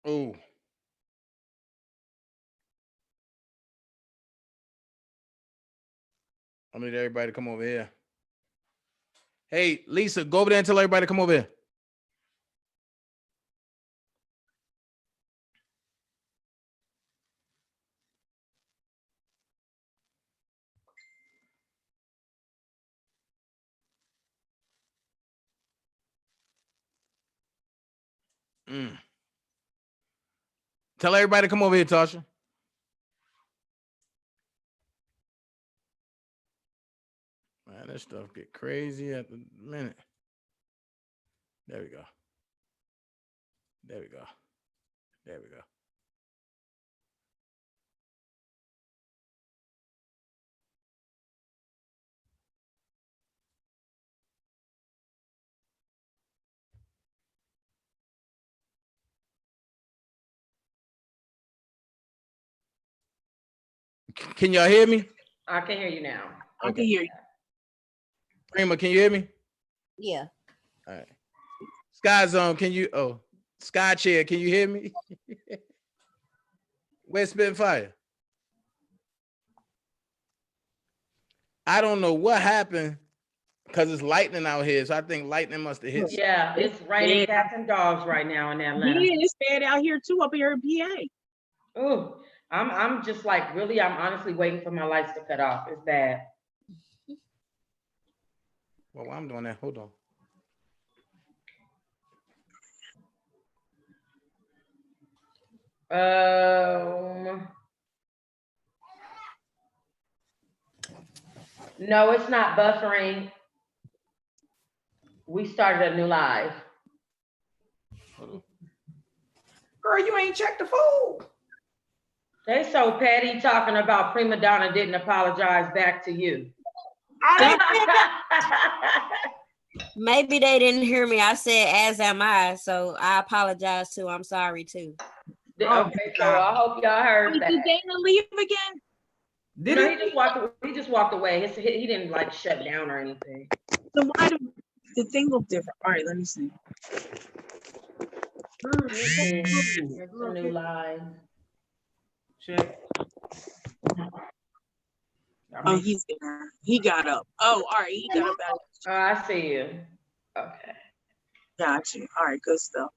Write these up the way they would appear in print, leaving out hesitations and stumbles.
Oh, I need everybody to come over here. Hey, Lisa, go over there and tell everybody to come over here. Mm. Tell everybody to come over here, Tasha. Man, this stuff get crazy at the minute. There we go. There we go. There we go. Can y'all hear me? I can hear you now. I can hear you. Prima, can you hear me? Yeah. All right. Sky Zone, can you? Oh, Sky Chair, can you hear me? Where's Spitfire? I don't know what happened because it's lightning out here, so I think lightning must have hit. Yeah, it's raining cats and dogs right now in Atlanta. Yeah, it's bad out here too, up here in PA. Ooh, I'm just like really, I'm honestly waiting for my lights to cut off. It's bad. Well, while I'm doing that, hold on. No, it's not buffering. We started a new live. Girl, you ain't checked the food. They so petty talking about Prima Donna didn't apologize back to you. Maybe they didn't hear me. I said, as am I. So I apologize too. I'm sorry too. Okay, so I hope y'all heard that. Did Dana leave again? No, he just walked away. He didn't like shut down or anything. So why do the thing look different? All right, let me see. It's a new live. Check. Oh, he got up. Oh, all right, he got up. Oh, I see you. Okay. Got you. All right, good stuff.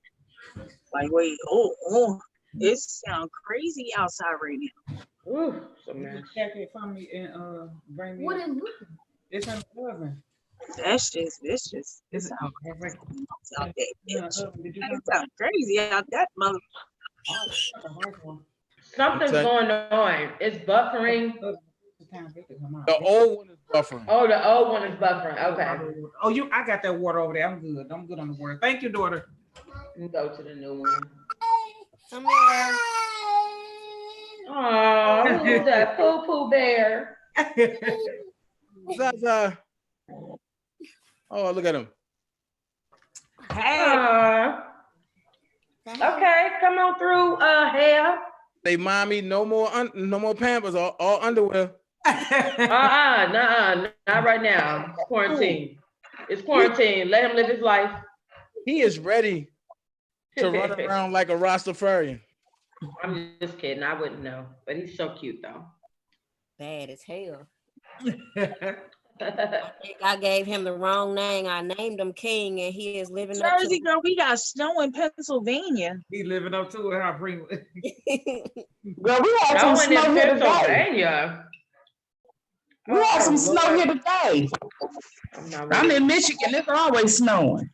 Like, wait, oh, it sounds crazy outside right now. Ooh, so man. Check it for me and bring me. What is It's in the oven. It's just, it sounds crazy out there, bitch. That sounds crazy out that mother. Something's going on. It's buffering. The old one is buffering. Oh, the old one is buffering. Okay. Oh, I got that water over there. I'm good. I'm good on the water. Thank you, daughter. You go to the new one. Come here. Oh, who's that poo bear? Zaza. Oh, look at him. Hey. Okay, come on through, hair. Say, mommy, no more Pampers, all underwear. Nah, not right now. It's quarantine. It's quarantine. Let him live his life. He is ready to run around like a Rastafarian. I'm just kidding. I wouldn't know, but he's so cute though. Bad as hell. I think I gave him the wrong name. I named him King, and he is living up to Jersey girl, we got snow in Pennsylvania. He living up to it, huh, Prima? Girl, we had some snow in here today. Pennsylvania. We had some snow here today. I'm in Michigan. It's always snowing.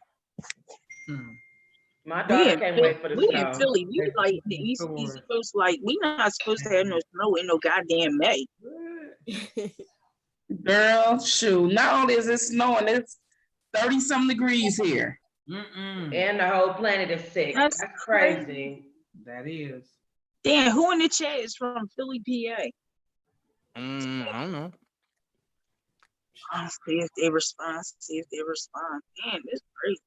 My daughter can't wait for the we snow. in Philly. We like the East Coast. Like we not supposed to have no snow in no goddamn May. Girl, shoot. Not only is it snowing, it's 30-some degrees here. And the whole planet is sick. That's crazy. That is. Damn, who in the chat is from Philly, PA? I don't know. I'll see if they respond. Damn, it's crazy.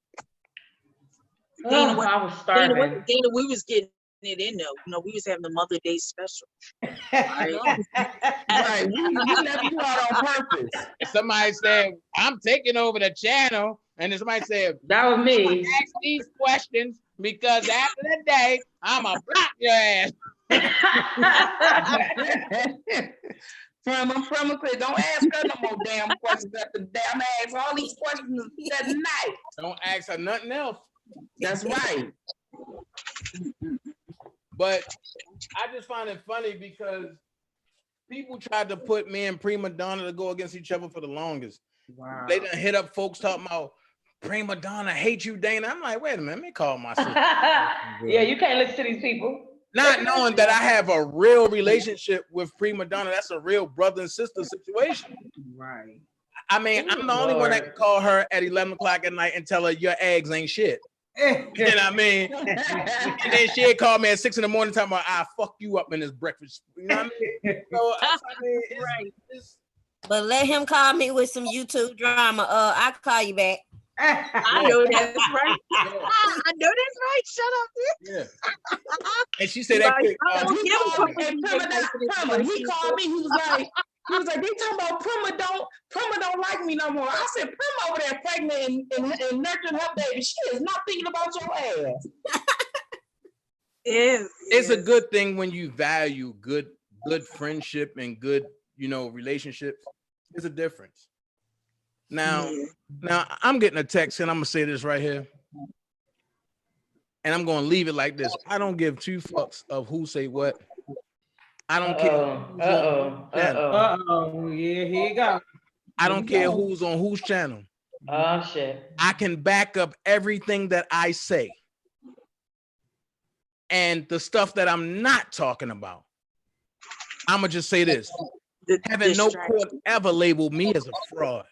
Dana, I was starving. Dana, we was getting it in though. You know, we was having the Mother Day special. Right. We never do it on purpose. Somebody said, I'm taking over the channel. And then somebody said, that was me. Ask these questions because after that day, I'ma block your ass. From say, don't ask her no more damn questions after the day. I'm gonna ask all these questions that night. Don't ask her nothing else. That's right. But I just find it funny because people tried to put me and Prima Donna to go against each other for the longest. Wow. They done hit up folks talking about Prima Donna hate you, Dana. I'm like, wait a minute, let me call my sister. Yeah, you can't listen to these people. Not knowing that I have a real relationship with Prima Donna. That's a real brother and sister situation. Right. I mean, I'm the only one that can call her at 11 o'clock at night and tell her your eggs ain't shit. You know what I mean? And then she'd call me at 6 in the morning talking about, I fuck you up in this breakfast. You know what I mean? So, I mean, it's, But let him call me with some YouTube drama. I'll call you back. I know that's right. I know that's right. Shut up. yeah. And she said that Like, quick. I don't give a fuck what And you Prima, he called me. He was like, they talking about Prima don't like me no more. I said, Prima over there pregnant and nurturing her baby. She is not thinking about your ass. It's a good thing when you value good friendship and good, relationships. It's a difference. Now I'm getting a text, and I'm gonna say this right here, and I'm gonna leave it like this. I don't give two fucks of who say what. I don't care. Uh-oh. Yeah, here you go. I don't care who's on whose channel. Oh shit. I can back up everything that I say. And the stuff that I'm not talking about. I'ma just say this. Having no court ever labeled me as a fraud.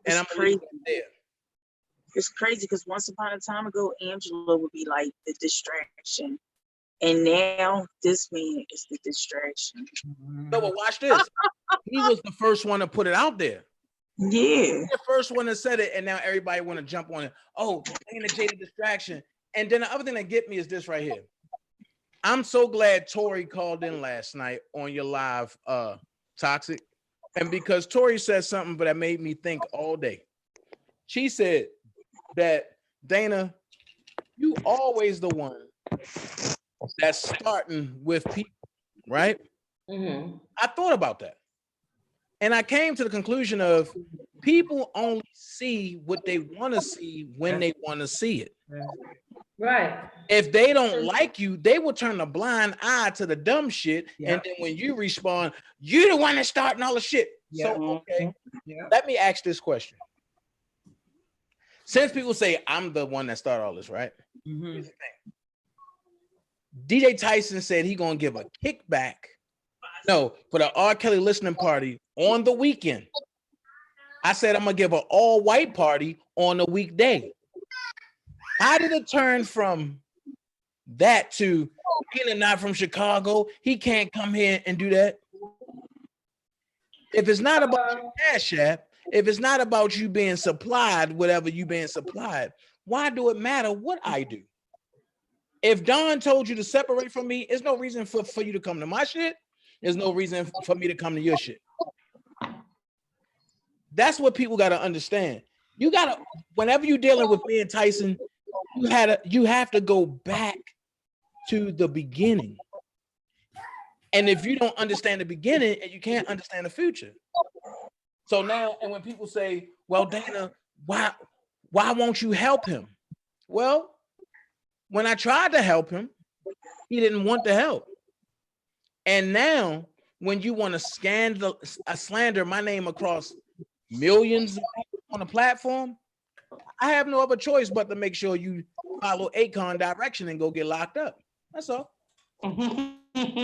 And I'm crazy. There. It's crazy because once upon a time ago, Angela would be like the distraction. And now this man is the distraction. No, but watch this. He was the first one to put it out there. Yeah. The first one that said it, and now everybody want to jump on it. Oh, Dana J the distraction. And then the other thing that get me is this right here. I'm so glad Tori called in last night on your live Toxic. And because Tori said something that made me think all day. She said that, Dana, you always the one that's starting with people, right? Mm-hmm. I thought about that. And I came to the conclusion of people only see what they want to see when they want to see it. Right. If they don't like you, they will turn a blind eye to the dumb shit. Yeah. And then when you respond, you're the one that's starting all the shit. Yeah. So, okay, Yeah. let me ask this question. Since people say I'm the one that started all this, right? Mhm. Here's the thing. DJ Tyson said he gonna give a kickback. No, for the R. Kelly listening party on the weekend. I said I'm gonna give an all-white party on a weekday. How did it turn from that to Dana not from Chicago? He can't come here and do that. If it's not about your Cash App, if it's not about you being supplied, whatever you being supplied, why do it matter what I do? If Don told you to separate from me, there's no reason for you to come to my shit. There's no reason for me to come to your shit. That's what people got to understand. You got to, whenever you're dealing with me and Tyson, you have to go back to the beginning. And if you don't understand the beginning, you can't understand the future. So now, and when people say, well, Dana, why won't you help him? Well, when I tried to help him, he didn't want the help. And now, when you want to slander my name across millions of people on the platform, I have no other choice but to make sure you follow Akon direction and go get locked up. That's all. Akon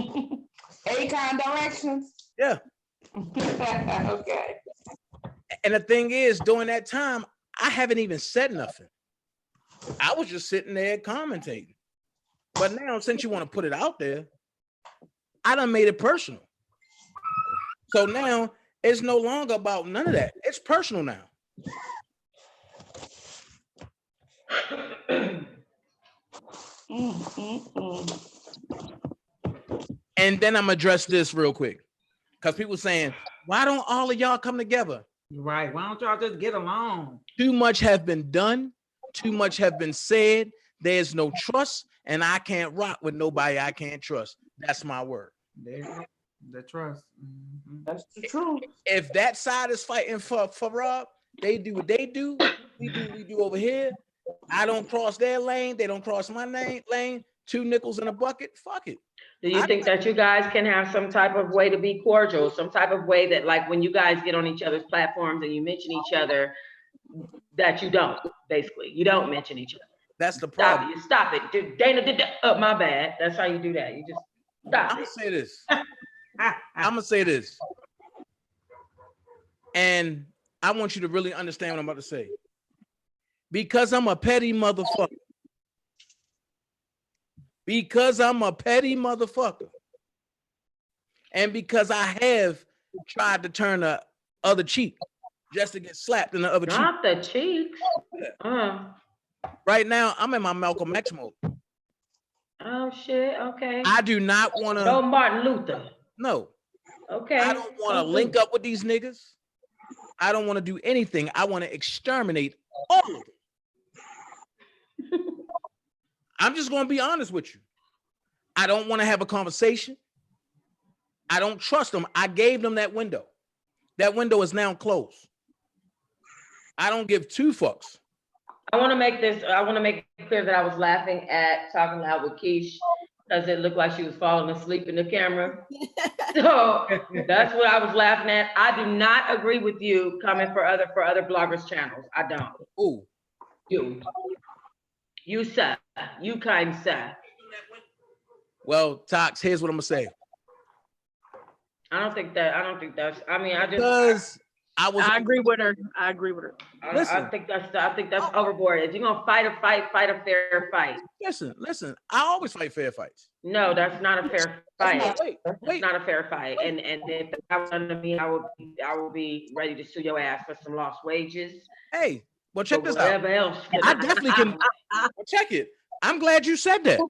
directions? Yeah. Okay. And the thing is, during that time, I haven't even said nothing. I was just sitting there commentating. But now, since you want to put it out there, I done made it personal. So now it's no longer about none of that. It's personal now. And then I'm address this real quick. Because people saying, why don't all of y'all come together? Right. Why don't y'all just get along? Too much has been done. too much have been said. There's no trust, and I can't rock with nobody I can't trust. That's my word. There you go. The trust. Mhm. That's the truth. If that side is fighting for Rob, they do what they do. We do over here. I don't cross their lane. They don't cross my lane. 2 nickels in a bucket. Fuck it. Do you think that you guys can have some type of way to be cordial, some type of way that, like, when you guys get on each other's platforms and you mention each other, that you don't, basically, you don't mention each other? That's the problem. Stop it. Dana did that. Oh, my bad. That's how you do that. You just stop I'm it. gonna say this. I'm gonna say this, and I want you to really understand what I'm about to say. Because I'm a petty motherfucker. Because I'm a petty motherfucker. And because I have tried to turn the other cheek just to get slapped in the other cheek. Not the cheeks. Right now, I'm in my Malcolm X mode. Oh shit. Okay. I do not want No to. Martin Luther. No, Okay. I don't want to link up with these niggas. I don't want to do anything. I want to exterminate all of them. I'm just going to be honest with you. I don't want to have a conversation. I don't trust them. I gave them that window. That window is now closed. I don't give 2 fucks. I want to make it clear that I was laughing at Talking Loud with Keish because it looked like she was falling asleep in the camera. So that's what I was laughing at. I do not agree with you coming for other bloggers' channels. I don't. Ooh. You sir. You kind sir. Well, Tox, here's what I'm gonna say. I don't think that's. I mean, Because I agree with her. I think that's overboard. If you're gonna fight a fair fight. Listen. I always fight fair fights. No, that's not a fair fight. Wait. It's not a fair fight. And if that was under me, I would be ready to sue your ass for some lost wages. Hey, well, check or this out. whatever else. I definitely can. Well, check it. I'm glad you said that.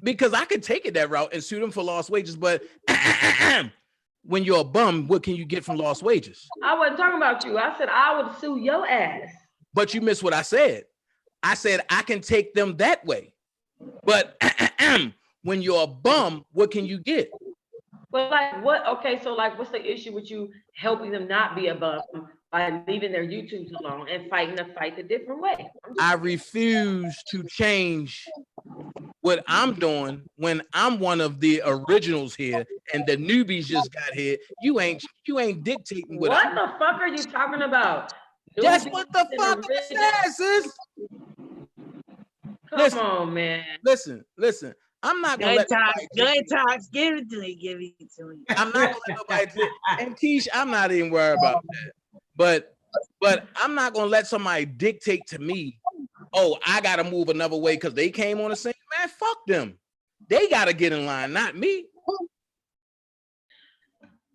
Because I could take it that route and sue them for lost wages, but when you're a bum, what can you get from lost wages? I wasn't talking about you. I said I would sue your ass. But you missed what I said. I said I can take them that way. But when you're a bum, what can you get? But like what? Okay, so like what's the issue with you helping them not be a bum by leaving their YouTubes alone and fighting the fight a different way? I refuse to change what I'm doing when I'm one of the originals here and the newbies just got here. You ain't dictating what the fuck are you talking about? That's what the fuck it says, sis. Come on, man. Listen. I'm not gonna Good talks. Give it to me. I'm not gonna let nobody and Keish, I'm not even worried about that. But I'm not gonna let somebody dictate to me, oh, I gotta move another way because they came on the scene. Man, fuck them. They gotta get in line, not me.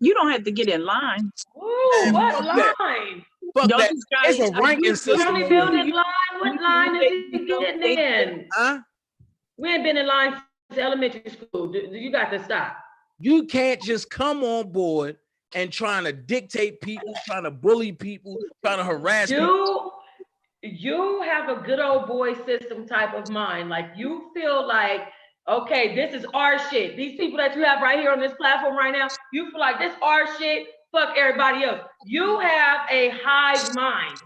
You don't have to get in line. Ooh, what fuck that. line? Fuck Don't that. you guys- It's a ranking You system. only building line? What line is he getting in? Huh? We ain't been in line since elementary school. You got to stop. You can't just come on board and trying to dictate people, trying to bully people, trying to harass people. You have a good old boy system type of mind. Like you feel like, okay, this is our shit. These people that you have right here on this platform right now, you feel like this our shit. Fuck everybody else. You have a hive mind.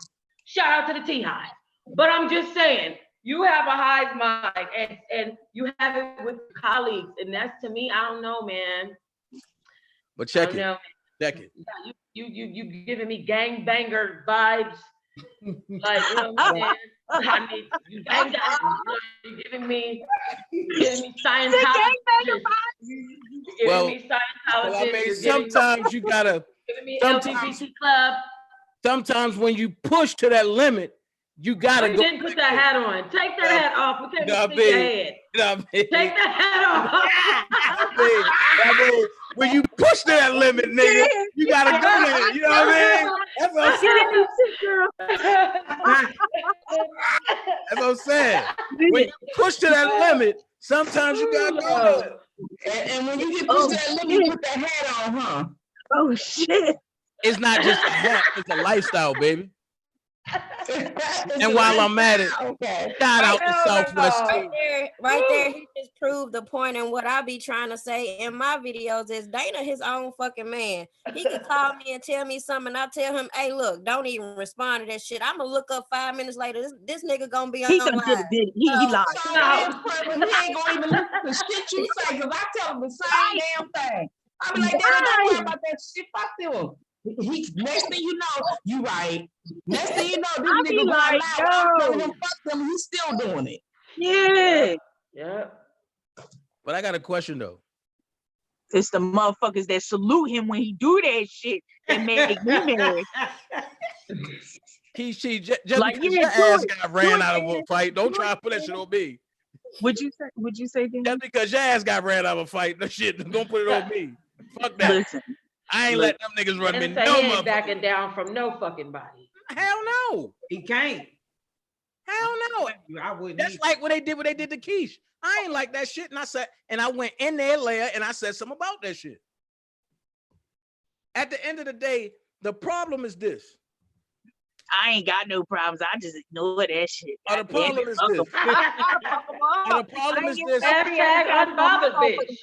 Shout out to the T-Hive. But I'm just saying, you have a hive mind and you have it with your colleagues. And that's, to me, I don't know, man. But check I don't know. Check it. You giving me gangbanger vibes. Like, you know what I'm saying? I mean, you bang down, you're giving me Scientology. Well, Me Scientology. I mean, sometimes you gotta. Giving me sometimes- LGBT club. Sometimes when you push to that limit, you gotta You go. didn't put that hat on. Take that hat off. We can't Nah, see babe. your head. You know what I mean? Take that hat off. I mean, when you push to that limit, nigga, you gotta go there. You know what I mean? That's what I'm saying. That's what I'm saying. When you push to that limit, sometimes you gotta go there. And when you get pushed that limit, you put that hat on, huh? Oh shit. It's not just a hat, it's a lifestyle, baby. It's And a while I'm at it, okay. shout out to Hell Southwest no. team. Right there, he just proved the point. And what I be trying to say in my videos is Dana his own fucking man. He could call me and tell me something, and I tell him, "Hey, look, don't even respond to that shit. I'm gonna look up 5 minutes later. This nigga gonna be on He done did live." it, did he? He lied. So No. his problem, he ain't gonna even listen to shit you say, because I tell him the same damn thing. I be like, Dana, don't worry about that shit. Fuck them. He next thing you know, you right. Next thing you know, this I be nigga gonna like, lie. I'm telling yo. him fuck them. He's still doing it. Yeah. Yep. But I got a question though. It's the motherfuckers that salute him when he do that shit that make me mad. Keish, just Like, because yeah, your do ass it. got ran it, out of a man. fight, don't Do try it, to put that shit man. on me. Would you say, Dan? Just because your ass got ran out of a fight, that shit, don't put it on me. Fuck that. Listen, I ain't let them niggas run me And say no he ain't motherfucker. backing down from no fucking body. Hell no. He can't. Hell no. I wouldn't. That's either. like what they did to Keish. I ain't like that shit. And I said, and I went in there later and I said something about that shit. At the end of the day, the problem is this. I ain't got no problems. I just ignore that shit. Or the God damn problem it. is this. Or the problem is this. Hashtag unbothered bitch.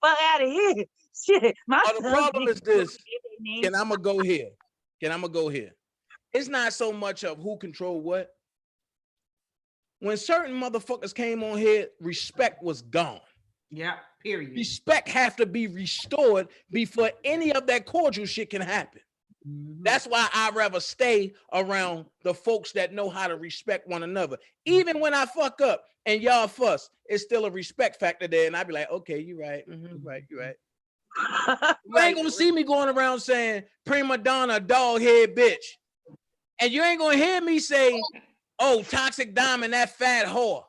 Fuck out of here. Shit. My Or the son problem did is this. it, And I'm gonna go here. It's not so much of who control what. When certain motherfuckers came on here, respect was gone. Yeah. Period. Respect have to be restored before any of that cordial shit can happen. Mhm. That's why I'd rather stay around the folks that know how to respect one another. Even when I fuck up and y'all fuss, it's still a respect factor there. And I'd be like, okay, you're right. Right, you're right. You ain't gonna see me going around saying prima donna, dog head bitch. And you ain't gonna hear me say, oh, toxic diamond, that fat whore.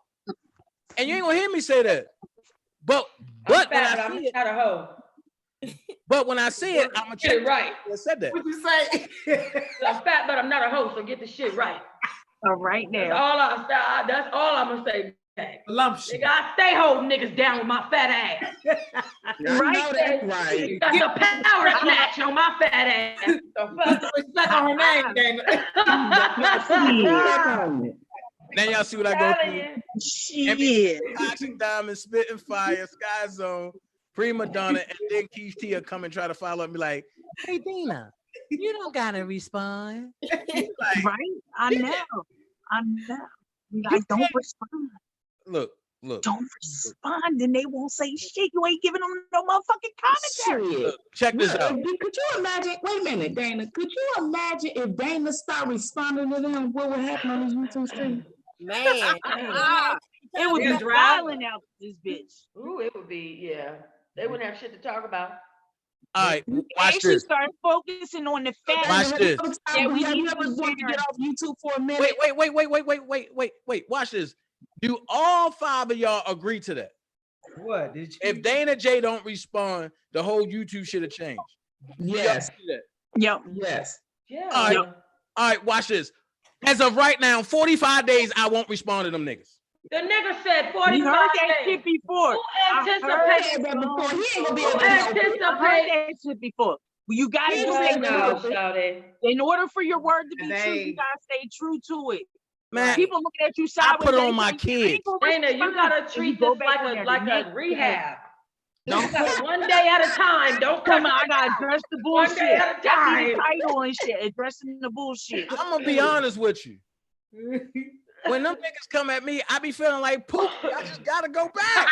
And you ain't gonna hear me say that. But I'm when fat, I but see I'm it, not a hoe. but when I see it, I'm gonna Get check it right. I said that. What you say? I'm fat, but I'm not a hoe, so get the shit right. All right That's now. all I'm gonna say. Lump Nigga, shit. I stay holding niggas down with my fat ass. I know that's right. Got the power snatch on my fat ass. The fuck? Respect on her name, Dana. Now y'all see what I go Telling through. you. Shit. Toxic diamond, spitting fire, sky zone, prima donna, and then Keish Tia come and try to follow up and be like, hey Dina, you don't gotta respond. Like, Right? I know. Like, don't respond. look. Don't respond, then they won't say shit. You ain't giving them no motherfucking commentary. Shit. Look, check this out. Could you imagine? Wait a minute, Dana. Could you imagine if Dana started responding to them? What would happen on the YouTube stream? Man, It would Yeah, be dry. violent out this bitch. Ooh, it would be, yeah. They wouldn't have shit to talk about. All right, watch Actually this. start focusing on the fact Watch that this. Yeah, we Have you need ever to wanted to share. get off YouTube for a minute? Wait. Watch this. Do all 5 of y'all agree to that? What did you? If Dana J don't respond, the whole YouTube should have changed. Yes. Do that? Yep. Yes. Yeah. All right, watch this. As of right now, 45 days, I won't respond to them niggas. The nigga said We 45 heard that days. shit before. Who I He anticipated? said that before. He ain't gonna be Who able to help it. I heard that shit before. You gotta He just said stay that. true. Shouty. In order for your word to be true, They- you gotta stay true to it. Man, People looking at you I sideways. put it they on my think, "I ain't kids. gonna Dana, you respond." gotta And you treat go this back like on a there like the next a day. rehab. Don't You gotta one day at a time. Don't Come cut on, I it gotta out. address the One bullshit. day at a That be the time. title and shit. Addressing the bullshit. I'm gonna be honest with you. When them niggas come at me, I be feeling like poop. I just gotta go back.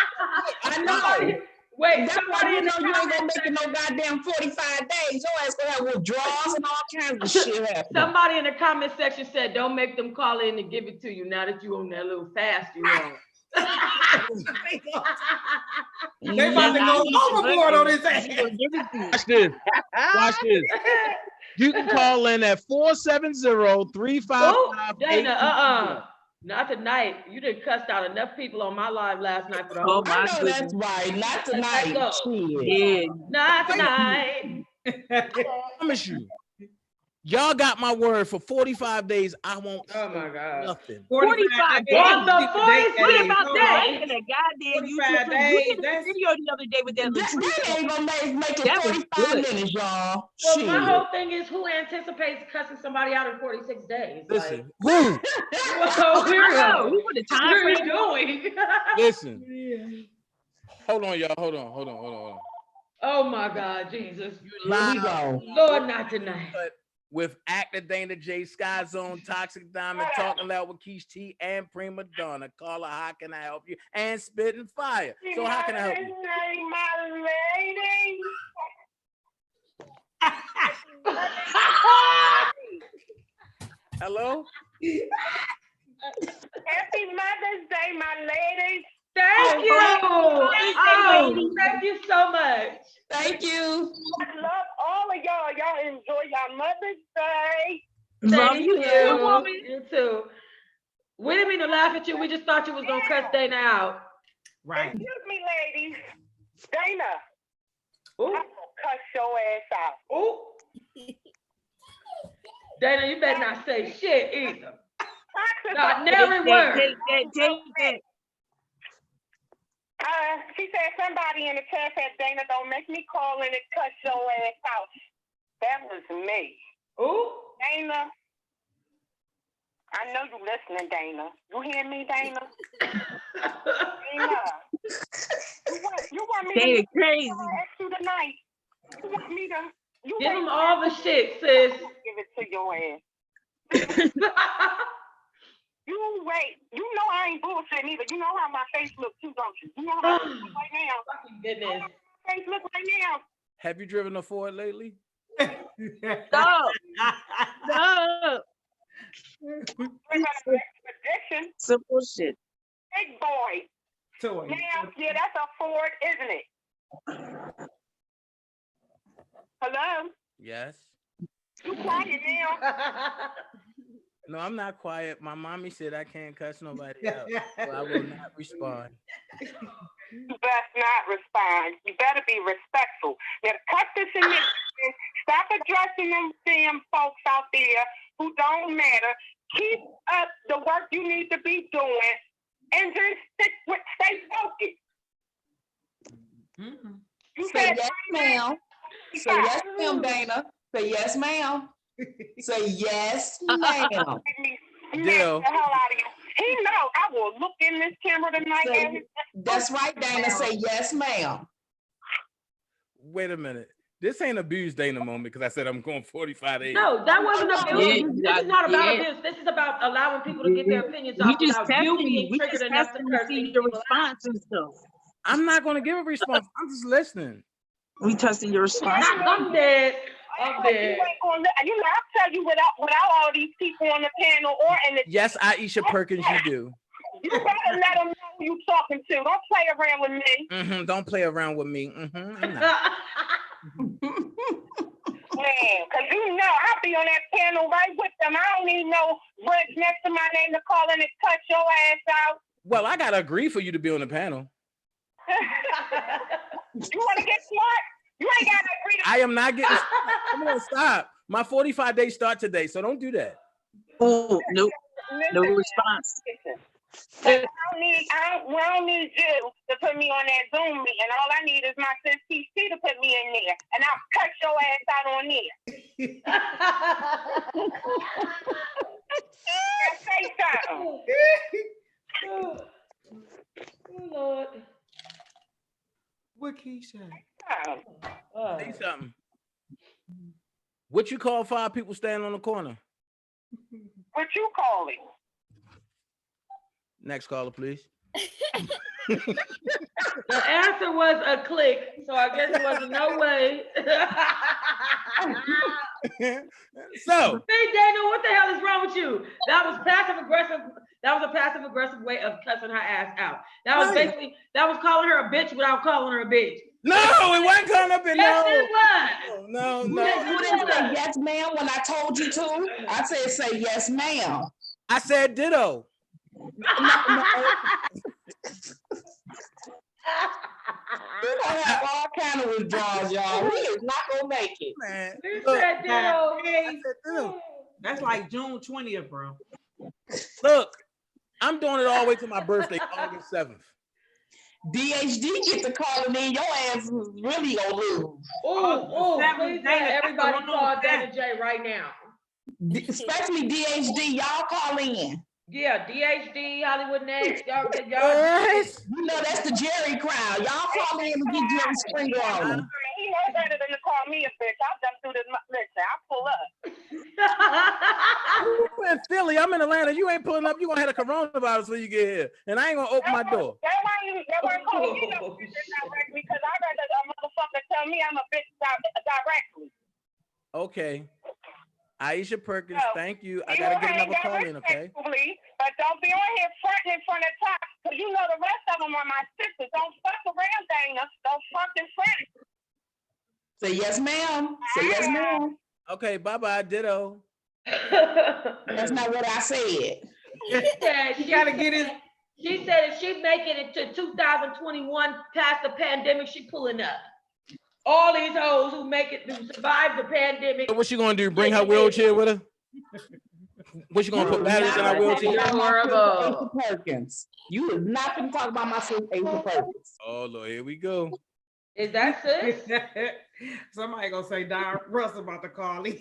I know. Wait, That's why somebody you in know the you ain't gonna comments make it no goddamn 45 days. Your ass gonna have withdrawals and all kinds of shit happening. Somebody in the comment section said, "Don't make them call in and give it to you now that you on that little fast you on." They about to go overboard on his ass. Watch this. Watch this. You can call in at 470-355. Oh, Dana, not tonight. You done cussed out enough people on my live last night for the whole. Oh, my I know that's right. Not tonight. go. Shit. Yeah. Not tonight. I promise you. Y'all got my word. For 45 days, I won't Oh my God. nothing. 45 days. What the People fuck is date what days. about Hold that? on. Right in that goddamn 45 YouTube. days, You did a that's- video the other day with that That Latrice. ain't gonna make it That was 45 good. minutes, y'all. Well, my Shit. whole thing is who anticipates cussing somebody out in 46 days? Listen, who? Like, whoa, I know. weirdo. You put the What time are we frame. doing? Listen. Hold on, y'all. Hold on. Oh my God, Jesus. You Here we live go. Lord, not tonight. with actor Dana J, Sky Zone, Toxic Diamond, Talking Loud with Keish T, and Prima Donna. Carla, how can I help you? And Spitting Fire. So how can I help you? Hello? Happy Mother's Day, my ladies. Thank you. Oh, Oh, thank you so much. Thank you. I love all of y'all. Y'all enjoy your Mother's Day. Love Thank you too, woman. You too. We didn't mean to laugh at you. We just thought you was gonna cuss Dana out. Right. Excuse me, ladies. Dana, Ooh, I'm gonna cuss your ass out. ooh. Dana, you better not say shit either. Toxic. Not nary word. Take that. She said somebody in the chat said, Dana, don't make me call in and cuss your ass out. That was me. Ooh. Dana, I know you listening, Dana. You hear me, Dana? Dana, you want me Dana to crazy. ask you tonight? You want me to? You Give wait him all the shit, sis. Give it to your ass. You wait. You know I ain't bullshitting either. You know how my face looks too, don't you? You know how my face look right now. Fucking goodness. My face look right now. Have you driven a Ford lately? Stop. Expedition, Simple shit. big boy. Toy. Now, yeah, that's a Ford, isn't it? Hello? Yes. You quiet now? No, I'm not quiet. My mommy said I can't cuss nobody out. So I will not respond. You best not respond. You better be respectful. Now, cut this in this. Stop addressing them damn folks out there who don't matter. Keep up the work you need to be doing, and just stay focused. You Say said yes, ma'am. Say yes, ma'am, Dana. Say yes, ma'am. Say yes, ma'am. You knock Ditto. the hell out of you. He knows I will look in this camera tonight. Say, that's right, Dana. Say yes, ma'am. Wait a minute. This ain't abuse Dana moment because I said I'm going 45 days. No, that wasn't abuse. Yeah, This is not about yeah. abuse. This is about allowing people to get their opinions We off just without you testing. being We triggered just enough to testing to curse see these your people out. response and stuff. I'm not going to give a response. I'm just listening. We testing your response. I'm dead. I'm You dead. ain't gonna I'll tell you without all these people on the panel or in the Yes, Aisha Perkins, you do. you better let them know who you talking to. Don't play around with me. Don't play around with me. I'm not. Man, cause you know I'll be on that panel right with them. I don't need no words next to my name to call in and cut your ass out. Well, I got to agree for you to be on the panel. You wanna get smart? You ain't gotta agree to I am not getting. Come on, stop. My 45 days start today, so don't do that. Oh, nope. No listen. response. I don't need you to put me on that Zoom meeting. All I need is my sis TC to put me in there, and I'll cut your ass out on there. Now say something. Oh, Lord. What Keisha? Say something. What you call 5 people standing on the corner? What you call it? Next caller, please. The answer was a click, so I guess there was no way. So, Hey, Dana, what the hell is wrong with you? That was passive aggressive. That was a passive aggressive way of cussing her ass out. That was Right. basically, that was calling her a bitch without calling her a bitch. no, it wasn't coming up in Yes, no. it was. No. You didn't say yes, ma'am, when I told you to. I said say yes, ma'am. I said ditto. You don't have all kind of withdrawals, y'all. He is not gonna make it. Man, He look, said ditto. Hey, look, that's like June 20th, bro. look, I'm doing it all the way to my birthday, August 7th. DHD get to calling in, your ass is really gonna lose. Oh, Seven, please Dana, let everybody that's the call wrong Dana J right now. Especially DHD, y'all call in. Yeah, DHD, Hollywood Next, y'all. Yes. You know that's the Jerry crowd. Y'all call in and get Jerry Springer on them. He knows better than to call me a bitch. I've done through this. Listen, I pull up. You in Philly, I'm in Atlanta. You ain't pulling up. You gonna have a coronavirus when you get here, and I ain't gonna open my door. That why calling me no bitch directly, because I'd rather a motherfucker tell me I'm a bitch directly. Okay. Aisha Perkins, No. thank you. I gotta get another call in, okay? But don't be on here fronting in front of top, because you know the rest of them are my sisters. Don't fuck around, Dana. Don't fucking front. Say yes, ma'am. Say yes, ma'am. Okay, bye-bye, ditto. That's not what I said. He gotta get his. She said if she make it into 2021 past the pandemic, she pulling up. All these hoes who make it to survive the pandemic. So what she gonna do? Bring her wheelchair with her? What she gonna put batteries in her wheelchair? Horrible. Asa Perkins. You is not gonna talk about my sister Asa Perkins. Oh Lord, here we go. Is that sis? Somebody gonna say Don Russ about to call him.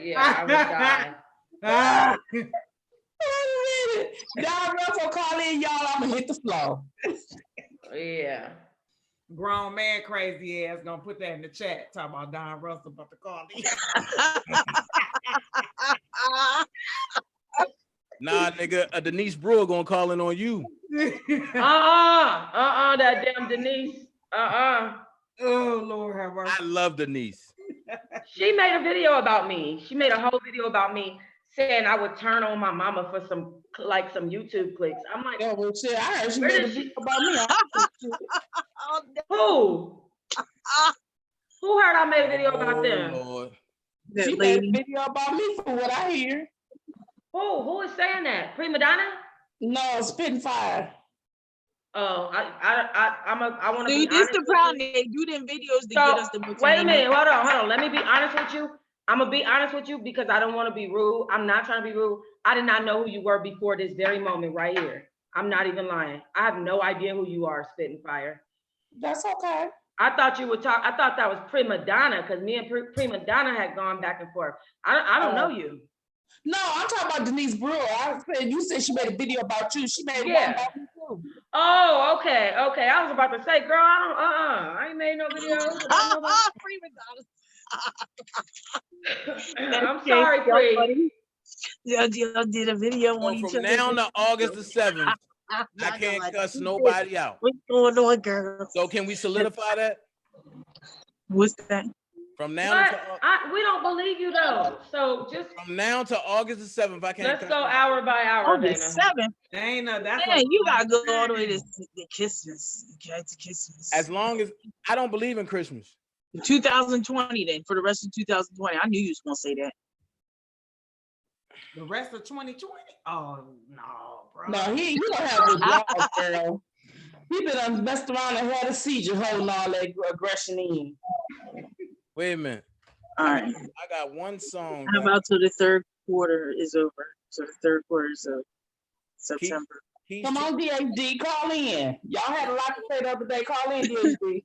Yeah, I would die. Ah. Don Russell call in, y'all. I'm gonna hit the floor. Yeah. Grown man crazy ass gonna put that in the chat. Talk about Don Russell about to call him. Nah, nigga, Denise Brewer gonna call in on you. That damn Denise. Oh Lord have mercy. I love Denise. She made a video about me. She made a whole video about me saying I would turn on my mama for some YouTube clicks. I'm like, Yeah, well, shit, I heard she Where made a did she- video about me. who? Who heard I made a video about them? Lord. She made a video about me from what I hear. Who is saying that? Prima Donna? No, spitting fire. Oh, I want to See, be this honest the with problem. you. They do them videos to So, get us the wait a minute, hold on. Let me be honest with you. I'm gonna be honest with you because I don't want to be rude. I'm not trying to be rude. I did not know who you were before this very moment right here. I'm not even lying. I have no idea who you are, Spitting Fire. That's okay. I thought you would talk. I thought that was Prima Donna because me and Prima Donna had gone back and forth. I don't know you. No, I'm talking about Denise Brewer. You said she made a video about you. She made Yeah. one about me too. Oh, okay. I was about to say, girl, I ain't made no videos. I'm sorry, Pri. Y'all did a video So on each from other. now to August the 7th, I can't cuss nobody out. What's going on, girl? So can we solidify that? What's that? From now But to we don't believe you though. So just from now to August the 7th, I can't let's cuss go nobody. hour by hour, Oh, the Dana. 7th. Dana, that's Man, you gotta go all the way to Christmas. Okay, to Christmas. As long as I don't believe in Christmas. 2020, then for the rest of 2020. I knew you was gonna say that. the rest of 2020. Oh no, bro. No, you don't have the job, girl. He been messed around and had a seizure holding all that aggression in. Wait a minute. All right. I got one song. How about till the third quarter is over? So the third quarter is of September. Come on, DHD, call in. Y'all had a lot to say the other day. Call in, DHD.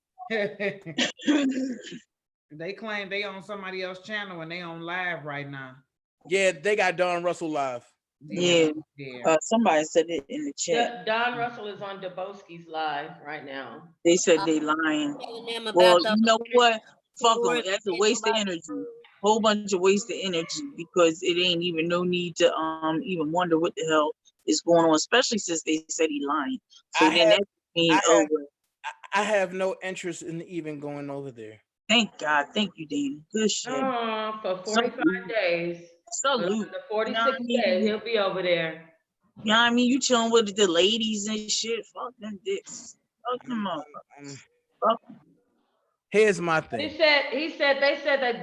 They claim they on somebody else's channel and they on live right now. Yeah, they got Don Russell live. Yeah. Yeah. Somebody said it in the chat. Don Russell is on Deboski's live right now. They said they lying. Telling them Well, about you know what? Fuck them. Lord, That's a waste of energy. Whole bunch of waste of energy because it ain't even no need to even wonder what the hell is going on, especially since they said he lying. So I have no interest in even going over there. Thank God. Thank you, Dana. Good shit. For 45 days. Salute. The 46th day, he'll be over there. You know what I mean? You chilling with the ladies and shit. Fuck them dicks. Fuck them up. Fuck. Here's my thing. They said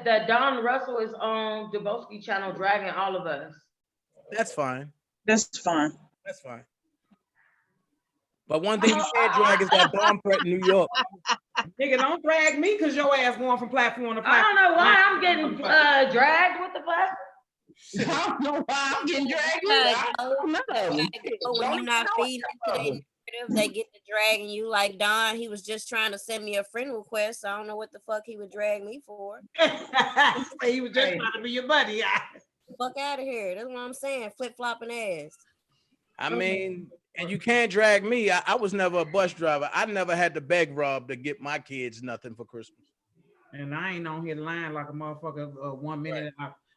that Don Russell is on Deboski channel dragging all of us. That's fine. That's fine. That's fine. But one thing you can't drag is that bomb threat in New York. Nigga, don't drag me because your ass going from platform to I platform. don't know why I'm getting dragged with the fuck. I don't know why I'm getting dragged. Yeah, I don't know. when you're not feeding into their narrative, they get to dragging you. Like Don, he was just trying to send me a friend request. So I don't know what the fuck he would drag me for. He was just trying to be your buddy. Fuck out of here. That's what I'm saying. Flip flopping ass. I mean, and you can't drag me. I was never a bus driver. I never had to beg Rob to get my kids nothing for Christmas. And I ain't on here lying like a motherfucker. 1 minute,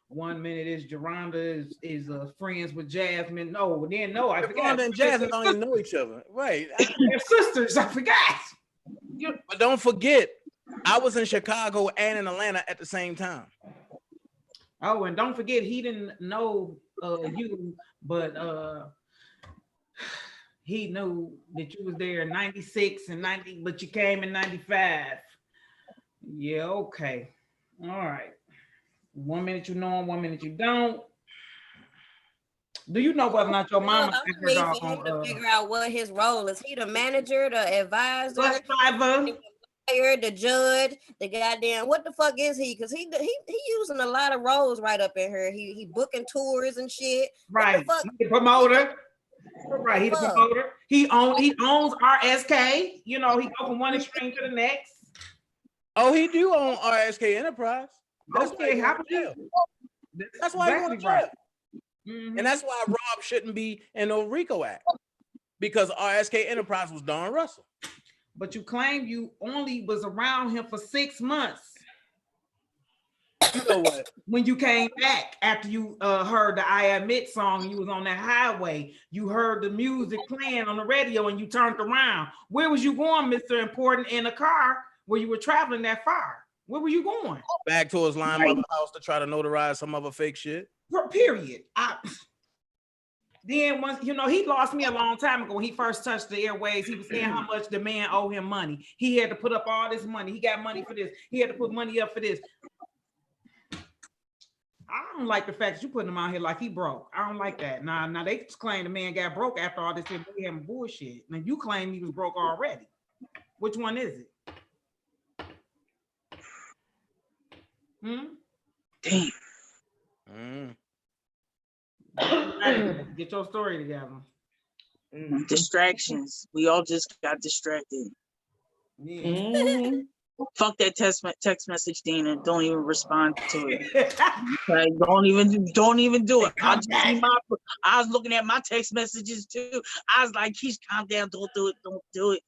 1 minute is Geronda is friends with Jasmine. No, then no, I forgot. Geronda and Jasmine don't even know each other, right? They're sisters. I forgot. But don't forget, I was in Chicago and in Atlanta at the same time. Oh, and don't forget, he didn't know you, but he knew that you was there in 96 and 90, but you came in 95. Yeah, okay. All right. 1 minute you know him, 1 minute you don't. Do you know whether or not your mama I'm waiting for him to figure out what his role is. He the manager, the advisor, bus driver? the judge, the goddamn what the fuck is he? Because he using a lot of roles right up in here. He booking tours and shit. Right. What the fuck? He the promoter. Right, he the promoter. He owns RSK. You know, he go from one extreme to the next. Oh, he do own RSK Enterprise. That's Okay, how about you? That's why he went to jail. Right. Mm-hmm. And that's why Rob shouldn't be in no RICO Act, because RSK Enterprise was Don Russell. But you claim you only was around him for 6 months. You know what? When you came back after you heard the I Admit song, you was on that highway. You heard the music playing on the radio and you turned around. Where was you going, Mr. Important, in a car where you were traveling that far? Where were you going? Back to his line mother house to try to notarize some other fake shit. Period. Then once he lost me a long time ago when he first touched the airways. He was saying how much the man owed him money. He had to put up all this money. He got money for this. He had to put money up for this. I don't like the fact that you putting him out here like he broke. I don't like that. Now they claim the man got broke after all this having bullshit. Now you claim he was broke already. Which one is it? Damn. Get your story together. Distractions. We all just got distracted. Yeah. Fuck that text message, Dana. Don't even respond to it. Like, don't even do it. I was looking at my text messages too. I was like, "Keith, calm down. Don't do it.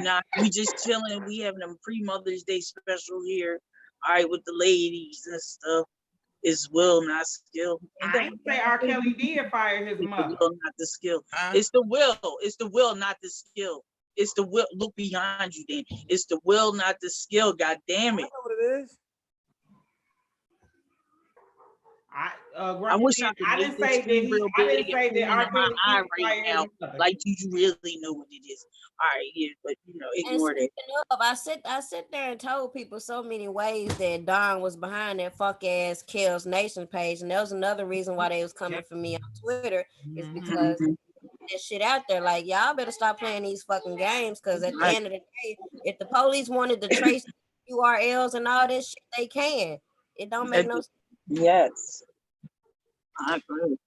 Nah, we just chilling. We having a pre-Mother's Day special here. All right, with the ladies and stuff. It's will, not skill. I ain't say R. Kelly did fire his mother. Not the skill. It's the will. It's the will, not the skill. It's the will. Look behind you, then. It's the will, not the skill. God damn it. I know what it is. I wish I could. I didn't say that R. Kelly right now. Like, do you really know what it is? All right, yeah, but ignore that. I sit there and told people so many ways that Don was behind that fuck ass Kells Nation page, and that was another reason why they was coming for me on Twitter, is because that shit out there. Like, y'all better stop playing these fucking games, because at the end of the day, if the police wanted to trace URLs and all this shit, they can. It don't make no sense. Yes, I agree.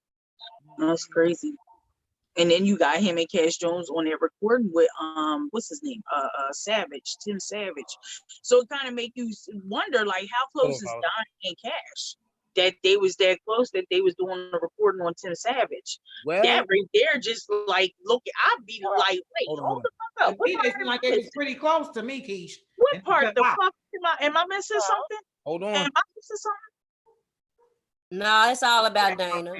That's crazy. And then you got him and Cash Jones on there recording with what's his name? Savage, Tim Savage. So it kind of make you wonder, like, how close is Don and Cash? That they was that close that they was doing the recording on Tim Savage. Well, that right there, just like, look, I'd be like, wait, hold the fuck up. They seem like they was pretty close to me, Keish. What part the fuck am I missing something? Hold on. Am I missing something? No, it's all about Dana.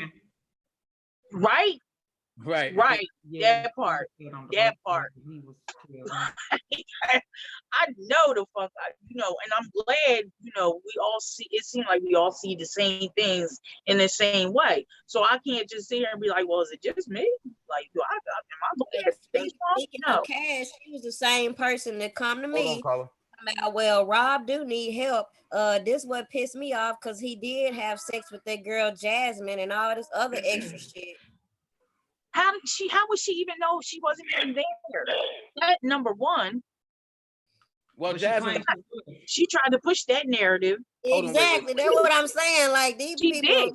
Right? Right. Yeah, that part. I know the fuck, and I'm glad, we all see, it seems like we all see the same things in the same way. So I can't just sit here and be like, well, is it just me? Like, am I looking at things wrong? Speaking of Cash, he was the same person that come to me. Hold on, well, Rob do need help. This what pissed me off, because he did have sex with that girl Jasmine and all this other extra shit. How would she even know she wasn't even there? That number one. Well, But she Jasmine, claims she was. She tried to push that narrative. Hold on, wait, wait, Exactly. That's what I'm saying. Like these She people, did.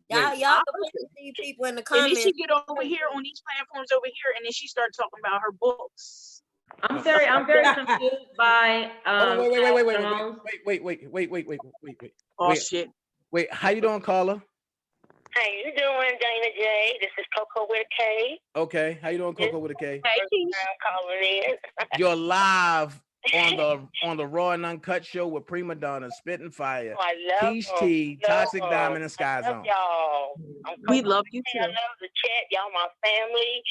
y'all Wait. can put these people in the And then comments. she get over here on these platforms over here, and then she started talking about her books. I'm very confused by hold on, wait, Jones. wait. Oh Wait. shit. Wait, how you doing, Carla? How you doing, Dana J? This is Coco with a K. Okay, how you doing, Coco with a K? Hey, Keisha. I'm calling in. You're live on the Raw and Uncut show with Prima Donna, Spitting Fire, I love Peach them. T, Love Toxic them. Diamond, and Sky I love Zone. y'all. I'm We Coco. love you I too. love the chat. Y'all my family.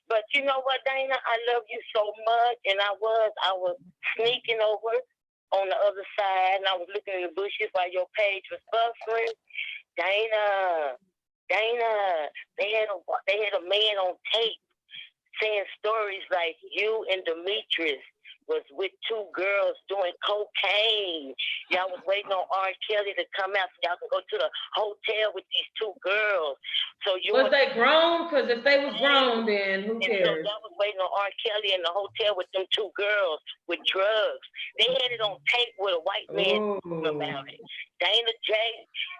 But you know what, Dana? I love you so much. And I was sneaking over on the other side, and I was looking in the bushes while your page was buffering. Dana, they had a man on tape saying stories like you and Demetrius was with two girls doing cocaine. Y'all was waiting on R. Kelly to come out so y'all can go to the hotel with these two girls. So you Was they grown? Because if they was grown, then who and so cares? y'all was waiting on R. Kelly in the hotel with them two girls with drugs. They had it on tape with a white man about it. Dana J,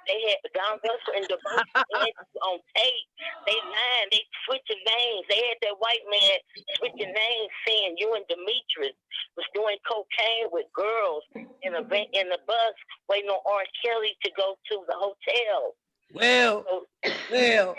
they had Don Russell and DeBose on tape. They lying, they switching names. They had that white man switching names, saying you and Demetrius was doing cocaine with girls in the bus, waiting on R. Kelly to go to the hotel. Well, Yes.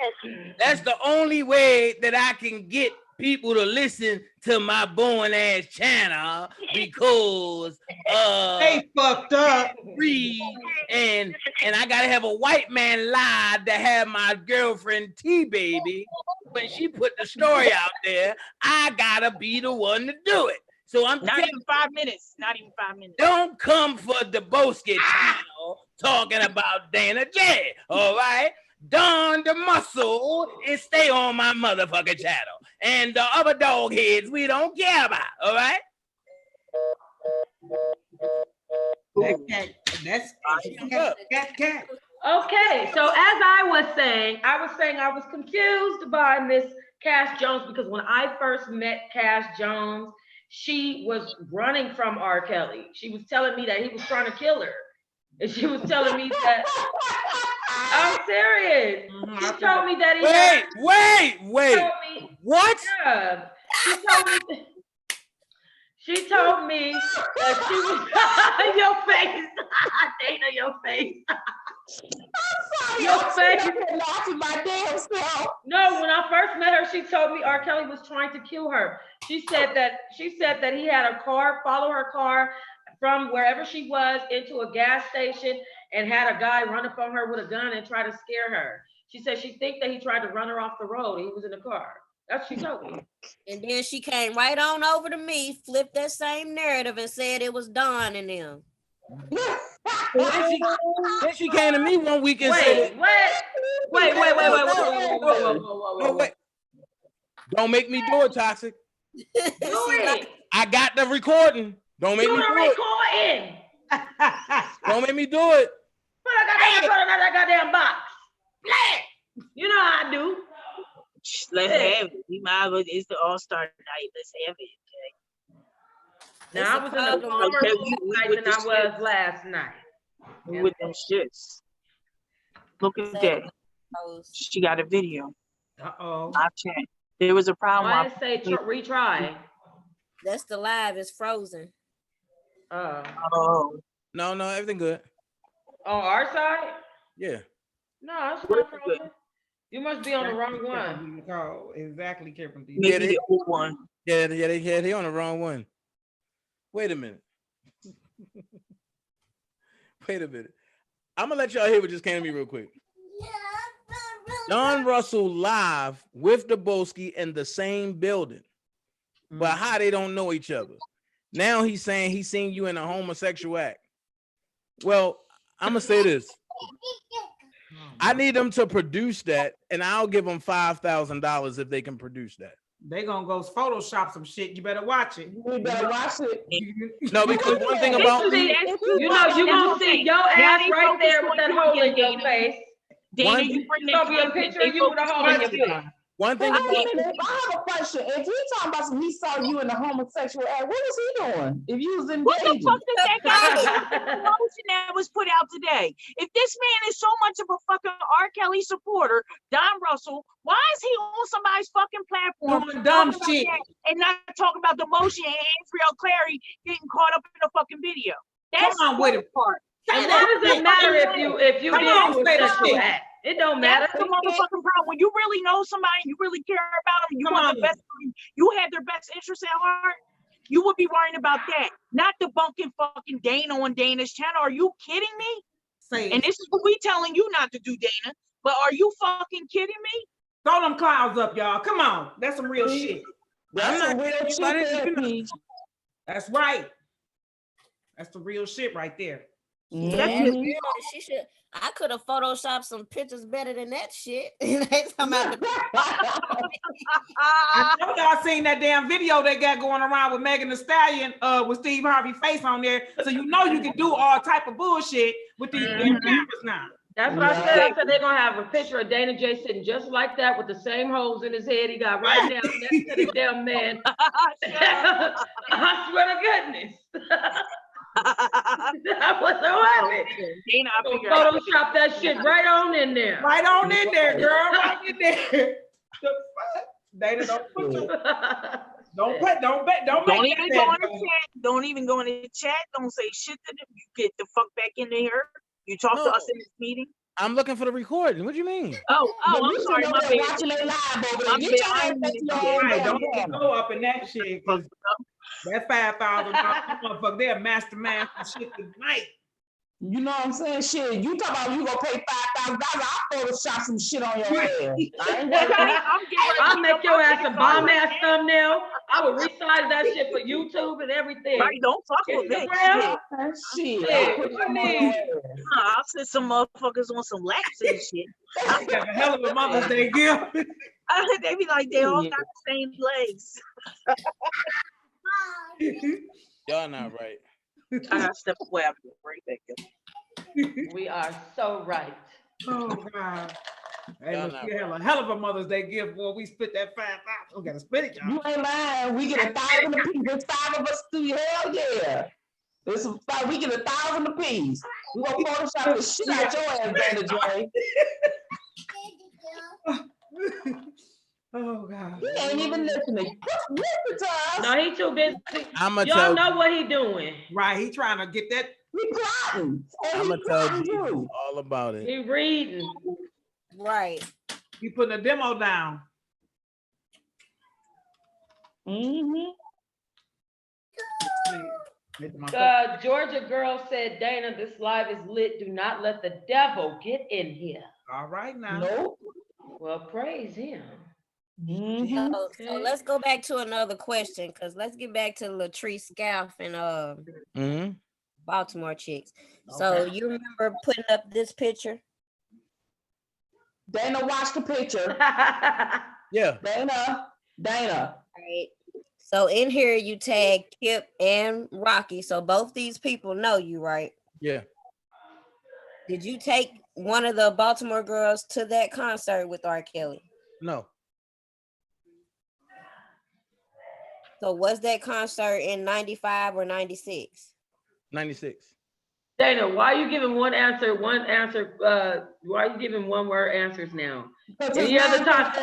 that's the only way that I can get people to listen to my born ass channel because They fucked up. Reed and I gotta have a white man live to have my girlfriend T baby when she put the story out there. I gotta be the one to do it. So I'm Not telling even 5 minutes. Not even 5 minutes. don't come for the Bosky channel talking about Dana J. All right. Don the muscle and stay on my motherfucking channel. And the other dog heads we don't care about. All right. That's cat. Okay, so as I was saying I was confused by Miss Cass Jones because when I first met Cass Jones, she was running from R. Kelly. She was telling me that he was trying to kill her. And she was telling me that, I'm serious. She told me that he Wait. told me, What? yeah, she told me that she was your face. Dana, your face. Your face. I'm laughing my damn self. No, when I first met her, she told me R. Kelly was trying to kill her. She said that he had a car, follow her car from wherever she was into a gas station and had a guy running from her with a gun and try to scare her. She said she think that he tried to run her off the road. He was in the car. That's what she told me. And then she came right on over to me, flipped that same narrative and said it was Dawn and them. Then she came to me one week and said, Wait. no, wait. Don't make me do it, Toxic. Do it. I got the recording. Don't make Do me the do it. recording. Don't make me do it. Put that goddamn box. You know how I do. Let's have it. We might as well, it's the all-star night. Let's have it. Now I was in the warmer tonight than I was last night. With them shits. Look at that. She got a video. Uh-oh. I'll check. There was a problem. Why did it say retry? That's the live. It's frozen. Oh. No, everything good. On our side? Yeah. No, it's not frozen. You must be on the wrong one. Oh, exactly, Kevin. Maybe the old one. Yeah, they on the wrong one. Wait a minute. I'm gonna let y'all hear what just came to me real quick. Don Russell live with Daboski in the same building, but how they don't know each other. Now he's saying he's seen you in a homosexual act. Well, I'm gonna say this. I need them to produce that, and I'll give them $5,000 if they can produce that. They gonna go Photoshop some shit. You better watch it. We better watch it. No, because one thing about me, you know, you gonna see your ass right there with that hole in your face. Dana, you bring Gonna be a picture of you with a hole in your face. One thing I about have a question. If he talking about some, he saw you in a homosexual act, what was he doing? If you was What the engaging? fuck does that got to do with the promotion that was put out today? If this man is so much of a fucking R. Kelly supporter, Don Russell, why is he on somebody's fucking platform Doing dumb talking about shit. that and not talking about the motion and Andrea Clary getting caught up in the fucking video? Come That's on with it. part. And what does it matter if you Come did on, do a say the sexual shit. act? It don't matter. That's the motherfucking problem. When you really know somebody, you really care about them, you Come want on. the best for them, you have their best interests at heart, you would be worrying about that, not debunking fucking Dana on Dana's channel. Are you kidding me? Say And it. this is what we telling you not to do, Dana. But are you fucking kidding me? Throw them clouds up, y'all. Come on. That's some real shit. That's I'm some not real kidding you, shit but there, you know, Peach. That's right. That's the real shit right there. That's Mhm. real. She should. I could have photoshopped some pictures better than that shit. They talking about the- I know y'all seen that damn video they got going around with Megan Thee Stallion, with Steve Harvey face on there. So you know you can do all type of bullshit with these damn cameras now. That's what I said. I said they're gonna have a picture of Dana J sitting just like that with the same holes in his head he got right now next to the damn man. I swear to goodness. I was so happy. Dana, I So figured out. Photoshop that shit right on in there. Right on in there, girl. Right in there. The fuck? Dana, don't put your, don't make Don't make even that go in the bad. chat. Don't even go in the chat. Don't say shit to them. You get the fuck back in here. You talk No. to us in this meeting. I'm looking for the recording. What do you mean? Oh, But I'm you sorry. sitting My over there bad. watching it live over My there. Get bad. your I ass ain't back mean to to your do own Right, damn don't even channel. go up in that shit, because that $5,000 motherfucker, they're a mastermind for shit tonight. You know what I'm saying? Shit, you talking about you gonna pay $5,000? I'll Photoshop some shit on your ass. I ain't I'm working. getting ready I'll to make get your my ass a tickets bomb already. ass thumbnail. I will resize that shit for YouTube and everything. Right, don't fuck with me. Instagram. Shit. Shit, Hey, I'll put what some you on your need? ass. I'll send some motherfuckers on some laps and shit. You got a hell of a Mother's Day gift. They be like, they all got the same legs. Y'all not right. I gotta step away. I'll be right back. We are so right. Oh God. Hey, Y'all look, not we have a hell of a Mother's Day gift, boy. We split that $5,000. We gotta split it, y'all. You ain't lying. We get 1,000 apiece. There's 5 of us do. Hell yeah. We get 1,000 apiece. We gonna Photoshop the shit out your ass, Dana J. Oh God. He ain't even listening. Listen to us. No, he too busy. I'ma Y'all tell know what he doing. Right, he trying to get that. We plotting. And I'ma we tell plotting Jesus too. all about it. He reading. right. He putting a demo down. Mm-hmm. Georgia girl said, Dana, this live is lit. Do not let the devil get in here. All right now. Nope. Well, praise him. Mm-hmm. So let's go back to another question, because let's get back to Latrice Scaff and Mm-hmm. Baltimore chicks. So you remember putting up this picture? Dana, watch the picture. Yeah. Dana. Right. So in here you tag Kip and Rocky. So both these people know you, right? Yeah. Did you take one of the Baltimore girls to that concert with R. Kelly? No. So was that concert in 95 or 96? 96. Dana, why are you giving one answer? Why are you giving one word answers now? Any other time?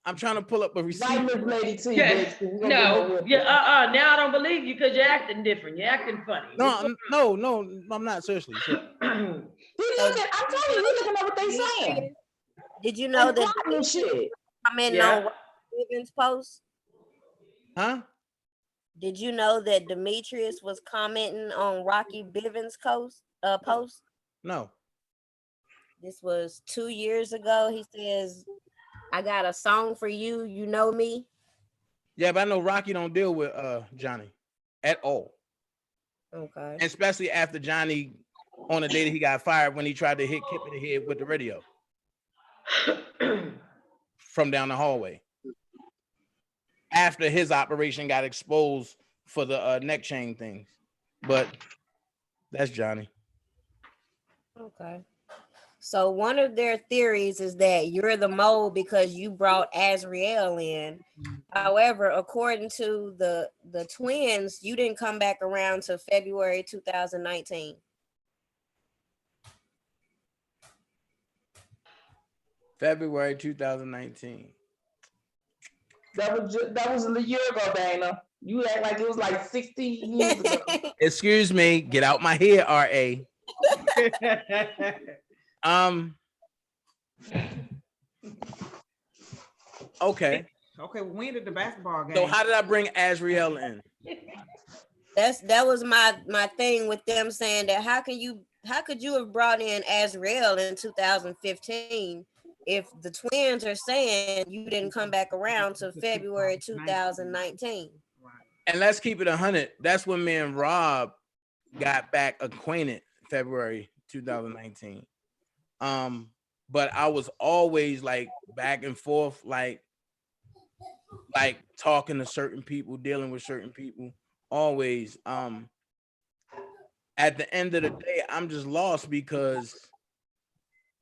I'm trying to pull up a receipt. Right, Miss Lady T. Yes. bitch. We gonna No. get over Yeah. Now I don't believe you because you're acting different. You're acting funny. No, I'm not. Seriously. He looking, I'm telling you, he looking at what they saying. Did you know And that plotting and shit. commenting Yeah. on Rocky Bivens' post? Huh? Did you know that Demetrius was commenting on Rocky Bivens' post? No. This was 2 years ago. He says, I got a song for you. You know me. Yeah, but I know Rocky don't deal with Johnny at all. Okay. Especially after Johnny, on the day that he got fired, when he tried to hit Kip in the head with the radio from down the hallway. After his operation got exposed for the neck chain things. But that's Johnny. Okay. So one of their theories is that you're the mole because you brought Azriel in. However, according to the twins, you didn't come back around to February 2019. February 2019. That was a year ago, Dana. You act like it was like 16 years ago. Excuse me, get out my head, RA. Okay. Okay, when did the basketball game? So how did I bring Azriel in? That was my thing with them saying that how could you have brought in Azriel in 2015 if the twins are saying you didn't come back around to February 2019? And let's keep it 100. That's when me and Rob got back acquainted, February 2019. But I was always like back and forth, like talking to certain people, dealing with certain people, always. At the end of the day, I'm just lost because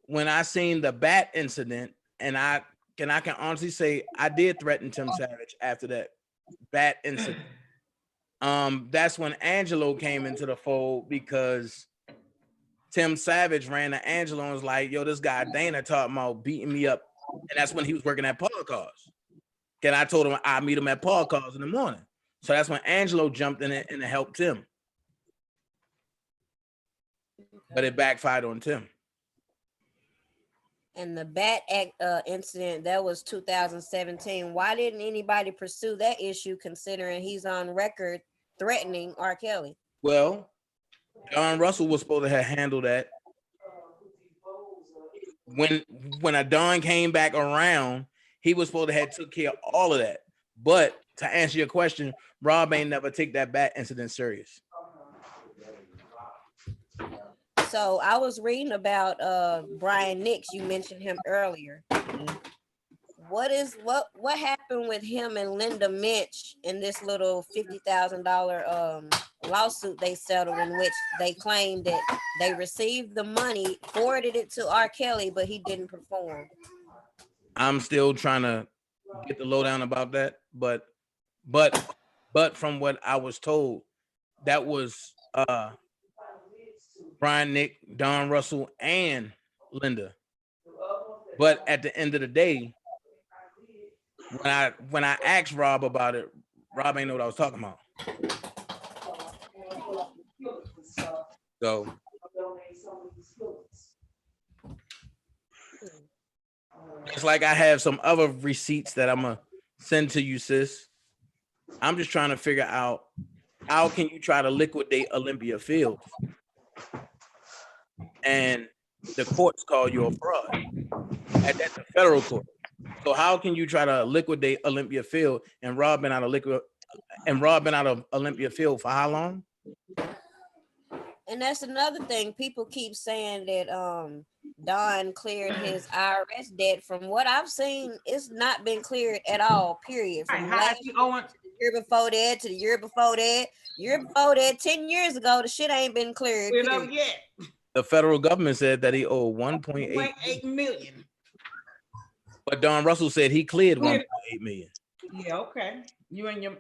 when I seen the bat incident, and I can honestly say I did threaten Tim Savage after that bat incident. That's when Angelo came into the fold because Tim Savage ran to Angelo and was like, yo, this guy Dana talking about beating me up. And that's when he was working at Paul Cars. And I told him I'd meet him at Paul Cars in the morning. So that's when Angelo jumped in and helped Tim. But it backfired on Tim. And the bat incident, that was 2017. Why didn't anybody pursue that issue considering he's on record threatening R. Kelly? Well, Don Russell was supposed to have handled that. When a Don came back around, he was supposed to have took care of all of that. But to answer your question, Rob ain't never take that bat incident serious. So I was reading about Brian Nix. You mentioned him earlier. What happened with him and Linda Minch in this little $50,000 lawsuit they settled, in which they claimed that they received the money, forwarded it to R. Kelly, but he didn't perform? I'm still trying to get the lowdown about that, but from what I was told, that was Brian Nick, Don Russell, and Linda. But at the end of the day, when I asked Rob about it, Rob ain't know what I was talking about. So it's like I have some other receipts that I'm gonna send to you, sis. I'm just trying to figure out how can you try to liquidate Olympia Fields, and the courts call you a fraud. And that's the federal court. So how can you try to liquidate Olympia Field and Rob been out of Olympia Field for how long? And that's another thing. People keep saying that Don cleared his IRS debt. From what I've seen, it's not been cleared at all, period. From last year to the year before that, to the year before that, 10 years ago, the shit ain't been cleared. Yet. The federal government said that he owed 1.8 million. But Don Russell said he cleared 1.8 million. Yeah, okay. You and your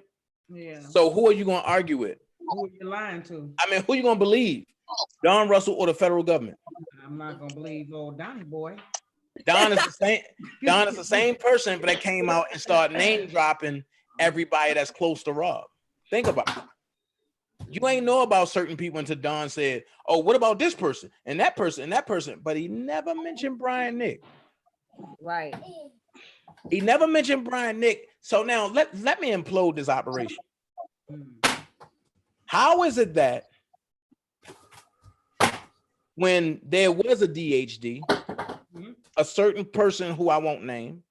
So who are you gonna argue with? Who are you lying to? I mean, who you gonna believe? Don Russell or the federal government? I'm not gonna believe old Donnie boy. Don is the same. Don is the same person, but that came out and started name dropping everybody that's close to Rob. Think about it. You ain't know about certain people until Don said, "Oh, what about this person and that person and that person?" But he never mentioned Brian Nick. Right. He never mentioned Brian Nick. So now let me implode this operation. How is it that when there was a DHD, a certain person who I won't name,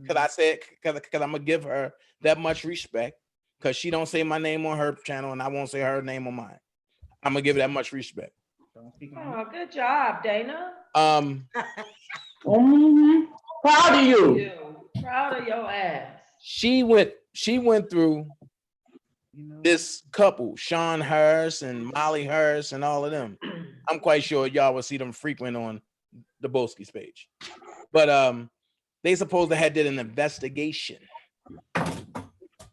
because I said because I'm gonna give her that much respect, because she don't say my name on her channel and I won't say her name on mine. I'm gonna give her that much respect. Oh, good job, Dana. Proud of you. Proud of your ass. She went through this couple, Sean Harris and Molly Harris and all of them. I'm quite sure y'all will see them frequent on the Boski's page. But they supposed to had did an investigation.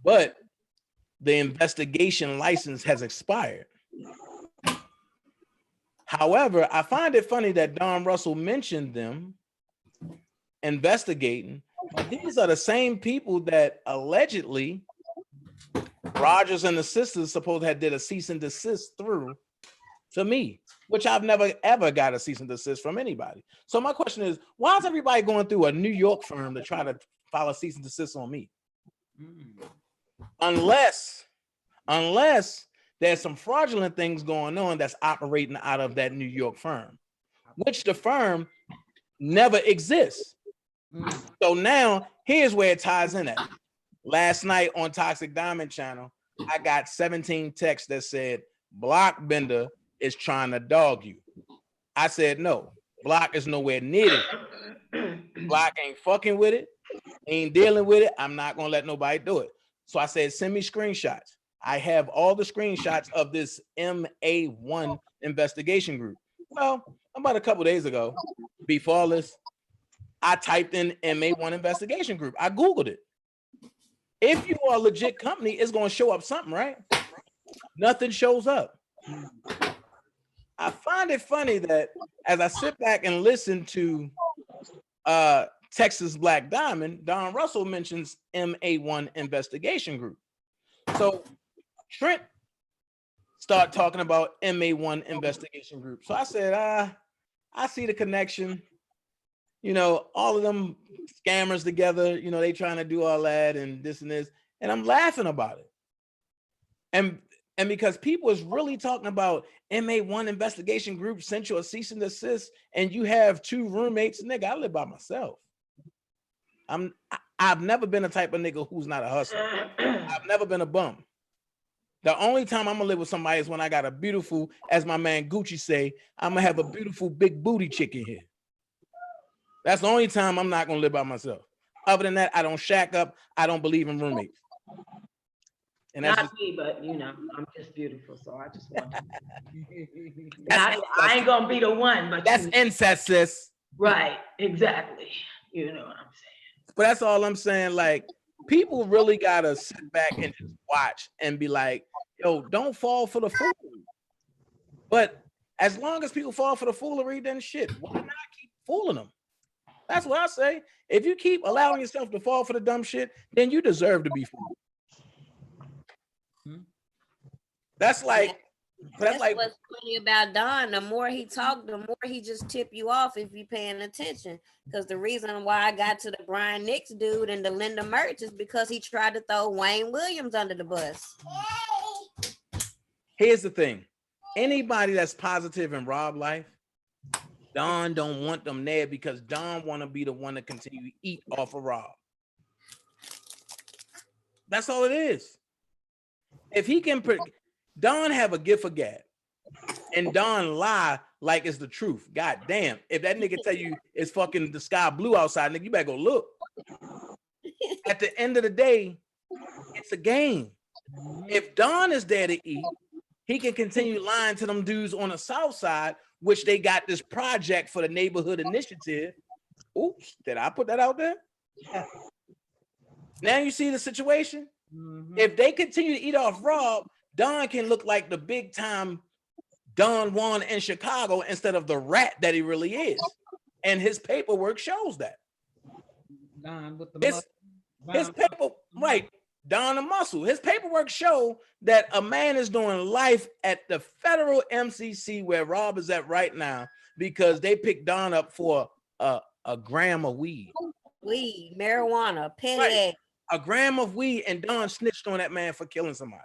But the investigation license has expired. However, I find it funny that Don Russell mentioned them investigating. These are the same people that allegedly Rogers and the sisters supposed to have did a cease and desist through to me, which I've never ever got a cease and desist from anybody. So my question is, why is everybody going through a New York firm to try to file a cease and desist on me? Unless there's some fraudulent things going on that's operating out of that New York firm, which the firm never exists. So now here's where it ties in at. Last night on Toxic Diamond channel, I got 17 texts that said Blockbender is trying to dog you. I said, no, Block is nowhere near it. Block ain't fucking with it, ain't dealing with it. I'm not gonna let nobody do it. So I said, send me screenshots. I have all the screenshots of this MA1 investigation group. Well, about a couple days ago, before all this, I typed in MA1 investigation group. I Googled it. If you are a legit company, it's going to show up something, right? Nothing shows up. I find it funny that as I sit back and listen to Texas Black Diamond, Don Russell mentions MA1 investigation group. So Trent start talking about MA1 investigation group. So I said, I see the connection. You know, all of them scammers together, you know, they trying to do all that and this and this. And I'm laughing about it. And because people is really talking about MA1 investigation group sent you a cease and desist, and you have 2 roommates, nigga, I live by myself. I've never been a type of nigga who's not a hustler. I've never been a bum. The only time I'm gonna live with somebody is when I got a beautiful, as my man Gucci say, I'm gonna have a beautiful big booty chick in here. That's the only time I'm not gonna live by myself. Other than that, I don't shack up. I don't believe in roommates. And that's not me, but you know, I'm just beautiful, so I just want to. I ain't gonna be the one, but that's incest, sis. Right, exactly. You know what I'm saying. But that's all I'm saying. Like, people really gotta sit back and just watch and be like, yo, don't fall for the foolery. But as long as people fall for the foolery, then shit, why not keep fooling them? That's what I say. If you keep allowing yourself to fall for the dumb shit, then you deserve to be fooled. That's like, that's like what's funny about Don. The more he talked, the more he just tip you off if you paying attention. Because the reason why I got to the Brian Nix dude and the Linda Merch is because he tried to throw Wayne Williams under the bus. Here's the thing. Anybody that's positive in Rob life, Don don't want them there because Don want to be the one to continue to eat off of Rob. That's all it is. If he can, Don have a gift for gab, and Don lie like it's the truth. God damn! If that nigga tell you it's fucking the sky blue outside, nigga, you better go look. At the end of the day, it's a game. If Don is there to eat, he can continue lying to them dudes on the south side, which they got this project for the neighborhood initiative. Oops, did I put that out there? Now you see the situation? If they continue to eat off Rob, Don can look like the big time Don Juan in Chicago instead of the rat that he really is. And his paperwork shows that. Don with the his paper, right? Don the Muscle. His paperwork show that a man is doing life at the federal MCC where Rob is at right now because they picked Don up for a gram of weed. Weed, marijuana, penny. Right. A gram of weed, and Don snitched on that man for killing somebody.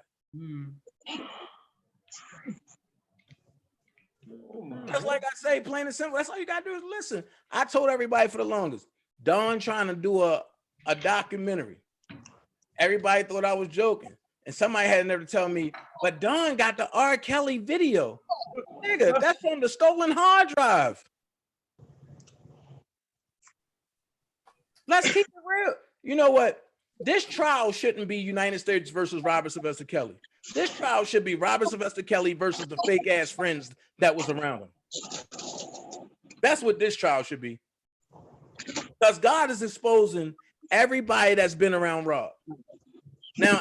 Just like I say, plain and simple. That's all you gotta do is listen. I told everybody for the longest, Don trying to do a documentary. Everybody thought I was joking. And somebody had never tell me, but Don got the R. Kelly video. Nigga, that's from the stolen hard drive. Let's keep it real. You know what? This trial shouldn't be United States versus Robert Sylvester Kelly. This trial should be Robert Sylvester Kelly versus the fake ass friends that was around him. That's what this trial should be. Because God is exposing everybody that's been around Rob. Now,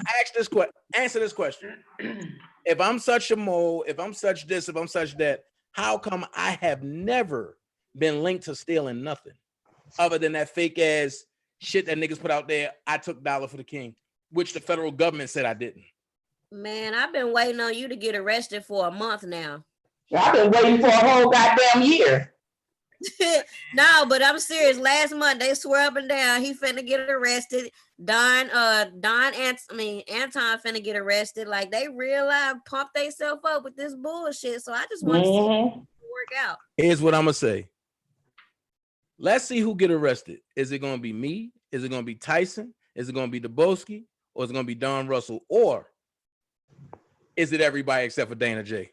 answer this question. If I'm such a mole, if I'm such this, if I'm such that, how come I have never been linked to stealing nothing other than that fake ass shit that niggas put out there? I took $1 for the king, which the federal government said I didn't. Man, I've been waiting on you to get arrested for a month now. I've been waiting for a whole goddamn year. No, but I'm serious. Last month they swear up and down he finna get arrested. Anton finna get arrested. Like they realize pump themselves up with this bullshit. So I just want to see it work out. Here's what I'm gonna say. Let's see who get arrested. Is it gonna be me? Is it gonna be Tyson? Is it gonna be Daboski? Or is it gonna be Don Russell? Or is it everybody except for Dana J?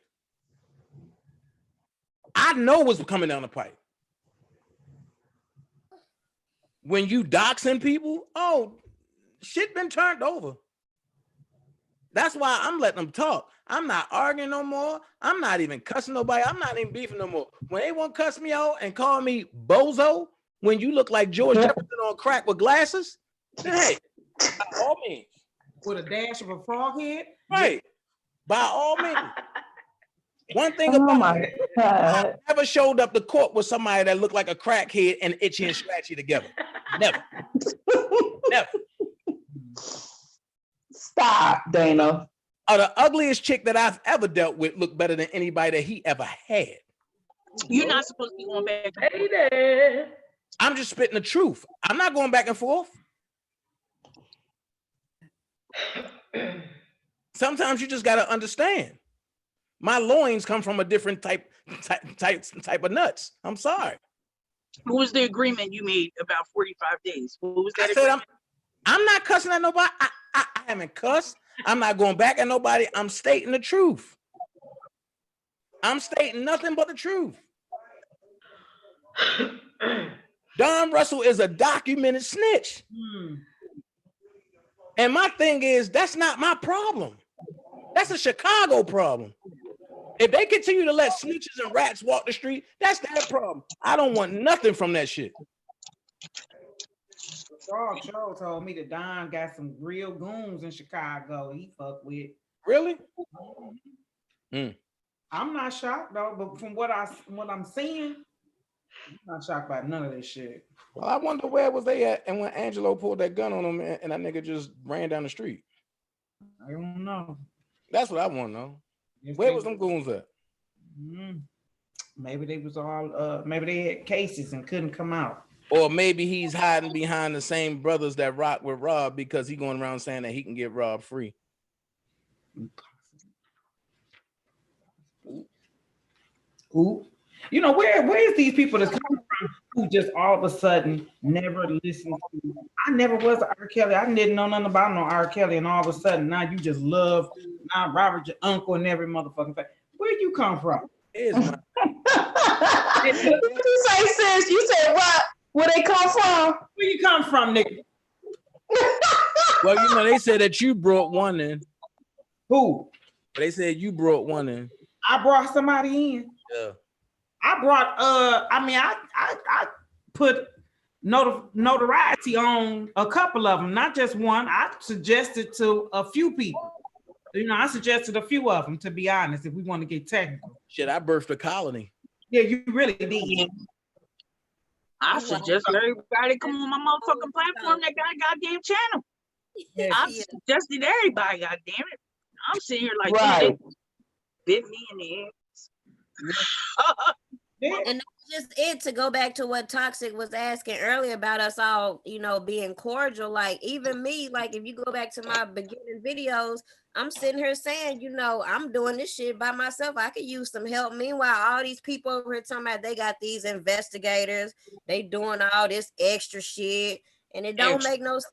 I know what's coming down the pipe. When you doxing people, oh, shit been turned over. That's why I'm letting them talk. I'm not arguing no more. I'm not even cussing nobody. I'm not even beefing no more. When they want to cuss me out and call me bozo, when you look like George Jefferson on crack with glasses, then hey, by all means. With a dash of a frog head? Right. By all means. One thing about it, I never showed up to court with somebody that looked like a crackhead and itchy and scratchy together. Never. Never. Stop, Dana. The ugliest chick that I've ever dealt with looked better than anybody that he ever had. You're not supposed to be going back. Baby. I'm just spitting the truth. I'm not going back and forth. Sometimes you just got to understand. My loins come from a different type of nuts. I'm sorry. What was the agreement you made about 45 days? What was that? I said I'm not cussing at nobody. I haven't cussed. I'm not going back at nobody. I'm stating the truth. I'm stating nothing but the truth. Don Russell is a documented snitch. And my thing is, that's not my problem. That's a Chicago problem. If they continue to let snitches and rats walk the street, that's their problem. I don't want nothing from that shit. Charles told me that Don got some real goons in Chicago he fucked with. Really? I'm not shocked though, but from what I'm seeing, I'm not shocked by none of this shit. Well, I wonder where was they at, and when Angelo pulled that gun on him, and that nigga just ran down the street. I don't know. That's what I want to know. Where was them goons at? Maybe they was all maybe they had cases and couldn't come out. Or maybe he's hiding behind the same brothers that rock with Rob because he going around saying that he can get Rob free. Who? You know, where is these people that's coming from who just all of a sudden never listened to? I never was an R. Kelly. I didn't know nothing about no R. Kelly, and all of a sudden now you just love now Robert your uncle and every motherfucking thing. Where you come from? What you say, sis? You said what? Where they come from? Where you come from, nigga? Well, you know, they said that you brought one in. Who? They said you brought one in. I brought somebody in. Yeah. I brought I put notoriety on a couple of them, not just one. I suggested to a few people. You know, I suggested a few of them, to be honest, if we want to get technical. Shit, I birthed a colony. Yeah, you really did. I suggest everybody come on my motherfucking platform that got a goddamn channel. Yeah. I suggested everybody, goddamn it. I'm sitting here like, Right. bit me in the ass. And that's just it. To go back to what Toxic was asking earlier about us all, you know, being cordial. Like even me, like if you go back to my beginning videos, I'm sitting here saying, you know, I'm doing this shit by myself. I could use some help. Meanwhile, all these people over here talking about they got these investigators, they doing all this extra shit, and it don't make no sense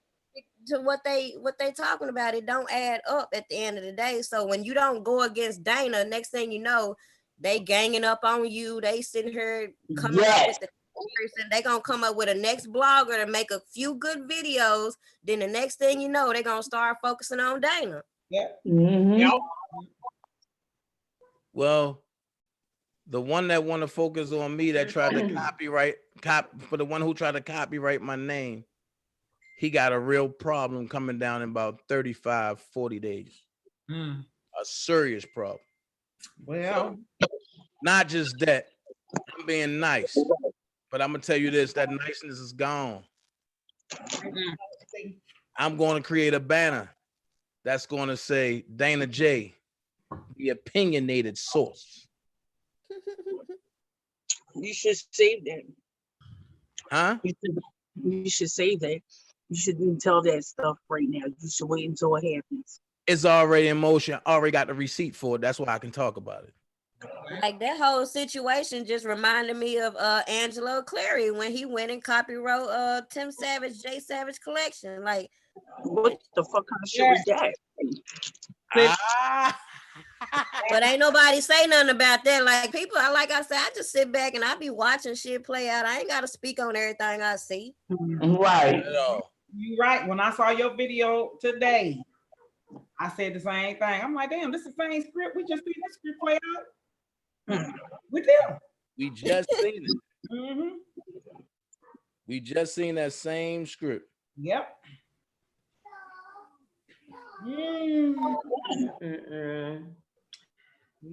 to what they talking about. It don't add up at the end of the day. So when you don't go against Dana, next thing you know, they ganging up on you. They sitting here coming up with the person. They gonna come up with a next blogger to make a few good videos. Then the next thing you know, they gonna start focusing on Dana. Yeah. Mm-hmm. Well, The one that want to focus on me that tried to for the one who tried to copyright my name, he got a real problem coming down in about 35, 40 days. A serious problem. Well, not just that, I'm being nice, but I'm gonna tell you this, that niceness is gone. I'm going to create a banner that's going to say Dana J, the opinionated source. You should save that. Huh? You should save that. You shouldn't tell that stuff right now. You should wait until it happens. It's already in motion. I already got the receipt for it. That's why I can talk about it. Like that whole situation just reminded me of Angelo Clary when he went and copywrote Tim Savage, J Savage collection. Like, what the fuck kind of shit was that? But ain't nobody say nothing about that. Like people, like I said, I just sit back and I be watching shit play out. I ain't gotta speak on everything I see. Right. You right. When I saw your video today, I said the same thing. I'm like, damn, this is the same script. We just seen this script play out with them. We just seen it. We just seen that same script. Yep.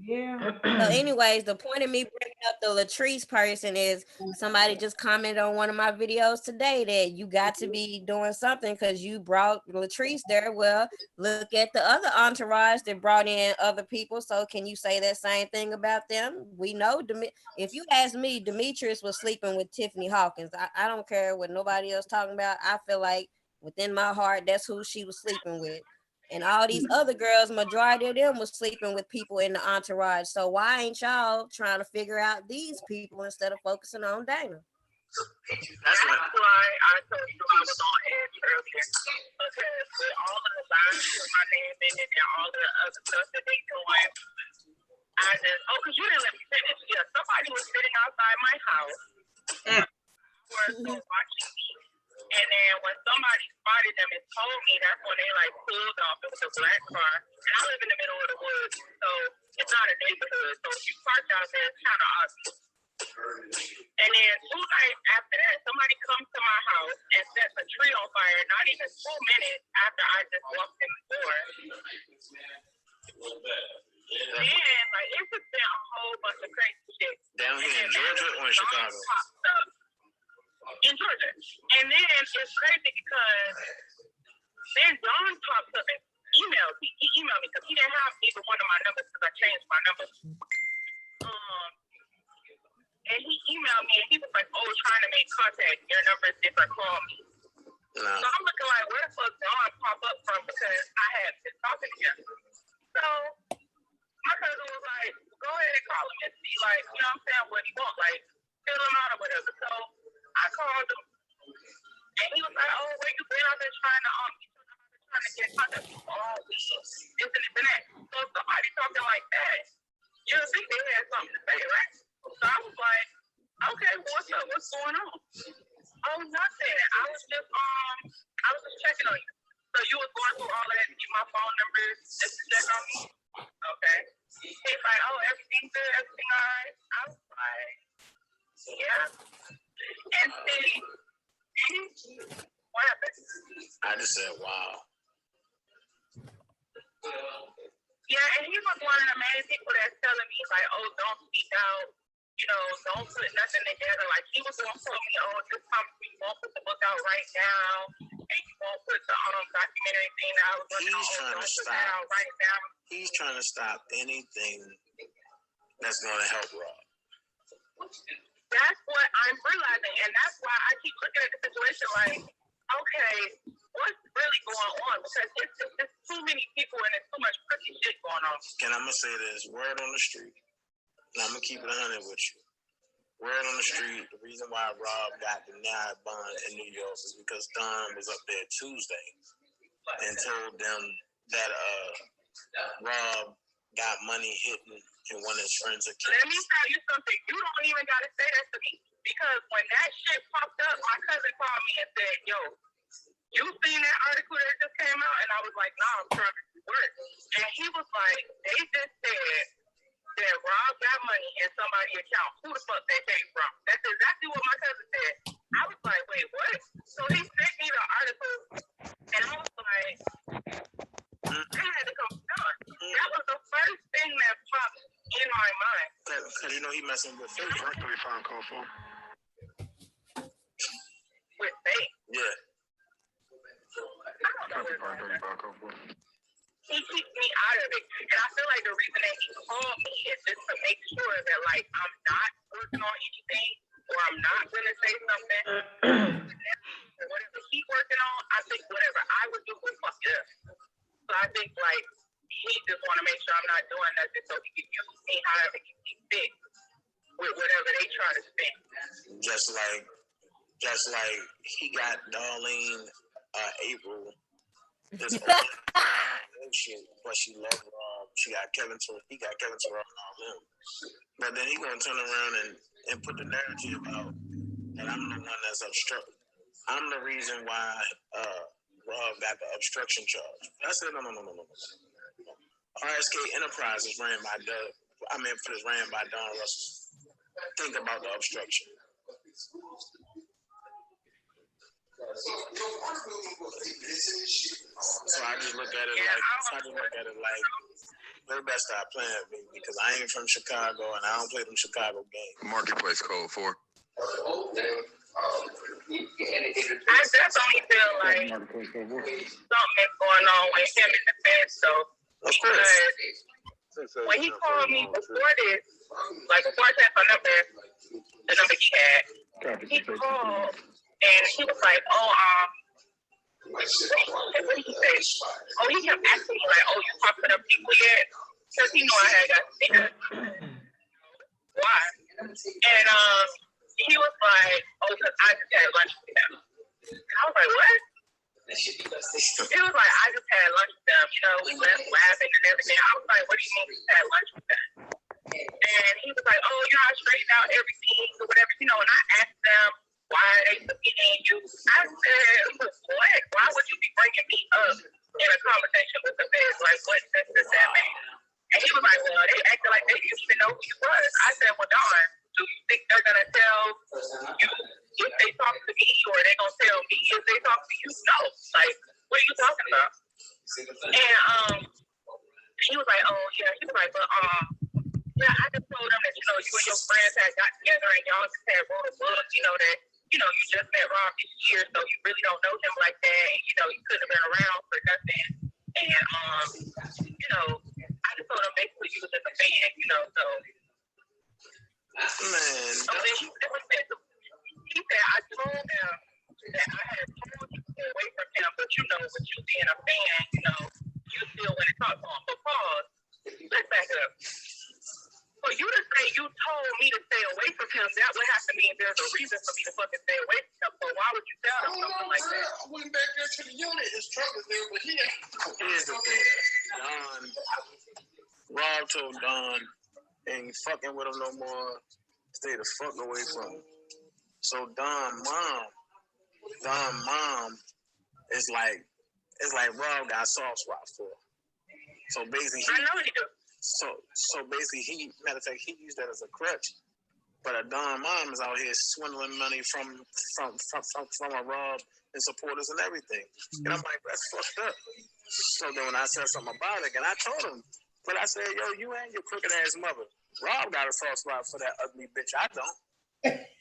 Yeah. So anyways, the point of me bringing up the Latrice person is somebody just commented on one of my videos today that you got to be doing something because you brought Latrice there. Well, look at the other entourage that brought in other people. So can you say that same thing about them? We know, if you ask me, Demetrius was sleeping with Tiffany Hawkins. I don't care what nobody else talking about. I feel like within my heart, that's who she was sleeping with. And all these other girls, majority of them was sleeping with people in the entourage. So why ain't y'all trying to figure out these people instead of focusing on Dana? That's why I told you I was on edge earlier. Because with all of the lines with my name in it and all of the other stuff that they doing, I just, because you didn't let me finish. Yeah, somebody was sitting outside my house. Watching me. And then when somebody spotted them and told me, that's when they like pulled off. It was a black car. And I live in the middle of the woods, so it's not a neighborhood. So if you park out there, it's kind of obvious. And then 2 nights after that, somebody comes to my house and sets a tree on fire, not even 2 minutes after I just walked in the door. Then, like, it's just been a whole bunch of crazy shit. Down here in Georgia or in Chicago? In Georgia. And then it's crazy because then Don pops up and emails. He emailed me because he didn't have either one of my numbers because I changed my numbers. And he emailed me and he was like, oh, trying to make contact. Your number is different. Call me. So I'm looking like, where the fuck Don pop up from because I had been talking to him. So my cousin was like, go ahead and call him and see, like, you know what I'm saying, what he want, like, fill him out or whatever. So I called him, and he was like, "Oh, where you been? I've been trying to get in contact with people all week, this and that." So if somebody talking like that, you would think they had something to say, right? So I was like, "Okay, what's up? What's going on?" "Oh, nothing. I was just checking on you." So you was going through all of that to get my phone number just to check on me? Okay. He's like, "Oh, everything good? Everything all right?" I was like, "Yeah." And see, what happened? I just said, wow. Yeah, and he was one of the main people that's telling me, like, oh, don't speak out, you know, don't put nothing together. Like, he was going to tell me, oh, this time we won't put the book out right now, and you won't put the documentary thing that I was working on. Don't put that out right now. He's trying to stop anything that's going to help Rob. That's what I'm realizing, and that's why I keep looking at the situation like, okay, what's really going on? Because it's too many people and there's too much crooked shit going on. And I'm going to say this, word on the street, and I'm going to keep it 100 with you. Word on the street, the reason why Rob got denied bond in New York is because Don was up there Tuesday and told them that Rob got money hidden in one of his friends' accounts. Let me tell you something. You don't even got to say that to me. Because when that shit popped up, my cousin called me and said, yo, you seen that article that just came out? And I was like, nah, I'm trying to do work. And he was like, they just said that Rob got money in somebody's account. Who the fuck that came from? That's exactly what my cousin said. I was like, wait, what? So he sent me the article, and I was like, I had to come down. That was the first thing that popped in my mind. Cause you know he messing with Faith. That's what we found call for. With Faith. Yeah. I don't know where he keeps me out of it. And I feel like the reason that he called me is just to make sure that, like, I'm not working on anything or I'm not going to say something. Whatever he's working on, I think whatever I would do would fuck it up. So I think, like, he just want to make sure I'm not doing nothing so he can use me however he sees fit with whatever they try to spend. Just like he got Darlene, April, this shit, but she loved Rob. He got Kevin Terrell and all them. But then he gonna turn around and put the narrative out that I'm the one that's obstructing. I'm the reason why Rob got the obstruction charge. I said no. RSK Enterprises ran by Don Russell. Think about the obstruction. So I just look at it like they best stop playing with me because I ain't from Chicago and I don't play them Chicago games. Marketplace code 4. I definitely feel like something is going on with him in the fence, so because when he called me before this, like before I checked the number he had, he called and he was like, what did he say? Oh, he kept asking me like, you talking to people yet? Because he knew I had got sick. Why? And he was like, because I just had lunch with him. And I was like, what? It was like, I just had lunch with them. We left laughing and everything. I was like, what do you mean you had lunch with them? And he was like, I straightened out everything or whatever, and I asked them, why are they submitting you? I said, what? Why would you be bringing me up in a conversation with the feds? Like, what does that mean? And he was like, well, they acted like they didn't even know who you was. I said, well, Don, do you think they're going to tell you if they talk to me, or are they going to tell me if they talk to you? No. Like, what are you talking about? And he was like, he was like, but I just told them that, you and your friends had got together and y'all just had wrote a book, that, you just met Rob this year, so you really don't know him like that, and, you couldn't have been around for nothing. And, I just told him basically you was just a fan, so. Man. So then he said, I told him that I had told you to stay away from him, but with you being a fan, you still want to talk to him. But pause, let's back up. For you to say you told me to stay away from him, that would have to mean there's a reason for me to fucking stay away from him. So why would you tell him something like that? I went back there to the unit. His truck was there, but he ain't. Here's the thing. Rob told Don, ain't fucking with him no more. Stay the fuck away from him. So Don mom is like Rob got a soft spot for her. So basically, I know he do. So basically, matter of fact, he used that as a crutch. But a Don mom is out here swindling money from a Rob and supporters and everything. And I'm like, that's fucked up. So then when I said something about it, and I told him, but I said, yo, you and your crooked ass mother. Rob got a soft spot for that ugly bitch. I don't.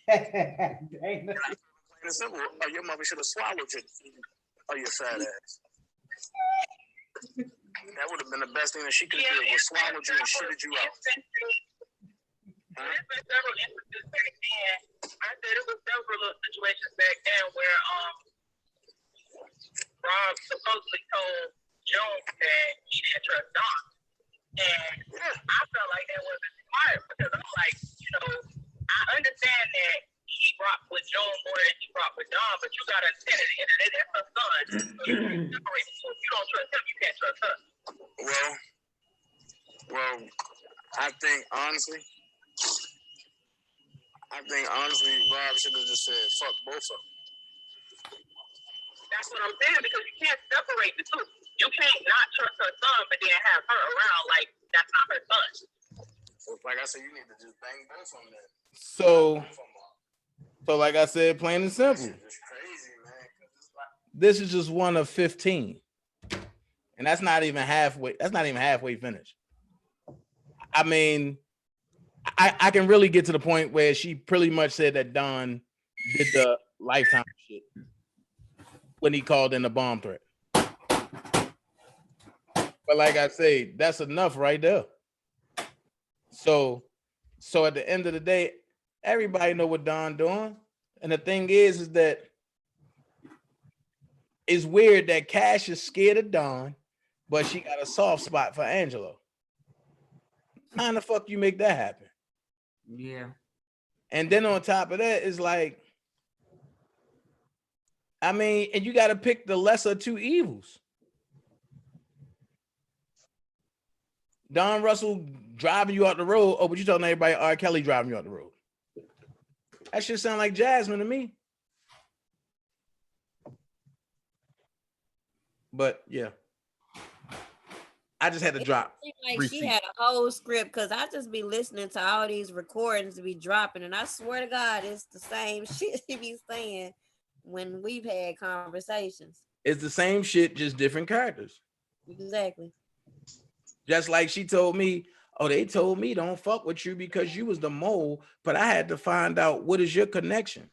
And I plain and simple, your mother should have swallowed you, your fat ass. That would have been the best thing that she could have did, was swallowed you and shitted you out. There's been several instances back then. I said it was several situations back then where Rob supposedly told Jones that he didn't trust Don. And I felt like that wasn't smart because I'm like, I understand that he rocked with Jones more than he rocked with Don, but you gotta understand at the end of the day, that's her son. So you can separate them. So if you don't trust him, you can't trust her. Well, I think honestly, Rob should have just said, fuck both of them. That's what I'm saying, because you can't separate the two. You can't not trust her son, but then have her around like that's not her son. So like I said, you need to just bang both of them. So like I said, plain and simple. It's crazy, man. 'Cause it's like, This is just one of 15. And that's not even halfway. That's not even halfway finished. I mean, I can really get to the point where she pretty much said that Don did the Lifetime shit when he called in the bomb threat. But like I say, that's enough right there. So at the end of the day, everybody know what Don doing. And the thing is that it's weird that Cash is scared of Don, but she got a soft spot for Angelo. How the fuck you make that happen? Yeah. And then on top of that, it's like, I mean, and you got to pick the lesser two evils. Don Russell driving you out the road. Oh, but you telling everybody R. Kelly driving you out the road. That shit sound like Jasmine to me. But yeah, I just had to drop. Like receipts. she had a whole script because I just be listening to all these recordings to be dropping, and I swear to God, it's the same shit she be saying when we've had conversations. It's the same shit, just different characters. Exactly. Just like she told me, oh, they told me don't fuck with you because you was the mole, but I had to find out what is your connection.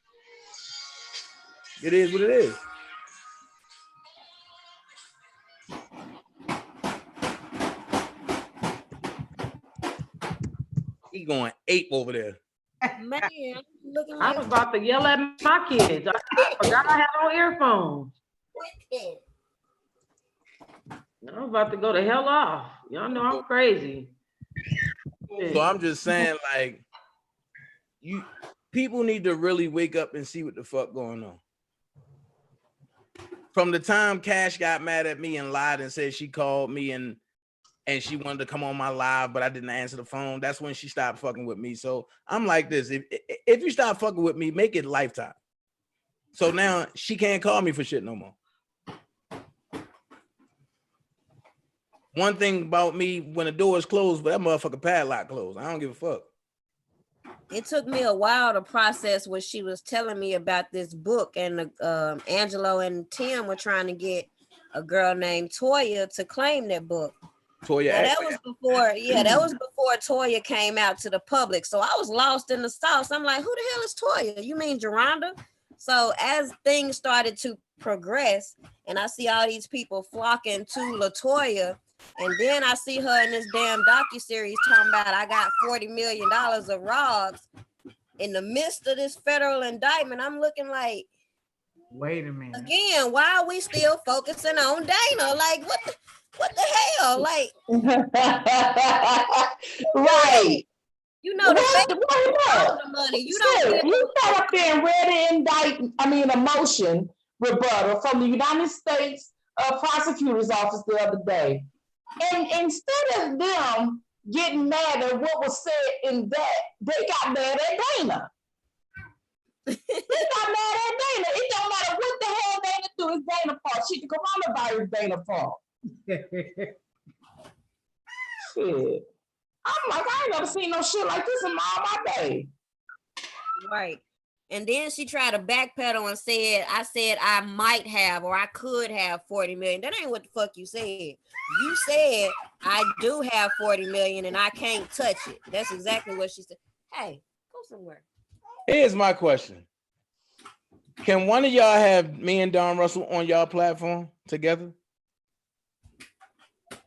It is what it is. He going ape over there. Man, looking I like was about to yell at my kids. I forgot I had on earphones. wicked. I was about to go the hell off. Y'all know I'm crazy. So I'm just saying, like, people need to really wake up and see what the fuck going on. From the time Cash got mad at me and lied and said she called me and she wanted to come on my live, but I didn't answer the phone, that's when she stopped fucking with me. So I'm like this, if you stop fucking with me, make it Lifetime. So now she can't call me for shit no more. One thing about me, when the door is closed, but that motherfucker padlock closed. I don't give a fuck. It took me a while to process what she was telling me about this book, and Angelo and Tim were trying to get a girl named Toya to claim that book. Toya, now, that was before Toya came out to the public. So I was lost in the sauce. I'm like, who the hell is Toya? You mean Geronda? So as things started to progress, and I see all these people flocking to LaToya, and then I see her in this damn docuseries talking about I got $40 million of Robs in the midst of this federal indictment. I'm looking like, wait a minute. Again, why are we still focusing on Dana? Like, what the hell? Like, right. You know the money. You don't. You sat up there and read a motion rebuttal from the United States Prosecutor's Office the other day. And instead of them getting mad at what was said in that, they got mad at Dana. They got mad at Dana. It don't matter what the hell Dana do. It's Dana's fault. She the coronavirus is Dana's fault. Shit. I'm like, I ain't never seen no shit like this in all my day. Right. And then she tried to backpedal and said I might have or I could have 40 million. That ain't what the fuck you said. You said I do have 40 million and I can't touch it. That's exactly what she said. Hey, go somewhere. Here's my question. Can one of y'all have me and Don Russell on y'all platform together?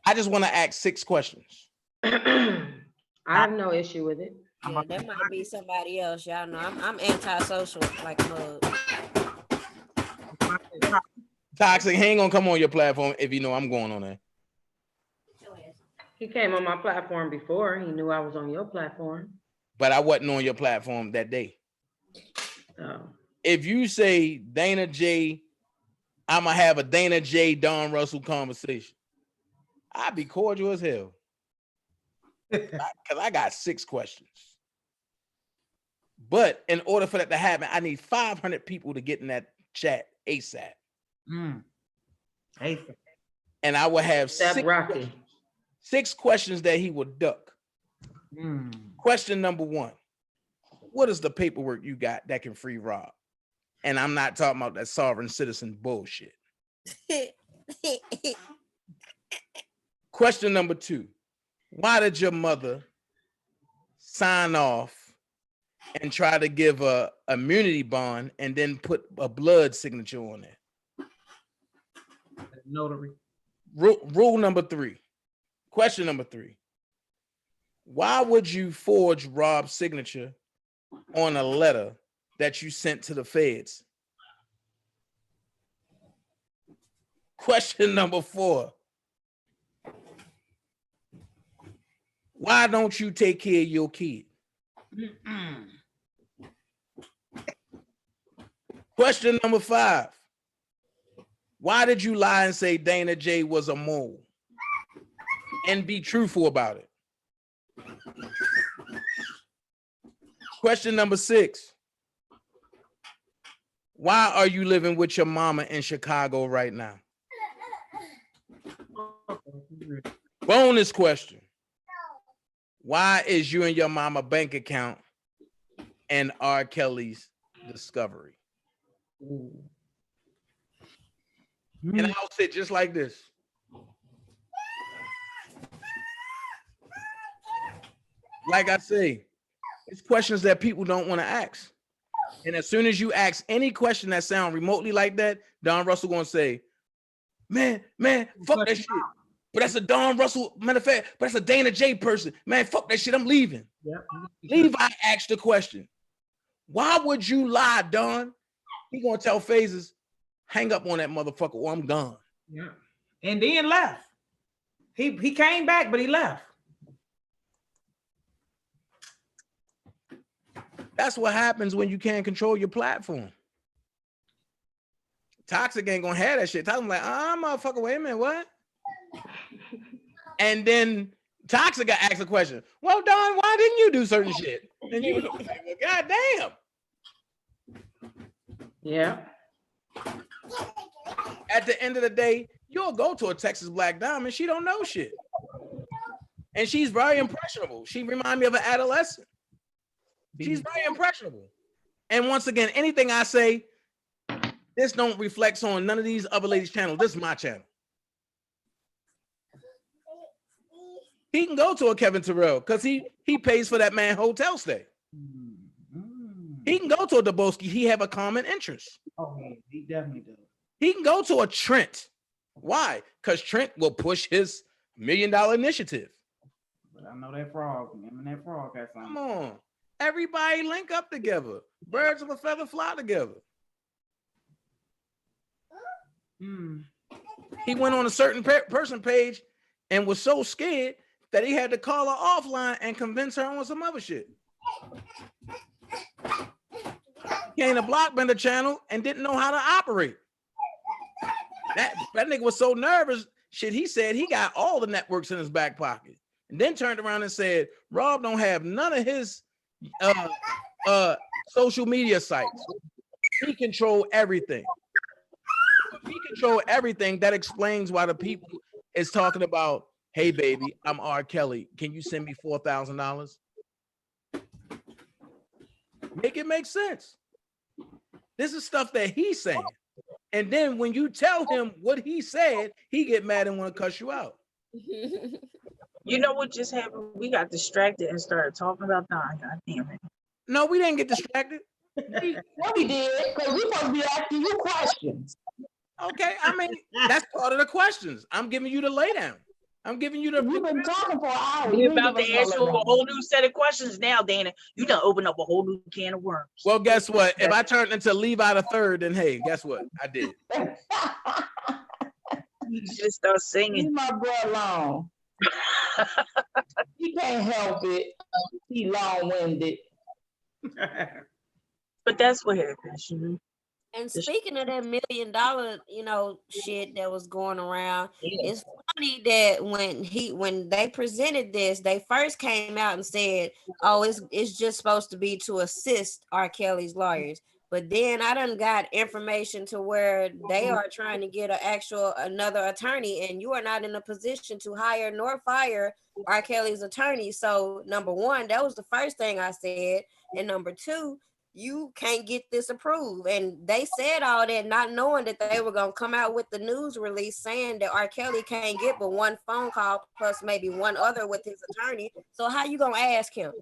I just want to ask 6 questions. I have no issue with it. Yeah, that might be somebody else. Y'all know I'm antisocial like a mug. Toxic, he ain't gonna come on your platform if you know I'm going on there. He came on my platform before. He knew I was on your platform. But I wasn't on your platform that day. Oh. If you say Dana J, I'm gonna have a Dana J Don Russell conversation, I'd be cordial as hell. Because I got 6 questions. But in order for that to happen, I need 500 people to get in that chat ASAP. ASAP. And I will have 6 questions that he would duck. Question number 1. What is the paperwork you got that can free Rob? And I'm not talking about that sovereign citizen bullshit. Question number 2. Why did your mother sign off and try to give a immunity bond and then put a blood signature on it? Notary. Rule number 3. Question number 3. Why would you forge Rob's signature on a letter that you sent to the feds? Question number 4. Why don't you take care of your kid? Question number 5. Why did you lie and say Dana J was a mole? And be truthful about it. Question number 6. Why are you living with your mama in Chicago right now? Bonus question. Why is you and your mama bank account and R. Kelly's discovery? And I'll say just like this. Like I say, it's questions that people don't want to ask. And as soon as you ask any question that sound remotely like that, Don Russell gonna say, man, fuck that shit. But that's a Don Russell, matter of fact, but that's a Dana J person. Man, fuck that shit, I'm leaving. Yep. Levi asked the question. Why would you lie, Don? He gonna tell Phases, hang up on that motherfucker or I'm gone. Yeah. And then left. He came back, but he left. That's what happens when you can't control your platform. Toxic ain't gonna have that shit. Toxic like, motherfucker, wait a minute, what? And then Toxic got asked a question. Well, Don, why didn't you do certain shit? And you gonna say, well, God damn. Yeah. At the end of the day, you'll go to a Texas Black Diamond. She don't know shit. And she's very impressionable. She reminds me of an adolescent. She's very impressionable. And once again, anything I say, this don't reflect on none of these other ladies' channels. This is my channel. He can go to a Kevin Terrell because he pays for that man hotel stay. He can go to a Daboski. He have a common interest. Oh, he definitely does. He can go to a Trent. Why? Because Trent will push his $1 million initiative. But I know that frog. Him and that frog got something. Come on. Everybody link up together. Birds of a feather fly together. He went on a certain person page and was so scared that he had to call her offline and convince her on some other shit. He ain't a Blockbender channel and didn't know how to operate. That nigga was so nervous, shit, he said he got all the networks in his back pocket. And then turned around and said, Rob don't have none of his social media sites. He control everything. He control everything. That explains why the people is talking about, hey baby, I'm R. Kelly. Can you send me $4,000? Make it make sense. This is stuff that he's saying. And then when you tell him what he said, he get mad and want to cuss you out. You know what just happened? We got distracted and started talking about Don. God damn it. No, we didn't get distracted. What we did, because we supposed to be asking you questions. Okay, I mean, that's part of the questions. I'm giving you the laydown. I'm giving you the. You've been talking for an hour. We're about to ask you a whole new set of questions now, Dana. You done open up a whole new can of worms. Well, guess what? If I turned into Levi the Third, then hey, guess what? I did. You just start singing. Leave my boy alone. He can't help it. He long-winded. But that's what happens, you know. And speaking of that $1 million, shit that was going around, it's funny that when they presented this, they first came out and said, "Oh, it's just supposed to be to assist R. Kelly's lawyers." But then I done got information to where they are trying to get another attorney, and you are not in a position to hire nor fire R. Kelly's attorney. So number one, that was the first thing I said. And number two, you can't get this approved. And they said all that not knowing that they were gonna come out with the news release saying that R. Kelly can't get but one phone call plus maybe one other with his attorney. So how you gonna ask him?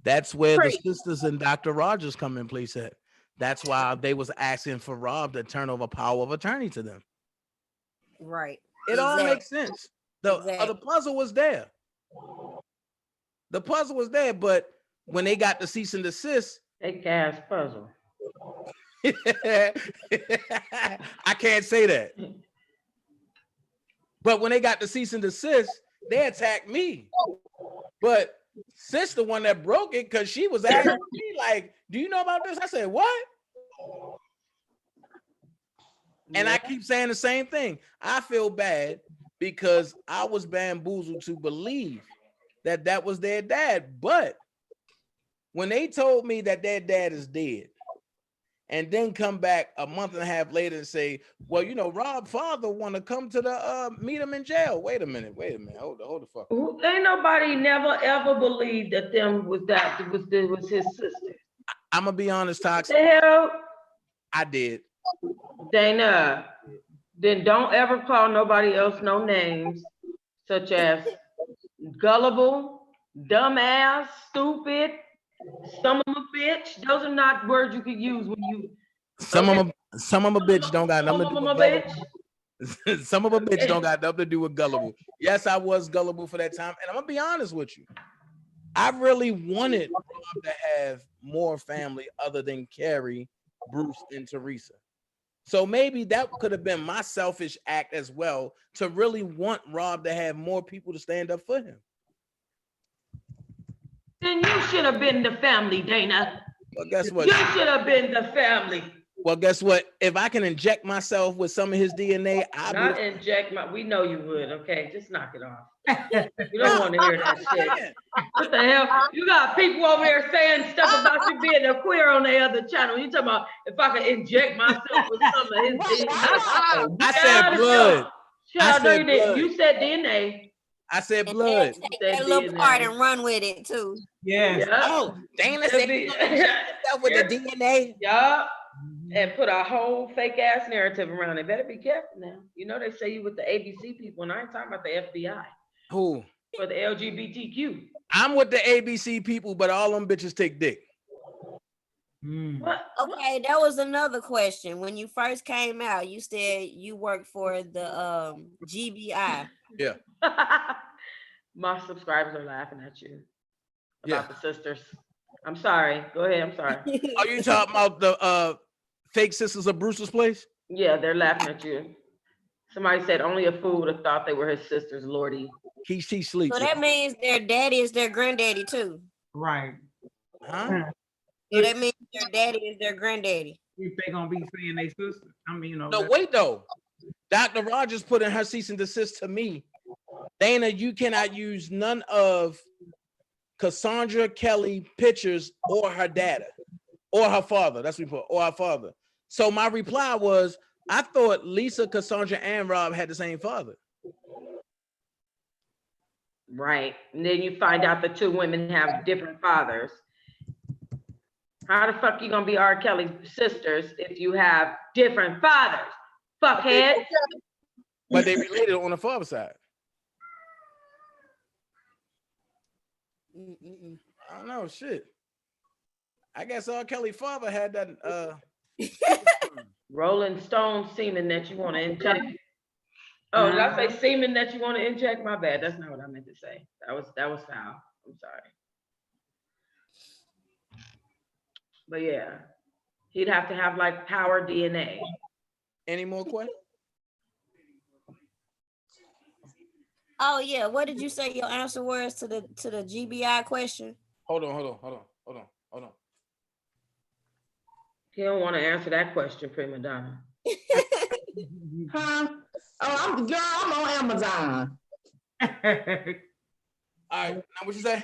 That's where the sisters and Dr. Rogers come in place at. That's why they was asking for Rob to turn over power of attorney to them. Right. It all makes sense. The puzzle was there. The puzzle was there, but when they got the cease and desist, Big ass puzzle. I can't say that. But when they got the cease and desist, they attacked me. But sis, the one that broke it, because she was asking me, like, do you know about this? I said, what? And I keep saying the same thing. I feel bad because I was bamboozled to believe that that was their dad. But when they told me that their dad is dead, and then come back a month and a half later and say, well, you know, Rob's father want to come to the meet him in jail. Wait a minute. Hold the fuck. Ain't nobody never ever believed that was his sister. I'm gonna be honest, Toxic. The hell? I did. Dana, then don't ever call nobody else no names, such as gullible, dumbass, stupid, some of them a bitch. Those are not words you could use when you. Some of them a bitch don't got nothing to do with bitch. Some of a bitch don't got nothing to do with gullible. Yes, I was gullible for that time, and I'm gonna be honest with you. I really wanted Rob to have more family other than Carrie, Bruce, and Teresa. So maybe that could have been my selfish act as well, to really want Rob to have more people to stand up for him. Then you should have been the family, Dana. Well, guess what? You should have been the family. Well, guess what? If I can inject myself with some of his DNA, we know you would, okay? Just knock it off. You don't want to hear that shit. What the hell? You got people over there saying stuff about you being a queer on the other channel. You talking about if I could inject myself with some of his DNA. I said blood. You said DNA. I said blood. Take that little part and run with it too. Yeah. Oh, Dana said stuff with the DNA. Yeah. And put a whole fake ass narrative around it. Better be careful now. You know they say you with the ABC people, and I ain't talking about the FBI. Who? For the LGBTQ. I'm with the ABC people, but all them bitches take dick. What? Okay, that was another question. When you first came out, you said you worked for the GBI. Yeah. My subscribers are laughing at you about the sisters. I'm sorry. Go ahead. I'm sorry. Are you talking about the fake sisters of Bruce's Place? Yeah, they're laughing at you. Somebody said only a fool would have thought they were his sisters, Lordy. He sleeps. So that means their daddy is their granddaddy too. Right. Huh? So that means their daddy is their granddaddy. If they gonna be saying they sister, I mean, you know. No, wait though. Dr. Rogers put in her cease and desist to me. Dana, you cannot use none of Cassandra Kelly pictures or her data or her father. That's what we put, or her father. So my reply was, I thought Lisa, Cassandra, and Rob had the same father. Right. And then you find out the two women have different fathers. How the fuck you gonna be R. Kelly's sisters if you have different fathers? Fuckhead. But they related on the father side. I don't know, shit. I guess R. Kelly's father had that Rolling Stone semen that you want to inject. Oh, did I say semen that you want to inject? My bad. That's not what I meant to say. That was foul. I'm sorry. But yeah, he'd have to have like power DNA. Any more questions? Oh yeah, what did you say your answer was to the GBI question? Hold on. He don't want to answer that question, prima donna. Huh? Oh, I'm on Amazon. All right, now what you say?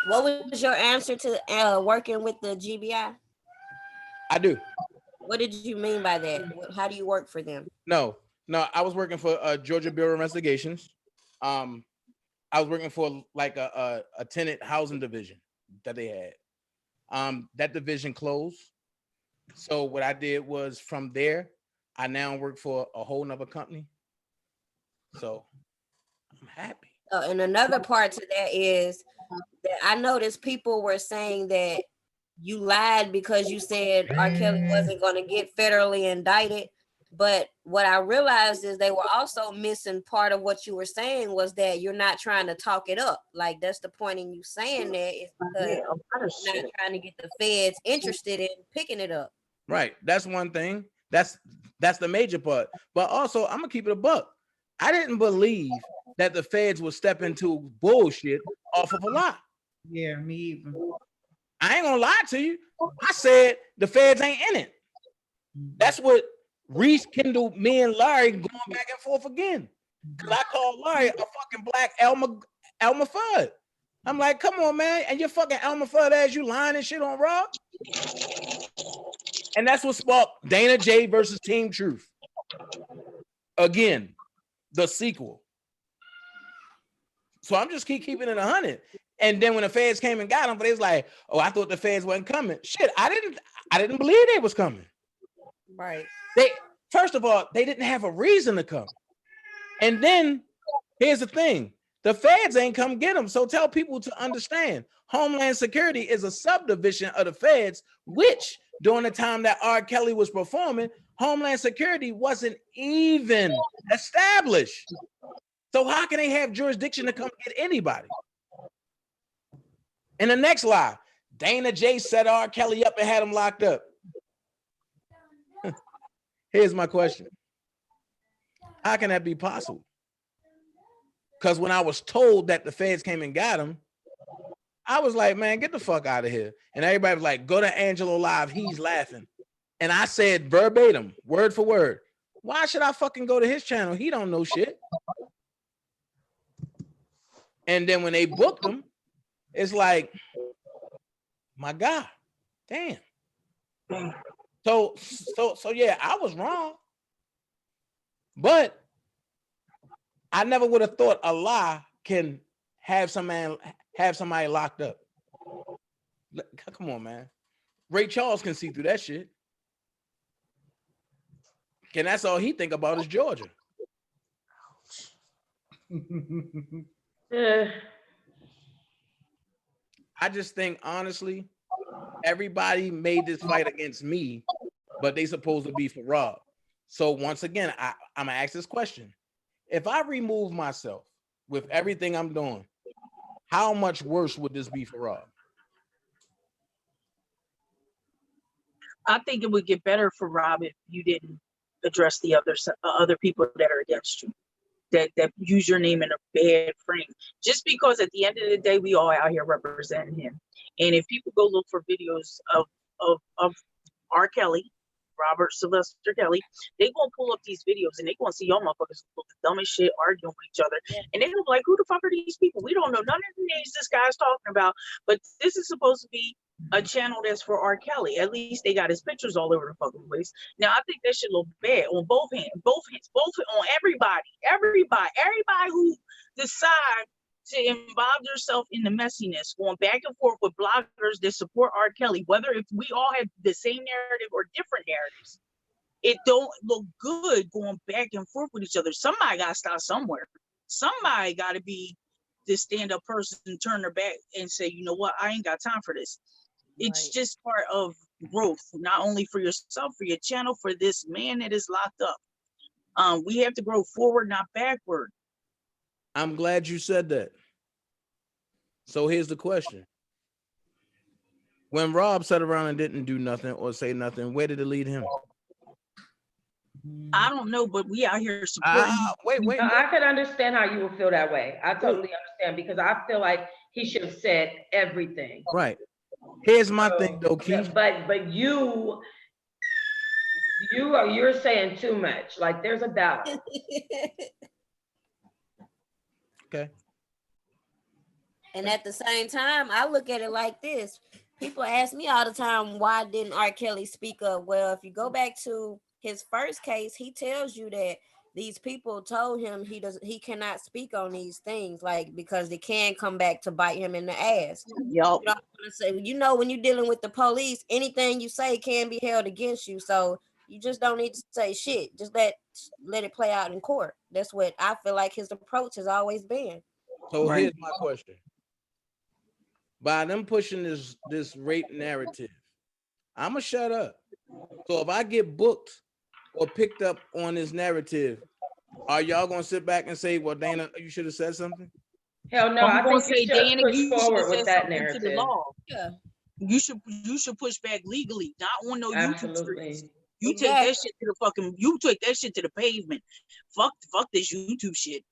What was your answer to working with the GBI? I do. What did you mean by that? How do you work for them? No, I was working for Georgia Bureau of Investigations. I was working for like a tenant housing division that they had. That division closed. So what I did was from there, I now work for a whole nother company. So I'm happy. And another part to that is that I noticed people were saying that you lied because you said R. Kelly wasn't going to get federally indicted. But what I realized is they were also missing part of what you were saying was that you're not trying to talk it up. Like that's the point in you saying that is because you're not trying to get the feds interested in picking it up. Right. That's one thing. That's the major part. But also, I'm gonna keep it a buck. I didn't believe that the feds would step into bullshit off of a lie. Yeah, me either. I ain't gonna lie to you. I said the feds ain't in it. That's what Reese kindled me and Larry going back and forth again. Cause I called Larry a fucking black Elmer Fudd. I'm like, come on, man, and you're fucking Elmer Fudd ass, you lying and shit on Rob. And that's what sparked Dana J versus Team Truth. Again, the sequel. So I'm just keeping it 100. And then when the feds came and got him, but it was like, oh, I thought the feds wasn't coming. Shit, I didn't believe they was coming. Right. First of all, they didn't have a reason to come. And then here's the thing: the feds ain't come get them. So tell people to understand, Homeland Security is a subdivision of the feds, which during the time that R. Kelly was performing, Homeland Security wasn't even established. So how can they have jurisdiction to come get anybody? And the next lie, Dana J set R. Kelly up and had him locked up. Here's my question. How can that be possible? Because when I was told that the feds came and got him, I was like, man, get the fuck out of here. And everybody was like, go to Angelo Live. He's laughing. And I said verbatim, word for word, why should I fucking go to his channel? He don't know shit. And then when they booked him, it's like, my God, damn. So yeah, I was wrong. But I never would have thought a lie can have somebody locked up. Come on, man. Ray Charles can see through that shit. And that's all he think about is Georgia. I just think, honestly, everybody made this fight against me, but they supposed to be for Rob. So once again, I'm gonna ask this question. If I remove myself with everything I'm doing, how much worse would this be for Rob? I think it would get better for Rob if you didn't address the other people that are against you, that use your name in a bad frame. Just because at the end of the day, we all out here representing him. And if people go look for videos of R. Kelly, Robert Sylvester Kelly, they gonna pull up these videos and they gonna see y'all motherfuckers look the dumbest shit arguing with each other. And they gonna be like, who the fuck are these people? We don't know none of the names this guy's talking about, but this is supposed to be a channel that's for R. Kelly. At least they got his pictures all over the fucking place. Now I think that should look bad on both hands, on everybody who decide to involve yourself in the messiness, going back and forth with bloggers that support R. Kelly, whether if we all have the same narrative or different narratives, it don't look good going back and forth with each other. Somebody got to start somewhere. Somebody got to be this stand-up person and turn their back and say, you know what, I ain't got time for this. It's just part of growth, not only for yourself, for your channel, for this man that is locked up. We have to grow forward, not backward. I'm glad you said that. So here's the question. When Rob sat around and didn't do nothing or say nothing, where did it lead him? I don't know, but we out here supporting. Wait. I could understand how you would feel that way. I totally understand, because I feel like he should have said everything. Right. Here's my thing though, Keith. But you're saying too much. Like there's a balance. Okay. And at the same time, I look at it like this. People ask me all the time, why didn't R. Kelly speak up? Well, if you go back to his first case, he tells you that these people told him he cannot speak on these things, like, because they can come back to bite him in the ass. Yup. You know, when you're dealing with the police, anything you say can be held against you. So you just don't need to say shit. Just let it play out in court. That's what I feel like his approach has always been. So Right. here's my question. By them pushing this rape narrative, I'ma shut up. So if I get booked or picked up on this narrative, are y'all gonna sit back and say, well, Dana, you should have said something? Hell no, I'm I gonna think you say, should Dana, push you should forward have with said that something to the narrative. law. Yeah. You should push back legally, not on no YouTube streets. Absolutely. You take that shit to the fucking, you take that shit to the pavement. Fuck this YouTube shit.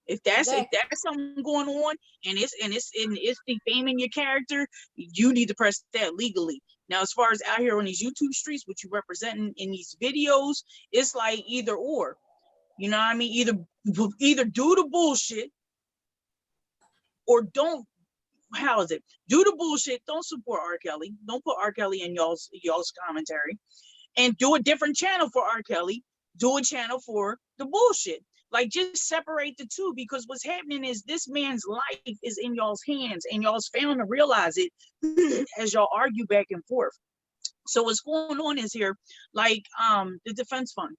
If that's something going on and it's defaming your character, you need to press that legally. Now, as far as out here on these YouTube streets, what you representing in these videos, it's like either or. You know what I mean? Either do the bullshit or don't. How is it? Do the bullshit. Don't support R. Kelly. Don't put R. Kelly in y'all's commentary. And do a different channel for R. Kelly. Do a channel for the bullshit. Like, just separate the two, because what's happening is this man's life is in y'all's hands, and y'all's failing to realize it as y'all argue back and forth. So what's going on is here, like the defense fund.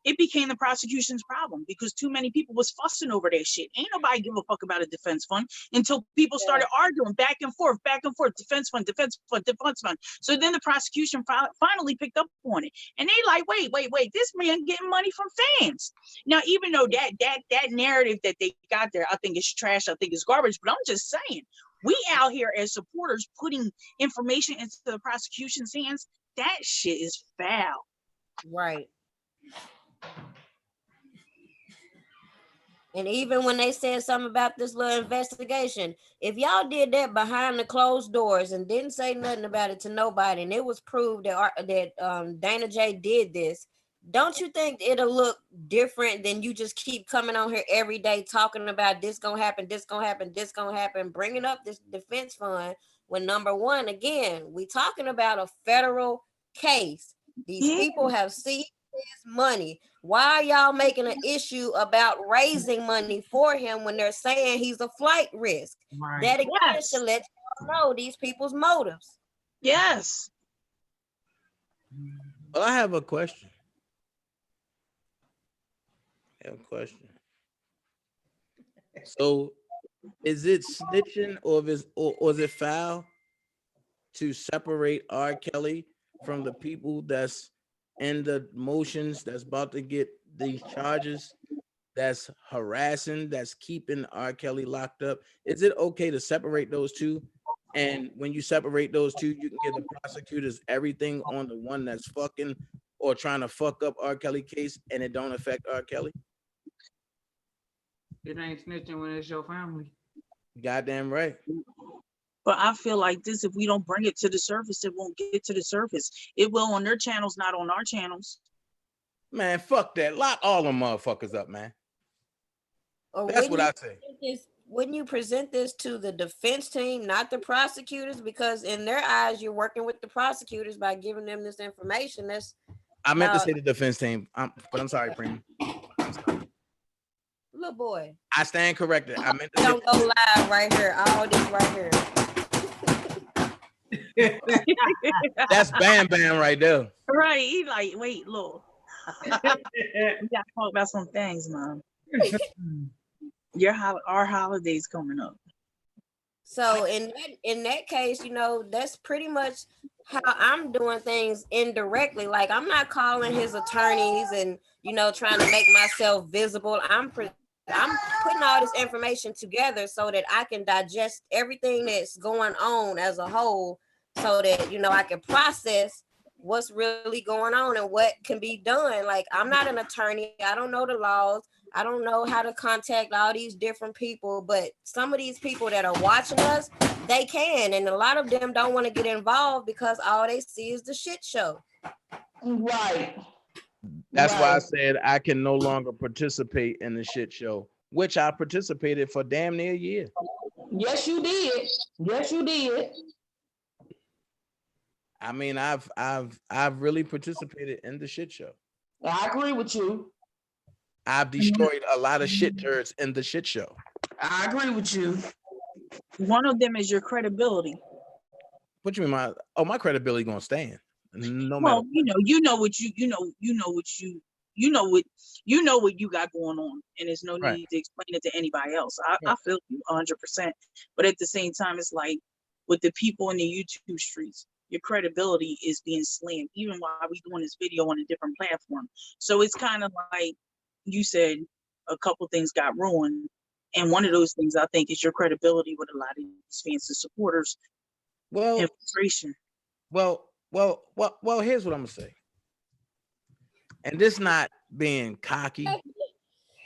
It became the prosecution's problem because too many people was fussing over that shit. Ain't nobody give a fuck about a defense fund until people started arguing back and forth, defense fund. So then the prosecution finally picked up on it. And they like, wait, this man getting money from fans. Now, even though that narrative that they got there, I think it's trash, I think it's garbage, but I'm just saying, we out here as supporters putting information into the prosecution's hands, that shit is foul. Right. And even when they said something about this little investigation, if y'all did that behind the closed doors and didn't say nothing about it to nobody, and it was proved that Dana J did this, don't you think it'll look different than you just keep coming on here every day talking about this gonna happen, bringing up this defense fund when, number one, again, we talking about a federal case. These people have seized his money. Why are y'all making an issue about raising money for him when they're saying he's a flight risk? Right. That again should let you know these people's motives. Yes. Well, I have a question. So, is it snitching or is it foul to separate R. Kelly from the people that's in the motions, that's about to get these charges, that's harassing, that's keeping R. Kelly locked up? Is it okay to separate those two? And when you separate those two, you can give the prosecutors everything on the one that's fucking or trying to fuck up R. Kelly case, and it don't affect R. Kelly? It ain't snitching when it's your family. Goddamn right. But I feel like this, if we don't bring it to the surface, it won't get to the surface. It will on their channels, not on our channels. Man, fuck that. Lock all them motherfuckers up, man. That's what I say. Wouldn't you present this to the defense team, not the prosecutors? Because in their eyes, you're working with the prosecutors by giving them this information. I meant to say the defense team, but I'm sorry, Prima. Little boy. I stand corrected. I meant to don't go live right here. All this right here. That's Bam Bam right there. Right. He like, wait, look. We gotta talk about some things, man. Our holidays coming up. So in that case, that's pretty much how I'm doing things indirectly. Like, I'm not calling his attorneys and trying to make myself visible. I'm putting all this information together so that I can digest everything that's going on as a whole, so that I can process what's really going on and what can be done. Like, I'm not an attorney. I don't know the laws. I don't know how to contact all these different people, but some of these people that are watching us, they can. And a lot of them don't want to get involved because all they see is the shit show. Right. That's why I said I can no longer participate in the shit show, which I participated for damn near a year. Yes, you did. Yes, you did. I mean, I've really participated in the shit show. I agree with you. I've destroyed a lot of shit turds in the shit show. I agree with you. One of them is your credibility. What you mean? My credibility gonna stand. No Well, matter. you know what you got going on, and there's no Right. need to explain it to anybody else. I feel you 100%, but at the same time, it's like with the people in the YouTube streets, your credibility is being slammed, even while we doing this video on a different platform. So it's kind of like you said, a couple things got ruined, and one of those things I think is your credibility with a lot of these fans and supporters. Well, and frustration. Well, here's what I'm gonna say. And this not being cocky,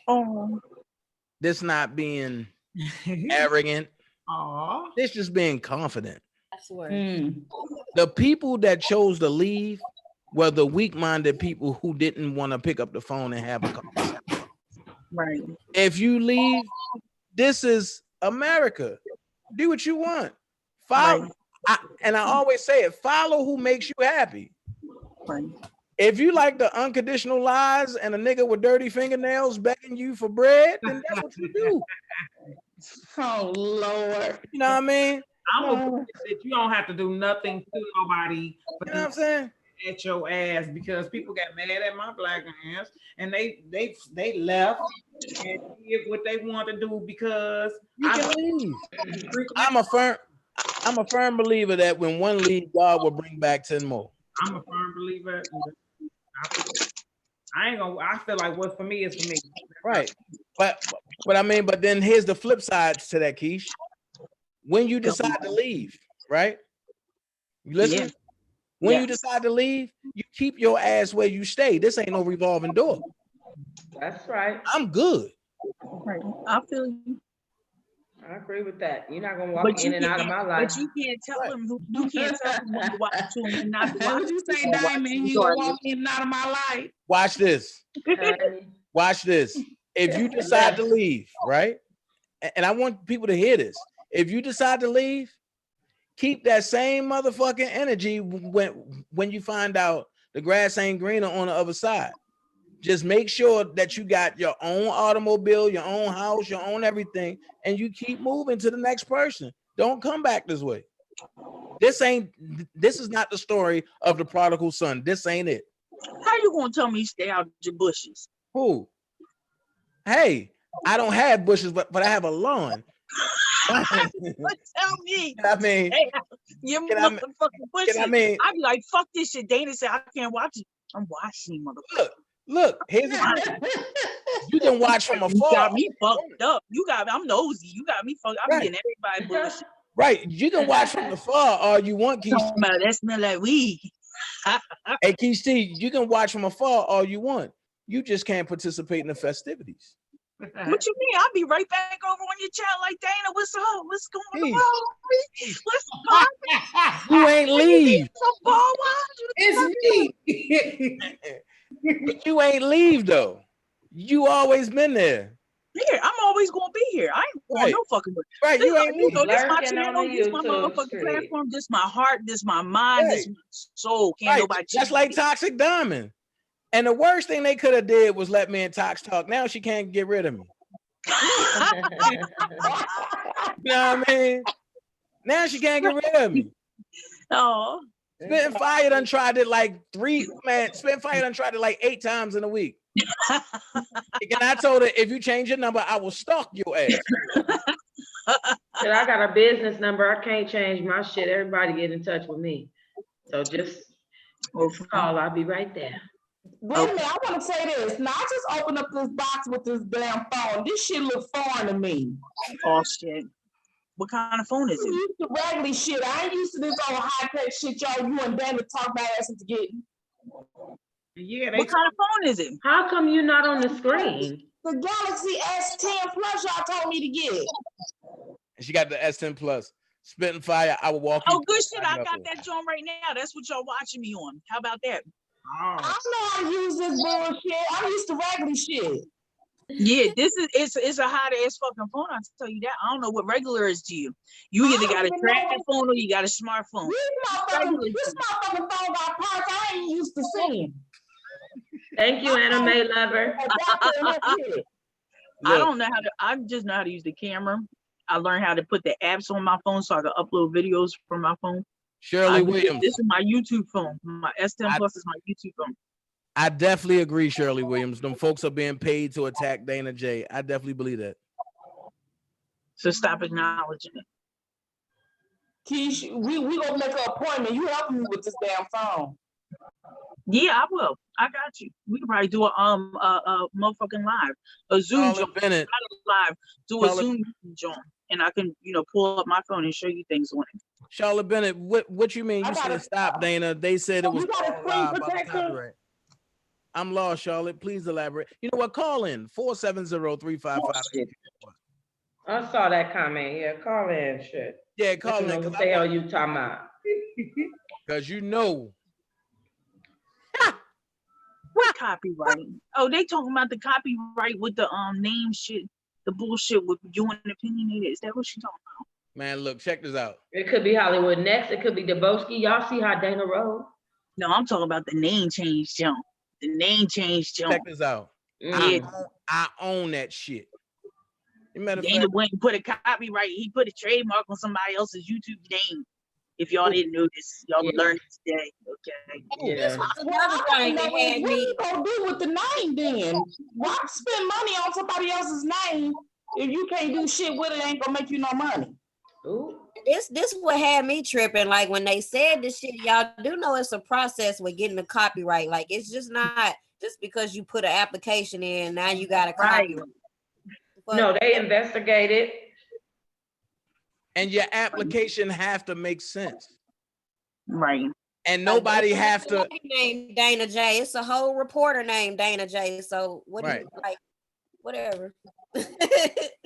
Oh, this not being arrogant, Aw. this just being confident. That's word. The people that chose to leave were the weak-minded people who didn't want to pick up the phone and have a conversation. right. If you leave, this is America. Do what you want. Follow, Right. I always say it, follow who makes you happy. Right. If you like the unconditional lies and a nigga with dirty fingernails begging you for bread, then that's what you do. Oh Lord. You know what I mean? I'm a that you don't have to do nothing to nobody but You know what I'm saying? at your ass, because people got mad at my black ass and they left and did what they want to do because You can leave. I'm a firm believer that when one leaves, God will bring back 10 more. I'm a firm believer. I feel like what's for me is for me. Right. But I mean, but then here's the flip side to that, Keish. When you decide to leave, right? You listen? Yeah. When Yeah. you decide to leave, you keep your ass where you stay. This ain't no revolving door. That's right. I'm good. Right. I feel you. I agree with that. You're not gonna walk But in you and out of my can't, life. but you can't tell them who you can't tell them what to watch to and not to That's watch. what you say, Or watch Diamond. You gonna regardless. walk in and out of my life. Watch this. Honey. Watch this. If you decide to leave, right? And I want people to hear this. If you decide to leave, keep that same motherfucking energy when you find out the grass ain't greener on the other side. Just make sure that you got your own automobile, your own house, your own everything, and you keep moving to the next person. Don't come back this way. This is not the story of the prodigal son. This ain't it. How you gonna tell me stay out your bushes? Who? Hey, I don't have bushes, but I have a lawn. But tell me, I mean, hey, your Can I- motherfucking bushes. I mean, I'd be like, fuck this shit. Dana said I can't watch it. I'm watching, motherfucker. look, here's the thing. You can watch from You afar. got me fucked up. I'm nosy. You got me fucked. I'm Right. getting everybody bullshit. Right. You can watch from afar all you want, Keish. Talking about that smell like weed. Hey, Keish T, you can watch from afar all you want. You just can't participate in the festivities. What you mean? I'll be right back over on your chat like Dana. What's up? What's going Hey. on? What's up? You ain't leave. It's me. But you ain't leave though. You always been there. Here, I'm always gonna be here. I ain't going Right. no fucking way. Right. You ain't You leave. know, this my Lurking on channel, the this my YouTube motherfucking street. platform, this my heart, this my mind, this my soul. Can't Right. nobody That's change like it. Toxic Diamond. And the worst thing they could have did was let me and Tox talk. Now she can't get rid of me. You know what I mean? Now she can't get rid of me. Oh, Spitting Fire done tried it like Spitting Fire done tried it like 8 times in a week. And I told her, if you change your number, I will stalk your ass. Said, I got a business number. I can't change my shit. Everybody get in touch with me. So just call. I'll be right there. Wait a minute, I want to say this. Now, I just opened up this box with this damn phone. This shit look foreign to me. oh shit. What kind of phone is I'm it? used to raggedy shit. I ain't used to this old high-tech shit y'all, you and Dana talk my ass into getting. Yeah, What kind of phone is it? How come you're not on the screen? The Galaxy S10 Plus y'all told me to get. And she got the S10 Plus. Spitting Fire, I will walk you. Oh, good through shit. I the got that joint right now. That's what y'all watching me on. How about that? I don't know how to use this bullshit. I'm used to raggedy shit. Yeah, it's a hot ass fucking phone. I'll tell you that. I don't know what regular is to you. You either got a tracking phone or you got a smartphone. This motherfucking phone got parts I ain't used to seeing. Thank you, anime lover. I don't know how to. I just know how to use the camera. I learned how to put the apps on my phone so I can upload videos from my phone. Shirley Williams. This is my YouTube phone. My S10 Plus is my YouTube phone. I definitely agree, Shirley Williams. Them folks are being paid to attack Dana J. I definitely believe that. So stop acknowledging it. Keish, we gonna make an appointment. You helping me with this damn phone. Yeah, I will. I got you. We can probably do a motherfucking live, a Zoom Charlotte joint, Bennett. not a live, do a Charlotte- Zoom joint, and I can pull up my phone and show you things on it. Charlotte Bennett, what you mean? I You gotta- said stop, Dana. They said it was You got a all screen live about the protector? copyright. I'm lost, Charlotte. Please elaborate. You know what? Call in 470-355. I saw that comment. Yeah, call in. Shit. Yeah, I call don't know in what because the hell you talking about. you know. What copyright? Oh, they talking about the copyright with the name shit, the bullshit with you and opinionated. Is that what she talking about? Man, look, check this out. It could be Hollywood Next. It could be Deboski. Y'all see how Dana rolled? No, I'm talking about the name change jump. The name change jump. Check this out. Mm. I own that shit. As a matter of Dana fact, went and put a copyright. He put a trademark on somebody else's YouTube name. If y'all didn't know this, y'all would learn it today. Okay. Yeah. Another thing that had What me. you gonna do with the name then? Why spend money on somebody else's name if you can't do shit with it? Ain't gonna make you no money. Ooh. This what had me tripping. Like when they said this shit, y'all do know it's a process with getting the copyright. Like it's just not just because you put an application in, now you got a Right. copyright. But No, they investigated. and your application have to make sense. Right. And nobody have to. named Dana J. It's a whole reporter named Dana J. So what do Right. you like? Whatever.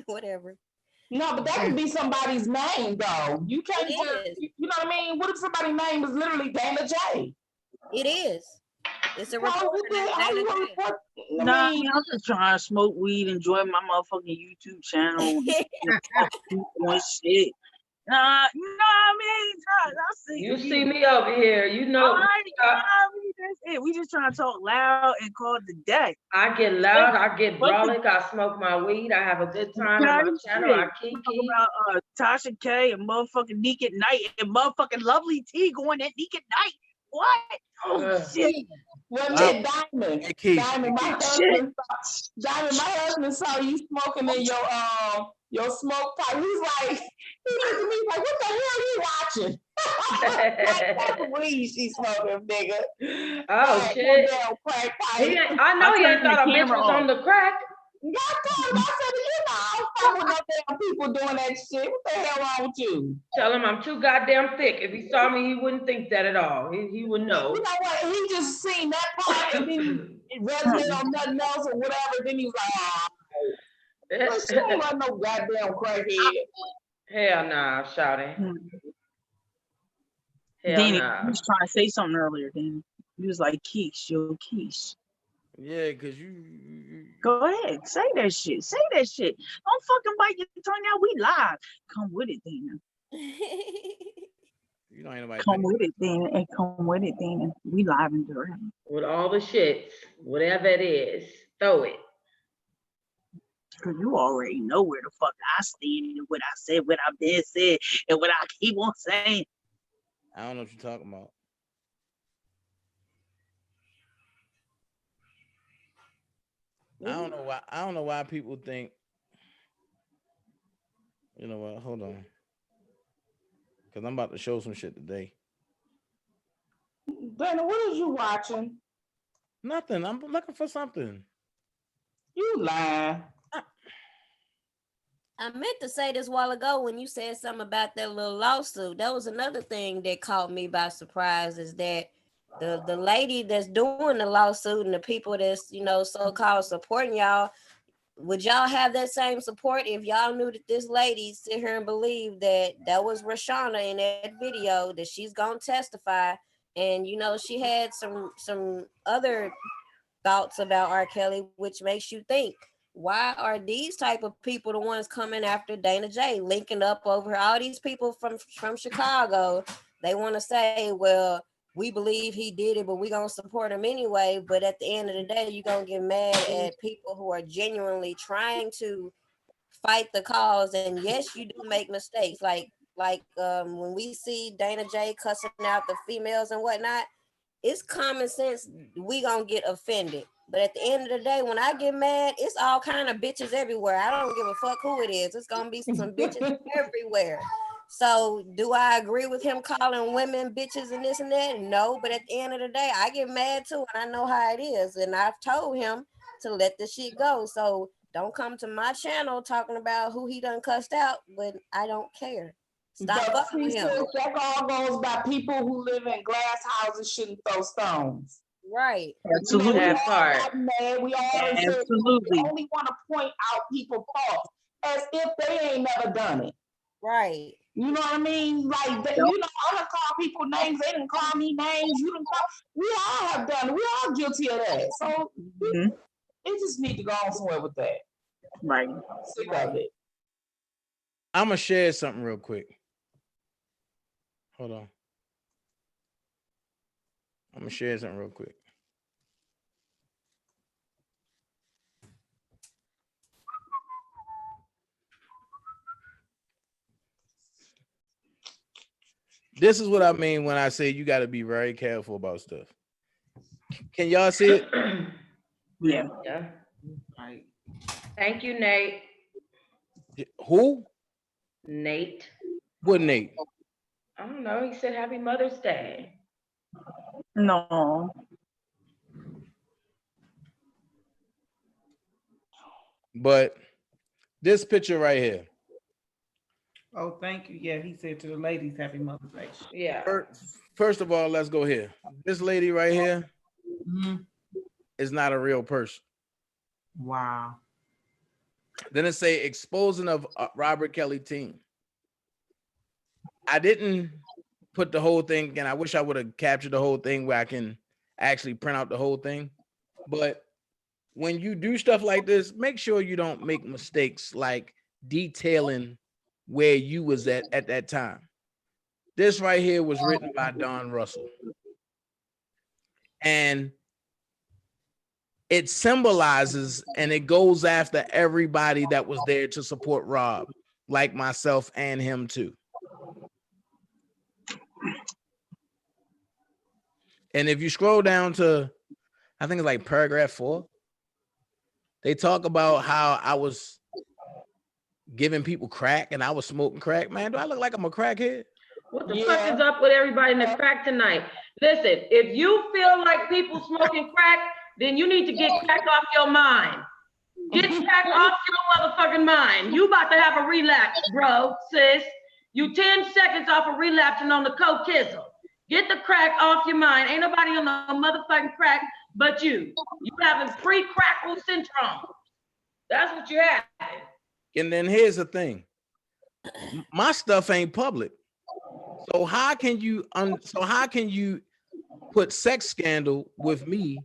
Whatever. No, but that could be somebody's name though. You can't It just, is. you know what I mean? What if somebody's name is literally Dana J? It is. It's a How reporter is it? named How Dana you gonna J. report? I Nah, mean, I'm just trying to smoke weed, enjoy my motherfucking YouTube channel, on shit. Nah, I see You see me over here. You know, that's it. We just trying to talk loud and call it the day. I get loud. I get brolic. I smoke my weed. I have a good time on my channel. I Talk kiki. about Tasha K and motherfucking Neek at Night and motherfucking Lovely T going at Neek at Night. What? Oh shit. Wasn't Wow. it Diamond? Hey, Keith. Diamond, my husband saw you smoking in your smoke pipe. He's like, he looked at me like, what the hell are you watching? Like, that's weed she smoking, nigga. Oh, Like, shit. that damn crack He pipe. ain't- I know he ain't turned the thought a bitch camera was off. on the crack. God damn, I said, you know, I don't fuck with no damn people doing that shit. What the hell wrong with you? Tell him I'm too goddamn thick. If he saw me, he wouldn't think that at all. He would know. You know what? He just seen that part and then it resonated on nothing else or whatever. Then he was like, oh, she ain't like no goddamn crackhead. Hell nah, shouting. Hell Danny, nah. you was trying to say something earlier, Danny. You was like, Keish, yo, Keish. Yeah, because you Go ahead, say that shit. Say that shit. Don't fucking bite your tongue out. We live. Come with it, Dana. you know ain't nobody. Come with it, Dana. And come with it, Dana. We live and direct. With all the shits, whatever it is, throw it. Cause you already know where the fuck I stand and what I said, what I've been said, and what I keep on saying. I don't know what you're talking about. I don't know why people think. You know what? Hold on. Because I'm about to show some shit today. Dana, what is you watching? Nothing. I'm looking for something. You lying. I meant to say this while ago when you said something about that little lawsuit. That was another thing that caught me by surprise is that the lady that's doing the lawsuit and the people that's, so-called supporting y'all, would y'all have that same support if y'all knew that this lady sit here and believe that was Rashana in that video, that she's gonna testify, and she had some other thoughts about R. Kelly, which makes you think, why are these type of people the ones coming after Dana J, linking up over here? All these people from Chicago, they want to say, well, we believe he did it, but we gonna support him anyway. But at the end of the day, you're gonna get mad at people who are genuinely trying to fight the cause. And yes, you do make mistakes. Like when we see Dana J cussing out the females and whatnot, it's common sense we gonna get offended. But at the end of the day, when I get mad, it's all kind of bitches everywhere. I don't give a fuck who it is. It's gonna be some bitches everywhere. So do I agree with him calling women bitches and this and that? No, but at the end of the day, I get mad too, and I know how it is. And I've told him to let the shit go. So don't come to my channel talking about who he done cussed out, but I don't care. Stop But fucking with see, him. sis, that all goes by people who live in glass houses shouldn't throw stones. Right. Absolutely. We That all part. got mad. We all done said, Absolutely. we only want to point out people's faults as if they ain't never done it. Right. You know what I mean? Like, you know, I done call people names. They didn't call me names. You done call. We all have done it. We all guilty of that. So Mhm. they just need to go on somewhere with that. Right. I'm sick of it. I'm gonna share something real quick. Hold on. I'm gonna share something real quick. This is what I mean when I say you got to be very careful about stuff. Can y'all see it? Yeah. Yeah. Right. Thank you, Nate. Who? Nate. What Nate? I don't know. He said Happy Mother's Day. No. But this picture right here. Oh, thank you. Yeah, he said to the ladies, Happy Mother's Day. Yeah. First of all, let's go here. This lady right here Mhm. is not a real person. Wow. Then it say exposing of Robert Kelly team. I didn't put the whole thing, and I wish I would have captured the whole thing where I can actually print out the whole thing. But when you do stuff like this, make sure you don't make mistakes like detailing where you was at that time. This right here was written by Don Russell. And it symbolizes and it goes after everybody that was there to support Rob, like myself and him too. And if you scroll down to, I think it's like paragraph 4, they talk about how I was giving people crack and I was smoking crack. Man, do I look like I'm a crackhead? What the fuck is up with everybody in the crack tonight? Listen, if you feel like people smoking crack, then you need to get crack off your mind. Get crack off your motherfucking mind. You about to have a relapse, bro, sis. You 10 seconds off of relapsing on the coke-kizzle. Get the crack off your mind. Ain't nobody on the motherfucking crack but you. You having pre-crackle syndrome. That's what you have. And then here's the thing. My stuff ain't public. So how can you put sex scandal with me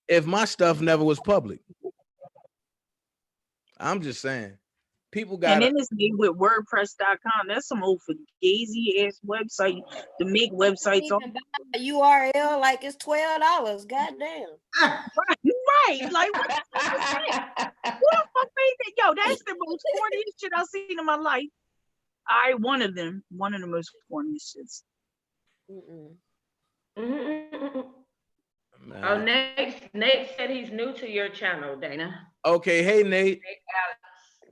if my stuff never was public? I'm just saying. People got And then it's made with WordPress.com. That's some old fugazi ass website to make websites on. A URL like it's $12. Goddamn. Right. Like what the fuck is that? Who the fuck made that? Yo, that's the most corniest shit I've seen in my life. One of the most corniest shits. Oh, Nate said he's new to your channel, Dana. Okay, hey Nate.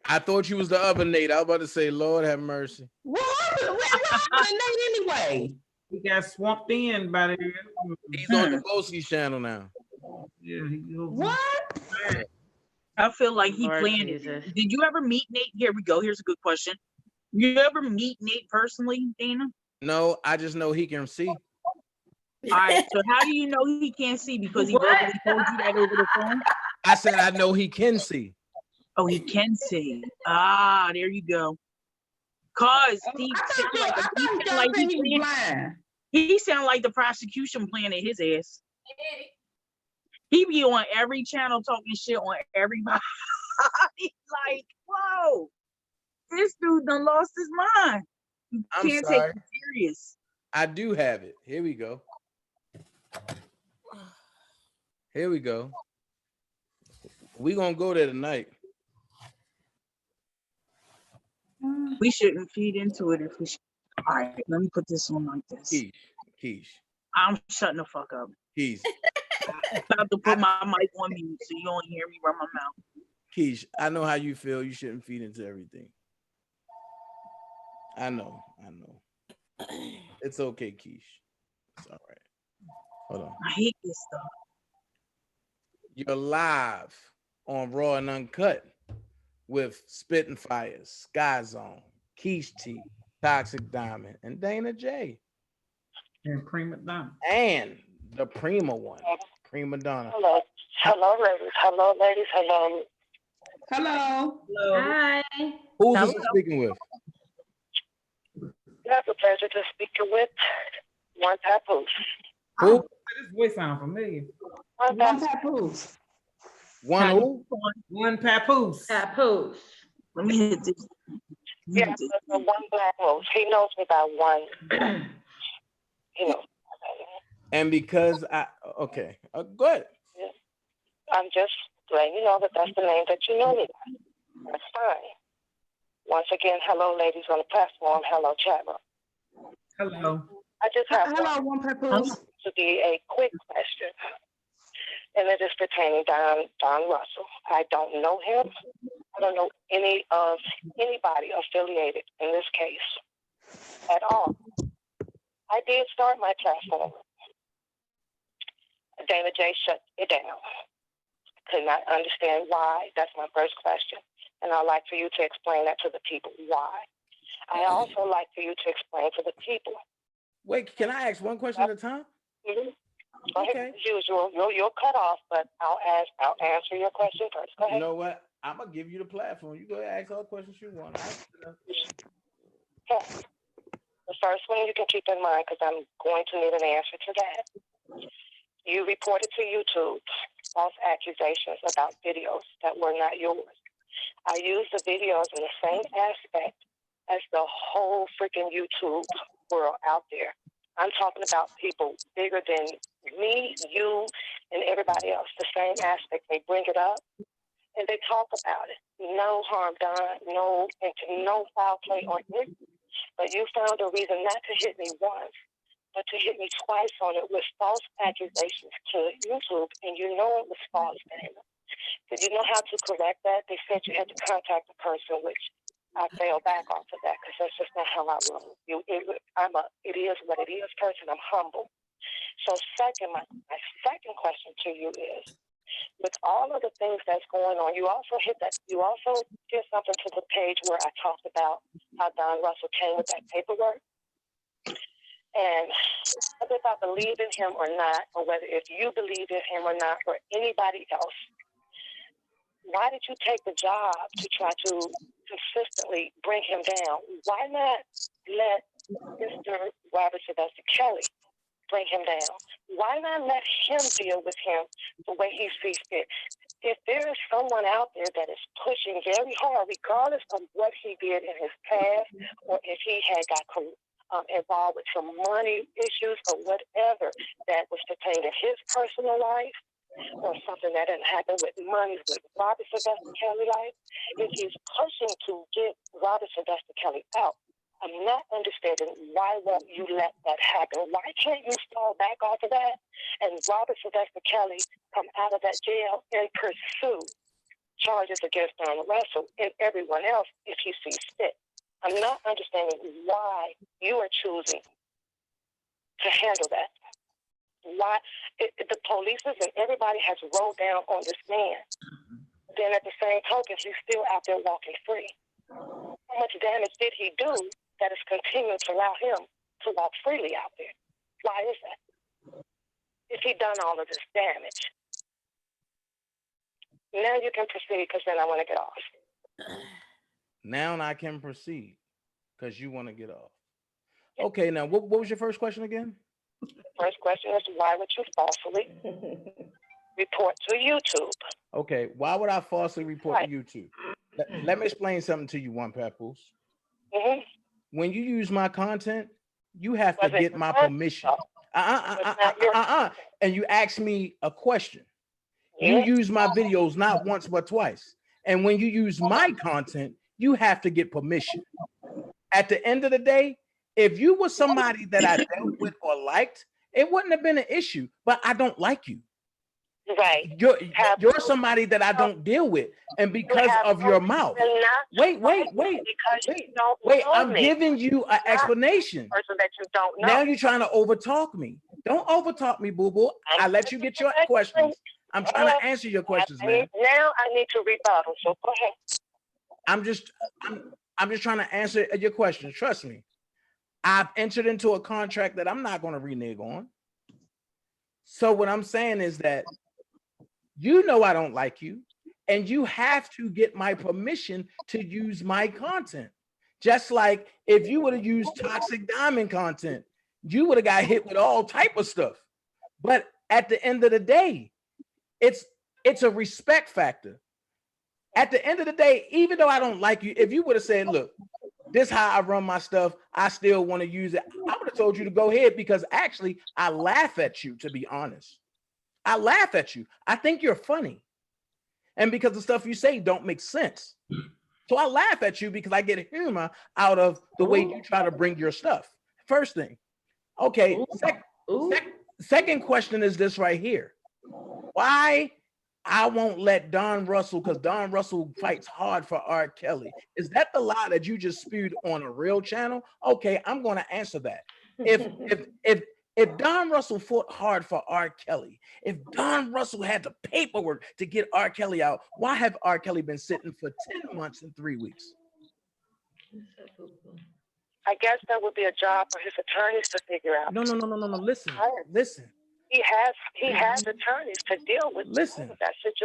I thought you was the other Nate. I was about to say, Lord have mercy. What happened? What happened to Nate anyway? He got swamped in by the. He's on the Boski's channel now. Yeah. What? I feel like he Lord planned Jesus. it. Did you ever meet Nate? Here we go. Here's a good question. You ever meet Nate personally, Dana? No, I just know he can see. All right. So how do you know he can't see? Because he verbally told you that over the phone? I said I know he can see. Oh, he can see. Ah, there you go. Cause he sound like the prosecution planning his ass. He be on every channel talking shit on everybody. Like, whoa, this dude done lost his mind. You I'm can't sorry. take it serious. I do have it. Here we go. Here we go. We're gonna go there tonight. We shouldn't feed into it if we should. All right, let me put this on like this. Keish. I'm shutting the fuck up. Keish. I'm about to put my mic on mute so you don't hear me run my mouth. Keish, I know how you feel. You shouldn't feed into everything. I know. It's okay, Keish. It's all right. Hold on. I hate this stuff. You're live on Raw and Uncut with Spitting Fires, Sky Zone, Keish T, Toxic Diamond, and Dana J. And Prima Donna. And the Prima one, Prima Donna. Hello. Hello, ladies. Hello, ladies. Hello. Hello. Hi. Who's this speaking with? You have the pleasure to speak with One Papoose. Who? This voice sound familiar. One One Papoose. Papoose. One who? One Papoose. Papoose. Let me hit this. Yeah, the one black rose. He knows me by one. He knows. And because okay, go ahead. I'm just letting you know that that's the name that you know me by. That's fine. Once again, hello, ladies on the platform. Hello, chat room. Hello. I just have Hello, One Papoose. to be a quick question, and it is pertaining to Don Russell. I don't know him. I don't know anybody affiliated in this case at all. I did start my platform. Dana J shut it down. Could not understand why. That's my first question. And I'd like for you to explain that to the people why. I also like for you to explain to the people. Wait, can I ask one question at a time? Mm-hmm. Go Okay. ahead, as usual. You'll cut off, but I'll answer your question first. Go ahead. You know what? I'm gonna give you the platform. You go ahead and ask all the questions you want. Okay. The first one you can keep in mind, because I'm going to need an answer to that. You reported to YouTube false accusations about videos that were not yours. I use the videos in the same aspect as the whole freaking YouTube world out there. I'm talking about people bigger than me, you, and everybody else. The same aspect. They bring it up and they talk about it. No harm done, no foul play on it. But you found a reason not to hit me once, but to hit me twice on it with false accusations to YouTube, and you know it was false, Dana. Did you know how to correct that? They said you had to contact the person, which I fell back off of that because that's just not how I roll. I'm a it is what it is person. I'm humble. So second, my second question to you is, with all of the things that's going on, you also did something to the page where I talked about how Don Russell came with that paperwork. And whether if I believe in him or not, or whether if you believe in him or not, or anybody else, why did you take the job to try to consistently bring him down? Why not let Mr. Robert Sylvester Kelly bring him down? Why not let him deal with him the way he sees fit? If there is someone out there that is pushing very hard, regardless of what he did in his past, or if he had got involved with some money issues or whatever that was pertaining to his personal life, or something that didn't happen with money with Robert Sylvester Kelly life, if he's pushing to get Robert Sylvester Kelly out, I'm not understanding why won't you let that happen? Why can't you fall back off of that and Robert Sylvester Kelly come out of that jail and pursue charges against Don Russell and everyone else if he sees fit? I'm not understanding why you are choosing to handle that. Why the police and everybody has rolled down on this man. Then at the same token, he's still out there walking free. How much damage did he do that is continuing to allow him to walk freely out there? Why is that? If he done all of this damage. Now you can proceed, because then I want to get off. Now I can proceed because you want to get off. Okay, now what was your first question again? First question is, why would you falsely report to YouTube? Okay, why would I falsely report to YouTube? Let me explain something to you, One Papoose. Mm-hmm. When you use my content, you have to Was it get my your permission. Was And you ask me a question. You Yeah. use my videos not once but twice. And when you use my content, you have to get permission. At the end of the day, if you were somebody that I dealt with or liked, it wouldn't have been an issue. But I don't like you. Right. You're somebody that I don't deal with. And because of your mouth. Wait. Because you don't know I'm me. giving you an explanation. Person that you don't know. Now you're trying to overtalk me. Don't overtalk me, boo-boo. I let you get your questions. I'm trying to answer your questions, man. Now I need to rebuttal. So go ahead. I'm just trying to answer your questions. Trust me. I've entered into a contract that I'm not going to renege on. So what I'm saying is that you know I don't like you, and you have to get my permission to use my content. Just like if you would have used Toxic Diamond content, you would have got hit with all type of stuff. But at the end of the day, it's a respect factor. At the end of the day, even though I don't like you, if you would have said, look, this is how I run my stuff, I still want to use it, I would have told you to go ahead, because actually I laugh at you, to be honest. I laugh at you. I think you're funny. And because the stuff you say don't make sense. So I laugh at you because I get humor out of the way you try to bring your stuff. First thing. Okay. Second question is this right here. Why I won't let Don Russell, because Don Russell fights hard for R. Kelly. Is that the lie that you just spewed on a real channel? Okay, I'm going to answer that. If Don Russell fought hard for R. Kelly, if Don Russell had the paperwork to get R. Kelly out, why have R. Kelly been sitting for 10 months and 3 weeks? I guess that would be a job for his attorneys to figure out. No. Listen. He has attorneys to deal with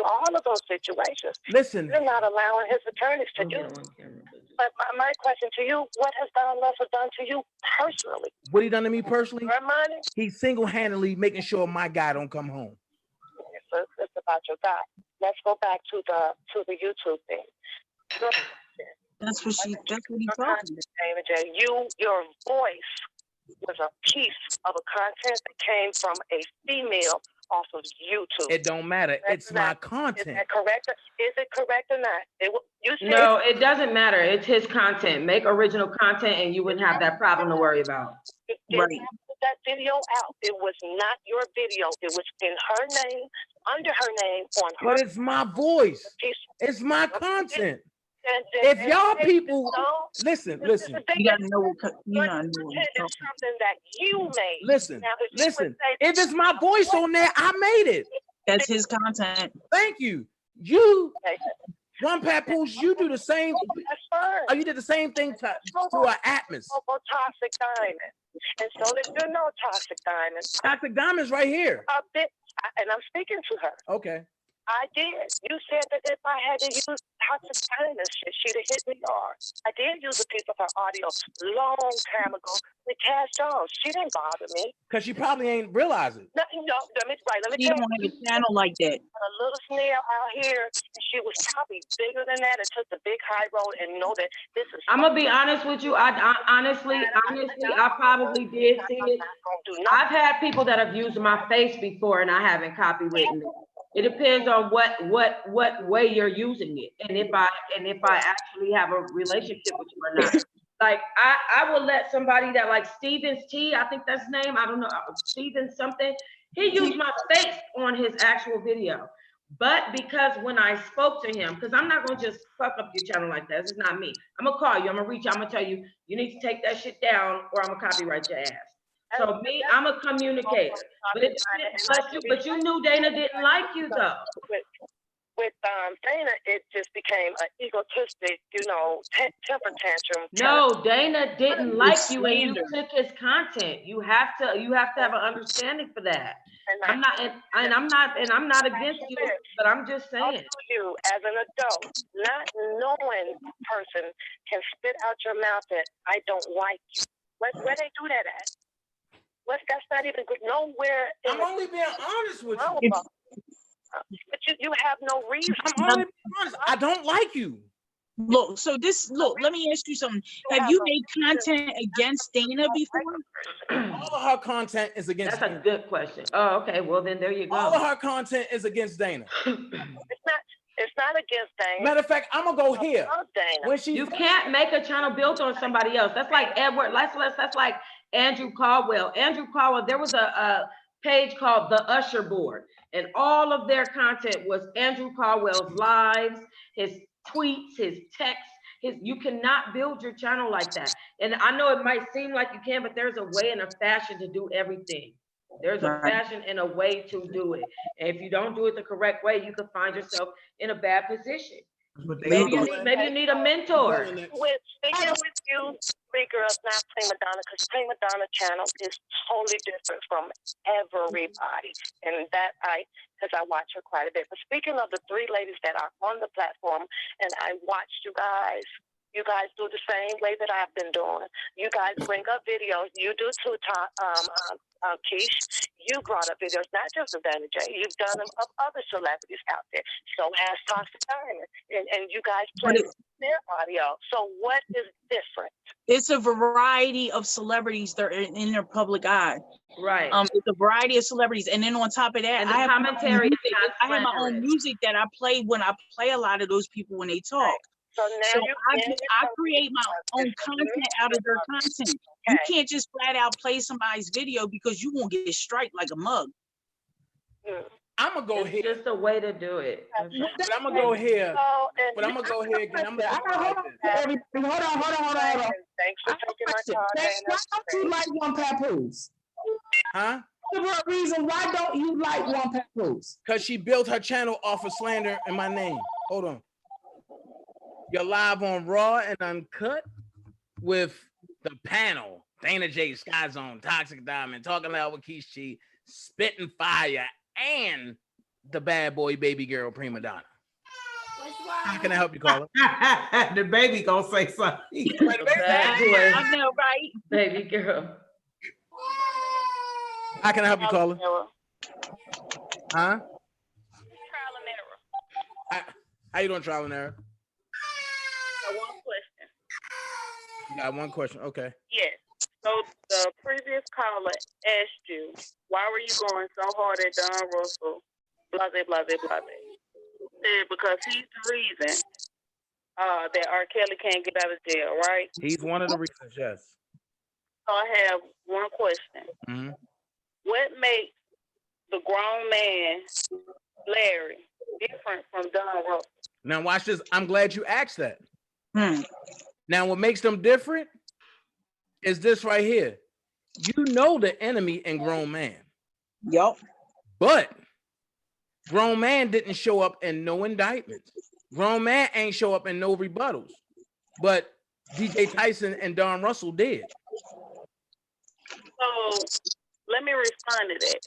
all of those situations. Listen. You're not allowing his attorneys to do it. But my question to you, what has Don Russell done to you personally? What he done to me personally? Your money? He's single-handedly making sure my guy don't come home. It's about your guy. Let's go back to the YouTube thing. That's what he's talking about. David J. Your voice was a piece of a content that came from a female off of YouTube. It don't matter. It's my content. Is that correct? Is it correct or not? No, it doesn't matter. It's his content. Make original content and you wouldn't have that problem to worry about. Right. Put that video out. It was not your video. It was in her name, under her name, on her. But it's my voice. It's my content. If y'all people listen. You gotta know what you're not doing. It's something that you made. Listen. If it's my voice on there, I made it. That's his content. Thank you. You, One Papoose, you do the same. That's fine. Oh, you did the same thing to our Atmos. Toxic Diamond. And so that you know Toxic Diamond. Toxic Diamond's right here. And I'm speaking to her. Okay. I did. You said that if I had to use Toxic Diamond shit, she'd have hit me hard. I did use a piece of her audio long time ago with Cash Jones. She didn't bother me. Because she probably ain't realize it. No, let me She don't have a channel like that. A little snail out here, and she was probably bigger than that and took the big high road and know that this is. I'm gonna be honest with you. I honestly, I probably did see it. I've had people that have used my face before, and I haven't copywritten it. It depends on what way you're using it, and if I actually have a relationship with you or not. Like I will let somebody that like Stevens T, I think that's his name. I don't know, Stevens something. He used my face on his actual video, but because when I spoke to him, because I'm not gonna just fuck up your channel like that. This is not me. I'm gonna call you. I'm gonna reach out. I'm gonna tell you you need to take that shit down, or I'm gonna copyright your ass. So me, I'm a communicator. But you knew Dana didn't like you though. With Dana, it just became an egotistic, temper tantrum. No, Dana didn't like you, and you took his content. You have to have an understanding for that. I'm not against you, but I'm just saying. You as an adult, not knowing person, can spit out your mouth that I don't like you. Where they do that at? That's not even good. Nowhere. I'm only being honest with you. But you have no reason. I'm only being honest. I don't like you. Look, so this, look, let me ask you something. Have you made content against Dana before? All of her content is against That's a Dana. good question. Oh, okay. Well, then there you All of go. her content is against Dana. It's not against Dana. Matter of fact, I'm gonna go here. I love Dana. When she You can't make a channel built on somebody else. That's like Edward. That's like Andrew Caldwell. Andrew Caldwell. There was a page called the Usher Board, and all of their content was Andrew Caldwell's lives, his tweets, his texts. You cannot build your channel like that. And I know it might seem like you can, but there's a way and a fashion to do everything. There's a Right. fashion and a way to do it. And if you don't do it the correct way, you could find yourself in a bad position. Maybe you need a mentor. Speaking with you, speaker of not Prima Donna, because Prima Donna channel is totally different from everybody. And that because I watch her quite a bit. But speaking of the three ladies that are on the platform, and I watched you guys do the same way that I've been doing. You guys bring up videos. You do too, Keish. You brought up videos, not just of Dana J. You've done them of other celebrities out there. So has Toxic Diamond. And you guys play their audio. So what is different? It's a variety of celebrities that are in their public eye. Right. It's a variety of celebrities, and then on top of that, And the commentary is not I have my own slanderous. music that I play when I play a lot of those people when they talk. So now So I create my own content out of their content. You can't just flat out play somebody's video because you won't get striked like a mug. I'm gonna go It's here. just a way to do it. But I'm gonna go here. But I'm gonna go here again. I'm gonna go like this. Hold on. Thanks for taking my Question. call, Why Dana. don't you like One Papoose? Huh? The reason why don't you like One Papoose? Because she built her channel off of slander in my name. Hold on. You're live on Raw and Uncut with the panel. Dana J, Sky Zone, Toxic Diamond, Talking Loud with Keish, Spitting Fire, and the bad boy baby girl Prima Donna. How can I help you, caller? The baby gonna say something. Bad boy, I know, right? baby girl. How can I help you, caller? Huh? Trial and error. How you doing, trial and error? One question. You got one question. Okay. Yes. So the previous caller asked you, why were you going so hard at Don Russell? Blase, blase, blase. Said because he's the reason that R. Kelly can't get out of jail, right? He's one of the reasons, yes. So I have one question. Mm-hmm. What makes the grown man, Larry, different from Don Russell? Now watch this. I'm glad you asked that. Hmm. Now what makes them different is this right here. You know the enemy in Grown Man, Yup. but Grown Man didn't show up in no indictments. Grown Man ain't show up in no rebuttals, but DJ Tyson and Don Russell did. So let me respond to that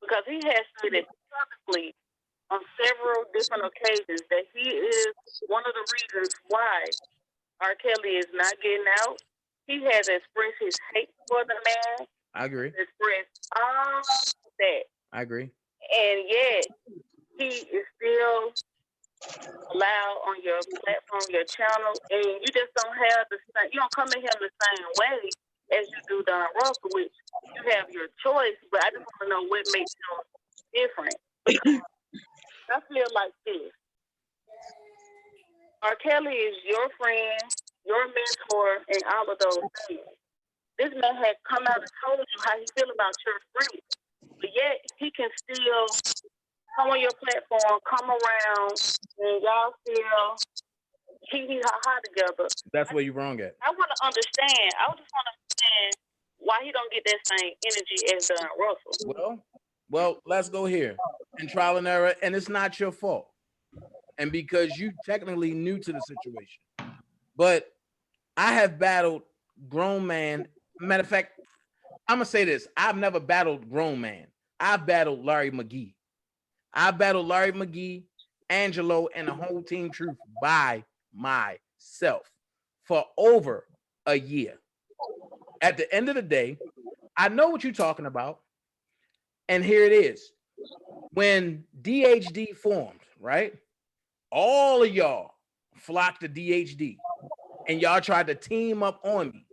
because he has stated publicly on several different occasions that he is one of the reasons why R. Kelly is not getting out. He has expressed his hate for the man, I agree. expressed all that, I agree. and yet he is still allowed on your platform, your channel, and you just don't have the same. You don't come at him the same way as you do Don Russell, which you have your choice. But I just want to know what makes him different. Because I feel like this. R. Kelly is your friend, your mentor, and all of those things. This man had come out and told you how he feel about your friend, but yet he can still come on your platform, come around, and y'all still hee ha ha together. That's where you're wrong at. I want to understand. I just want to understand why he don't get that same energy as Don Russell. Well, let's go here. And trial and error, and it's not your fault. And because you technically new to the situation. But I have battled Grown Man. Matter of fact, I'm gonna say this. I've never battled Grown Man. I've battled Larry McGee. I battled Larry McGee, Angelo, and the whole Team Truth by myself for over a year. At the end of the day, I know what you're talking about. And here it is. When DHD formed, right? All of y'all flocked to DHD, and y'all tried to team up on me,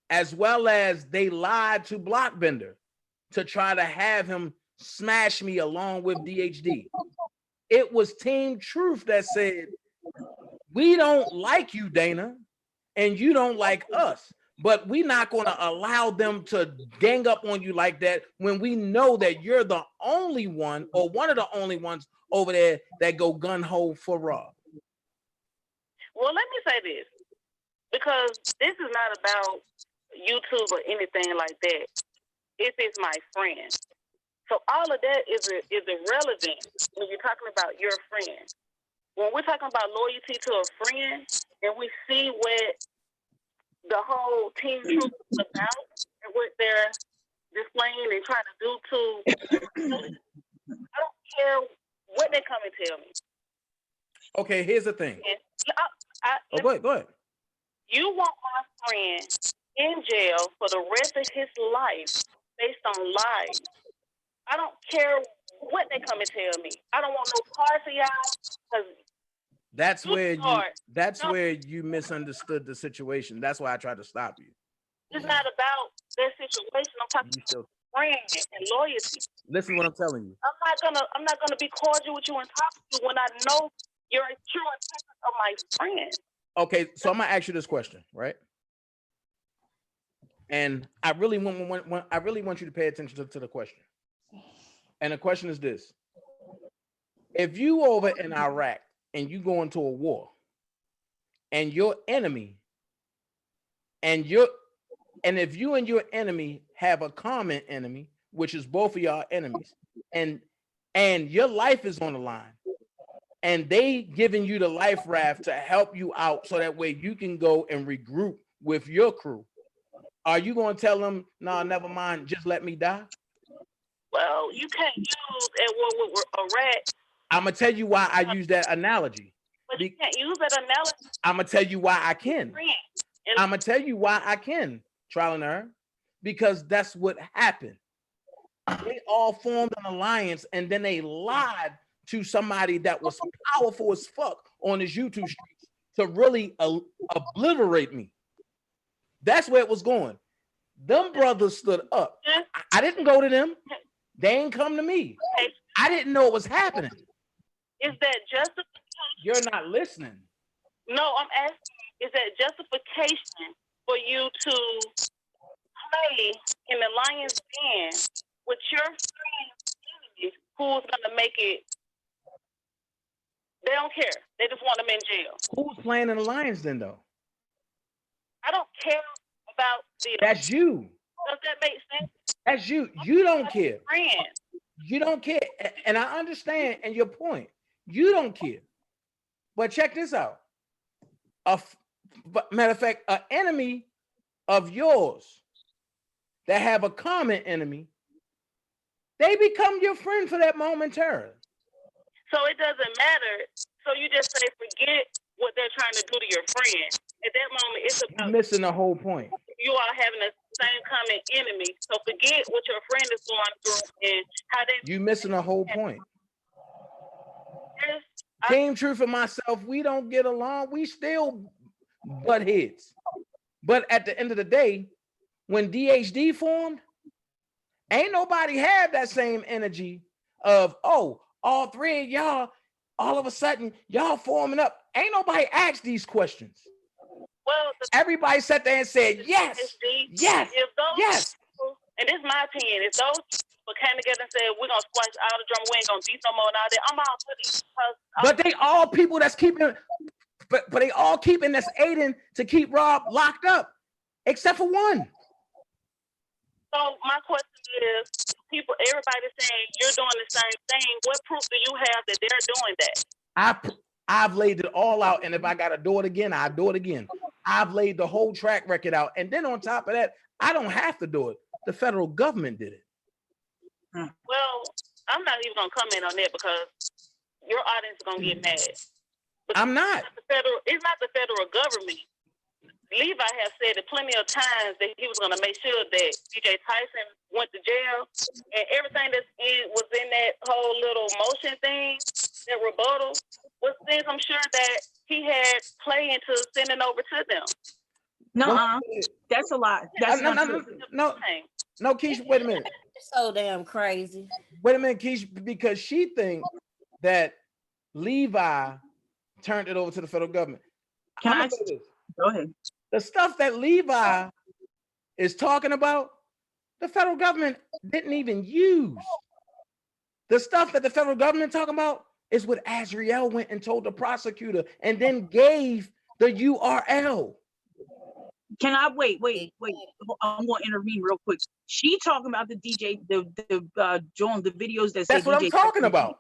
as well as they lied to Blockbender to try to have him smash me along with DHD. It was Team Truth that said, we don't like you, Dana, and you don't like us, but we're not going to allow them to gang up on you like that when we know that you're the only one or one of the only ones over there that go gun-ho for Rob. Well, let me say this, because this is not about YouTube or anything like that. If it's my friend. So all of that is irrelevant when you're talking about your friend. When we're talking about loyalty to a friend, and we see what the whole Team Truth is about and what they're displaying and trying to do to, I don't care what they come and tell me. Okay, here's the thing. Go ahead. You want my friend in jail for the rest of his life based on lies. I don't care what they come and tell me. I don't want no parts of y'all. That's where you misunderstood the situation. That's why I tried to stop you. It's not about their situation. I'm talking about friend and loyalty. Listen to what I'm telling you. I'm not gonna be cordial with you and talk to you when I know you're a true intention of my friend. Okay, so I'm gonna ask you this question, right? And I really want you to pay attention to the question. And the question is this: if you over in Iraq and you go into a war, and your enemy, and if you and your enemy have a common enemy, which is both of y'all enemies, and your life is on the line, and they giving you the life raft to help you out so that way you can go and regroup with your crew, are you going to tell them, no, never mind, just let me die? Well, you can't use at war with Iraq. I'm going to tell you why I use that analogy. But you can't use that analogy. I'm going to tell you why I can. I'm going to tell you why I can, Trial and Error, because that's what happened. They all formed an alliance, and then they lied to somebody that was powerful as fuck on his YouTube streets to really obliterate me. That's where it was going. Them brothers stood up. I didn't go to them. They ain't come to me. I didn't know it was happening. Is that justification? You're not listening. No, I'm asking, is that justification for you to play in the lion's den with your friend's enemy who's gonna make it? They don't care. They just want them in jail. Who's playing in the lion's den though? I don't care about the. That's you. Does that make sense? That's you. You don't care. Friend. You don't care. And I understand and your point. You don't care. But check this out. Matter of fact, an enemy of yours that have a common enemy, they become your friend for that momentarily. So it doesn't matter. So you just say forget what they're trying to do to your friend. At that moment, it's about you're missing the whole point. You are having the same common enemy. So forget what your friend is going through and how they. You missing the whole point. Team Truth and myself, we don't get along. We still butt heads. But at the end of the day, when DHD formed, ain't nobody had that same energy of, oh, all three of y'all, all of a sudden, y'all forming up. Ain't nobody asked these questions. Well, everybody sat there and said, yes, yes, yes. People, and this is my opinion, if those people came together and said, we're going to squash all the drama, we ain't going to beat no more and all that, I'm all for it. But they all people that's keeping, but they all keeping that's aiding to keep Rob locked up, except for one. So my question is, everybody's saying you're doing the same thing. What proof do you have that they're doing that? I've laid it all out, and if I gotta do it again, I'll do it again. I've laid the whole track record out, and then on top of that, I don't have to do it. The federal government did it. Well, I'm not even gonna comment on that because your audience is gonna get mad. But I'm not. It's not the federal government. Levi has said it plenty of times that he was going to make sure that DJ Tyson went to jail, and everything was in that whole little motion thing, that rebuttal, was things I'm sure that he had play into sending over to them. No, that's a lot. That's no, not no, true. no, Keisha, wait a minute. So damn crazy. Wait a minute, Keisha, because she thinks that Levi turned it over to the federal government. Can I'ma I? say this. Go ahead. The stuff that Levi is talking about, the federal government didn't even use. The stuff that the federal government talking about is what Azriel went and told the prosecutor and then gave the URL. Can I wait? I'm going to intervene real quick. She talking about the DJ, John, the videos that say That's what DJ I'm talking about.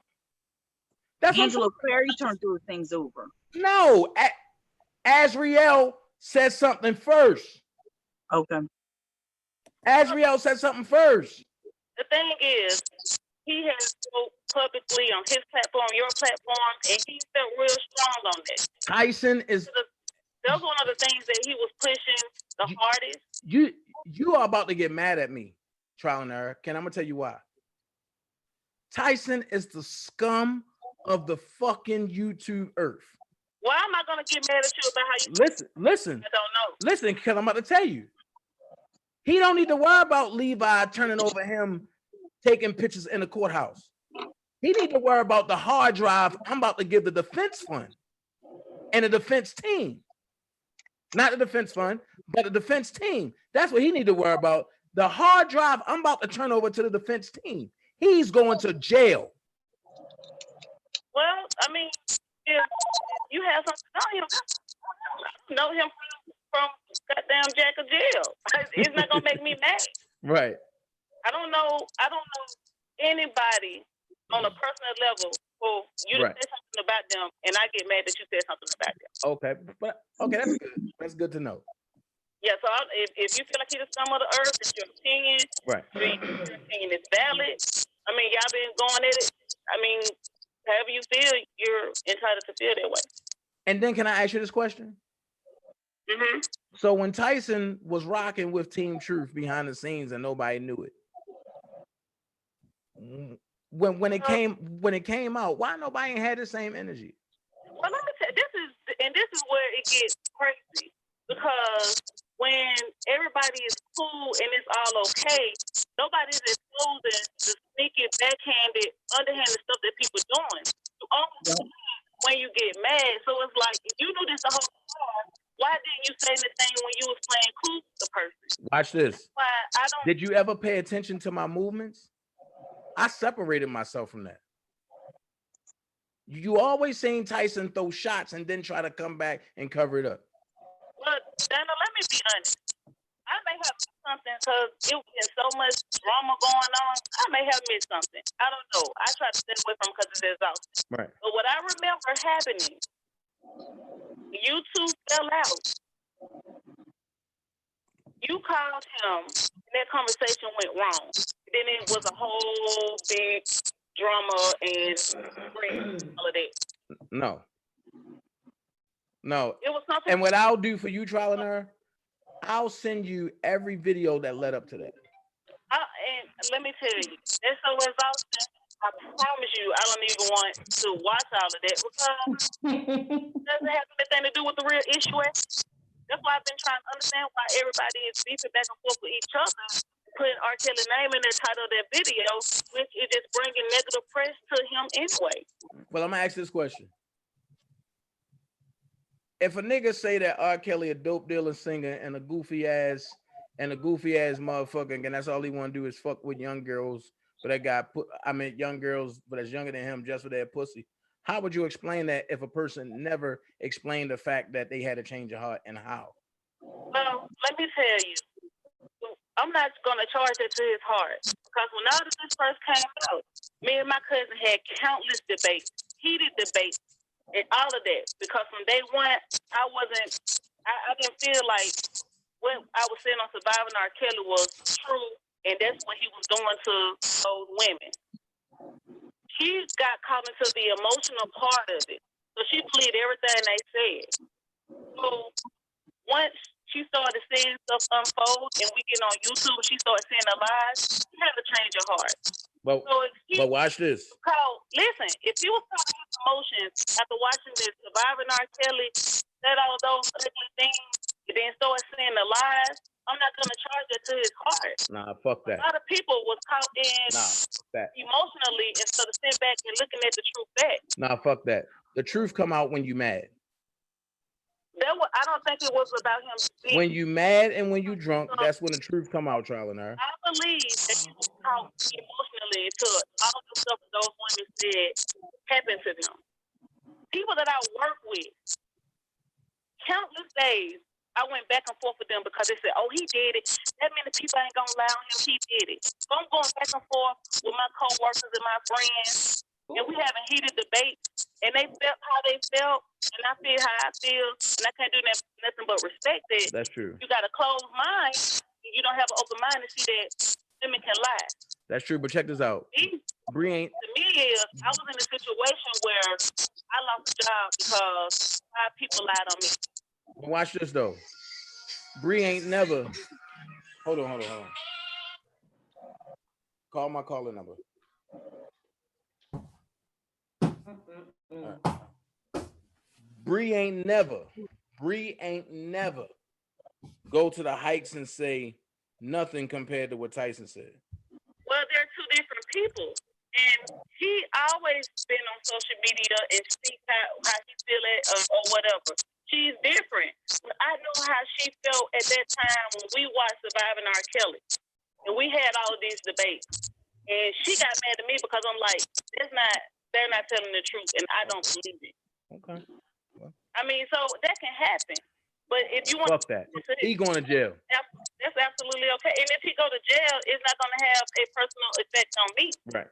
That's what Angela Perry turned those things over. No, Azriel said something first. Okay. Azriel said something first. The thing is, he has spoke publicly on his platform, your platform, and he felt real strong on that. Tyson is. That was one of the things that he was pushing the hardest. You are about to get mad at me, Trial and Error. I'm gonna tell you why. Tyson is the scum of the fucking YouTube earth. Why am I gonna get mad at you about how you Listen. I don't know. Listen, because I'm about to tell you. He don't need to worry about Levi turning over him taking pictures in the courthouse. He need to worry about the hard drive I'm about to give the defense fund and the defense team. Not the defense fund, but the defense team. That's what he need to worry about. The hard drive I'm about to turn over to the defense team. He's going to jail. Well, I mean, if you have something to know him from goddamn jack of jail. It's not gonna make me mad. Right. I don't know anybody on a personal level who you Right. say something about them and I get mad that you said something about them. Okay, but okay, that's good. That's good to know. Yeah, so if you feel like he's the scum of the earth, it's your opinion. Right. Your opinion is valid. I mean, y'all been going at it. I mean, however you feel, you're entitled to feel that way. And then can I ask you this question? Mm-hmm. So when Tyson was rocking with Team Truth behind the scenes and nobody knew it, when it came out, why nobody had the same energy? Well, let me tell you, this is where it gets crazy, because when everybody is cool and it's all okay, nobody's exposing the sneaky, backhanded, underhanded stuff that people doing. You only when you get mad. So it's like, if you knew this the whole time, why didn't you say anything when you was playing cool with the person? Watch this. Why I don't. Did you ever pay attention to my movements? I separated myself from that. You always seen Tyson throw shots and then try to come back and cover it up. Well, Dana, let me be honest. I may have missed something because it was so much drama going on. I may have missed something. I don't know. I try to stay away from it because it's exhausting. Right. But what I remember happening, you two fell out. You called him, and that conversation went wrong. Then it was a whole big drama and all of that. No. It was something. And what I'll do for you, Trial and Error, I'll send you every video that led up to that. And let me tell you, it's so exhausting. I promise you, I don't even want to watch all of that because it doesn't have anything to do with the real issue. That's why I've been trying to understand why everybody is beefing back and forth with each other, putting R. Kelly's name in the title of that video, which is just bringing negative press to him anyway. Well, I'm gonna ask this question. If a nigga say that R. Kelly a dope dealer singer and a goofy ass motherfucker, and that's all he want to do is fuck with young girls, but that guy young girls, but that's younger than him just for their pussy. How would you explain that if a person never explained the fact that they had a change of heart, and how? Well, let me tell you, I'm not gonna charge it to his heart because when all of this first came out, me and my cousin had countless debates, heated debates, and all of that. Because from day one, I didn't feel like what I was saying on Surviving R. Kelly was true, and that's what he was doing to those women. She got caught into the emotional part of it, so she believed everything they said. So once she started seeing stuff unfold, and we get on YouTube, she started seeing the lies. She had to change her heart. But watch this. Listen, if he was talking emotions after watching this Surviving R. Kelly, said all those ugly things, and then started saying the lies. I'm not gonna charge it to his heart. Nah, fuck that. A lot of people was caught in That. emotionally instead of sitting back and looking at the true fact. Nah, fuck that. The truth come out when you mad. I don't think it was about him. When you mad and when you drunk, that's when the truth come out, trial and error. I believe that he was caught emotionally to all the stuff that those women said happened to them. People that I work with, countless days, I went back and forth with them because they said, oh, he did it. That many people ain't gonna allow him, he did it. So I'm going back and forth with my co-workers and my friends, and we having heated debates, and they felt how they felt, and I feel how I feel, and I can't do nothing but respect it. That's true. You got a closed mind, and you don't have an open mind to see that women can lie. That's true, but check this out. Bree ain't. To me, I was in a situation where I lost a job because 5 people lied on me. Watch this though. Bree ain't never. Hold on. Call my calling number. Right. Bree ain't never go to the hikes and say nothing compared to what Tyson said. Well, they're 2 different people. And he always been on social media and speak how he feel it or whatever. She's different. But I know how she felt at that time when we watched Surviving R. Kelly. And we had all of these debates. And she got mad at me because I'm like, they're not telling the truth, and I don't believe it. Okay. Well. I mean, so that can happen. But if you want fuck that, he going to jail. That's absolutely okay. And if he go to jail, it's not going to have a personal effect on me. Right.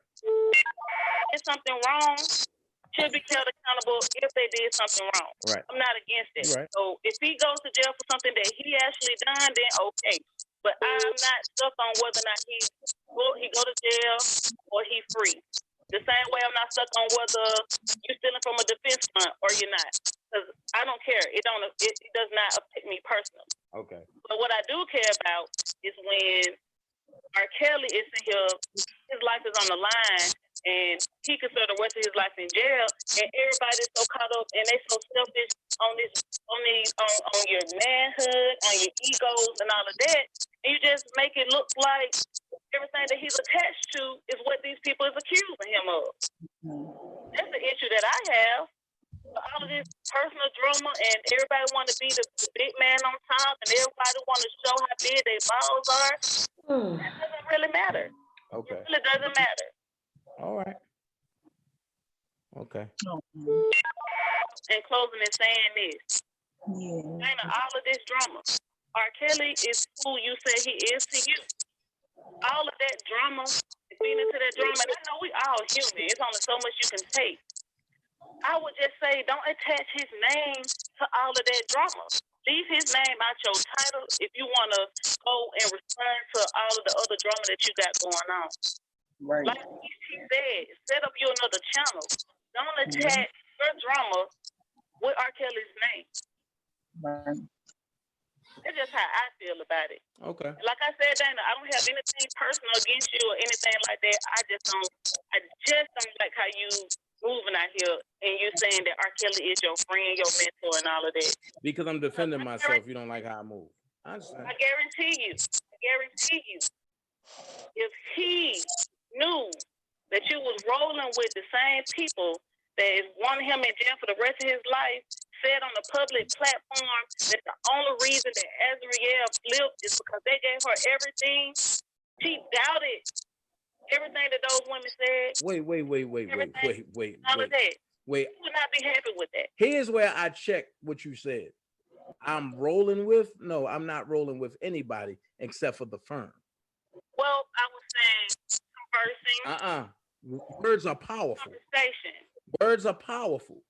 If something wrong, should be held accountable if they did something wrong. Right. I'm not against it. Right. So if he goes to jail for something that he actually done, then okay. But I'm not stuck on whether or not he go to jail or he free. The same way I'm not stuck on whether you're stealing from a defense fund or you're not. Because I don't care. It does not affect me personally. Okay. But what I do care about is when R. Kelly is in here, his life is on the line, and he could serve the rest of his life in jail, and everybody's so caught up and they so selfish on your manhood, on your egos and all of that, and you just make it look like everything that he's attached to is what these people is accusing him of. That's the issue that I have. All of this personal drama and everybody want to be the big man on top and everybody want to show how big their balls are. That doesn't really matter. Okay. It really doesn't matter. All right. Okay. In closing and saying this, Dana, all of this drama, R. Kelly is who you say he is to you. All of that drama, being into that drama, and I know we all human. It's only so much you can take. I would just say don't attach his name to all of that drama. Leave his name out your title if you want to go and return to all of the other drama that you got going on. Right. Like he said, set up you another channel. Don't attach your drama with R. Kelly's name. Right. That's just how I feel about it. Okay. Like I said, Dana, I don't have anything personal against you or anything like that. I just don't like how you moving out here and you saying that R. Kelly is your friend, your mentor, and all of that. Because I'm defending myself. You don't like how I move. I understand. I guarantee you, if he knew that you was rolling with the same people that is wanting him in jail for the rest of his life, said on the public platform that the only reason that Azriel flipped is because they gave her everything, she doubted everything that those women said. Wait. All of that. Wait. You would not be happy with that. Here's where I check what you said. I'm rolling with? No, I'm not rolling with anybody except for the firm. Well, I was saying conversing. Words are powerful. Conversation. Words are powerful.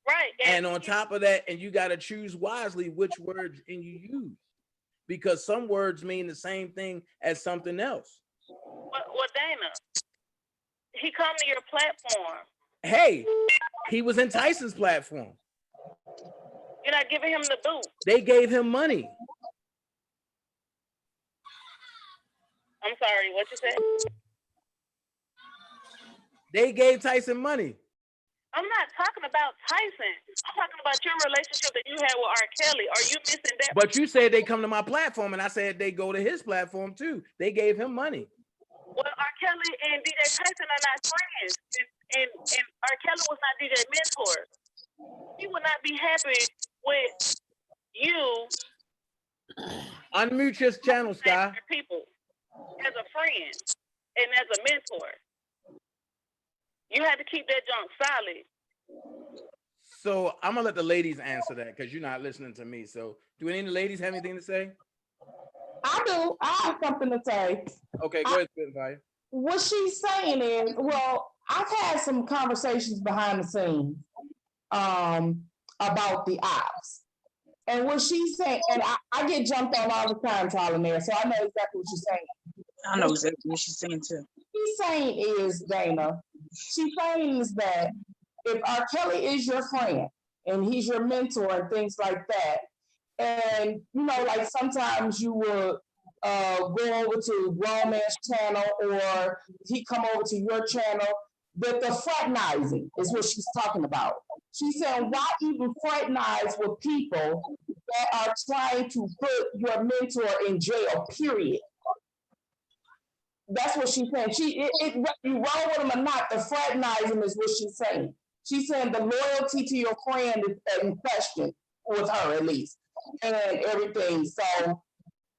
Right. And on top of that, and you got to choose wisely which words you use, because some words mean the same thing as something else. Well, Dana, he come to your platform. Hey, he was in Tyson's platform. You're not giving him the boot. They gave him money. I'm sorry, what you said? They gave Tyson money. I'm not talking about Tyson. I'm talking about your relationship that you had with R. Kelly. Are you missing that? But you said they come to my platform, and I said they go to his platform too. They gave him money. Well, R. Kelly and DJ Tyson are not friends, and R. Kelly was not DJ Mentor. He would not be happy with you. Unmute his channel, Sky. People as a friend and as a mentor. You had to keep that junk solid. So I'm gonna let the ladies answer that because you're not listening to me. So do any of the ladies have anything to say? I do. I have something to say. Okay, go ahead, Spitfire. What she's saying is, well, I've had some conversations behind the scenes about the ops. And what she's saying, and I get jumped on all the time, Tyler Mayer, so I know exactly what she's saying. I know exactly what she's saying too. She's saying is, Dana, she's saying is that if R. Kelly is your friend and he's your mentor and things like that, and you know, like sometimes you will go over to Grown Man's channel or he come over to your channel, but the fraternizing is what she's talking about. She's saying, why even fraternize with people that are trying to put your mentor in jail, period? That's what she's saying. You roll with them or not, the fraternizing is what she's saying. She's saying the loyalty to your friend is in question, with her at least, and everything. So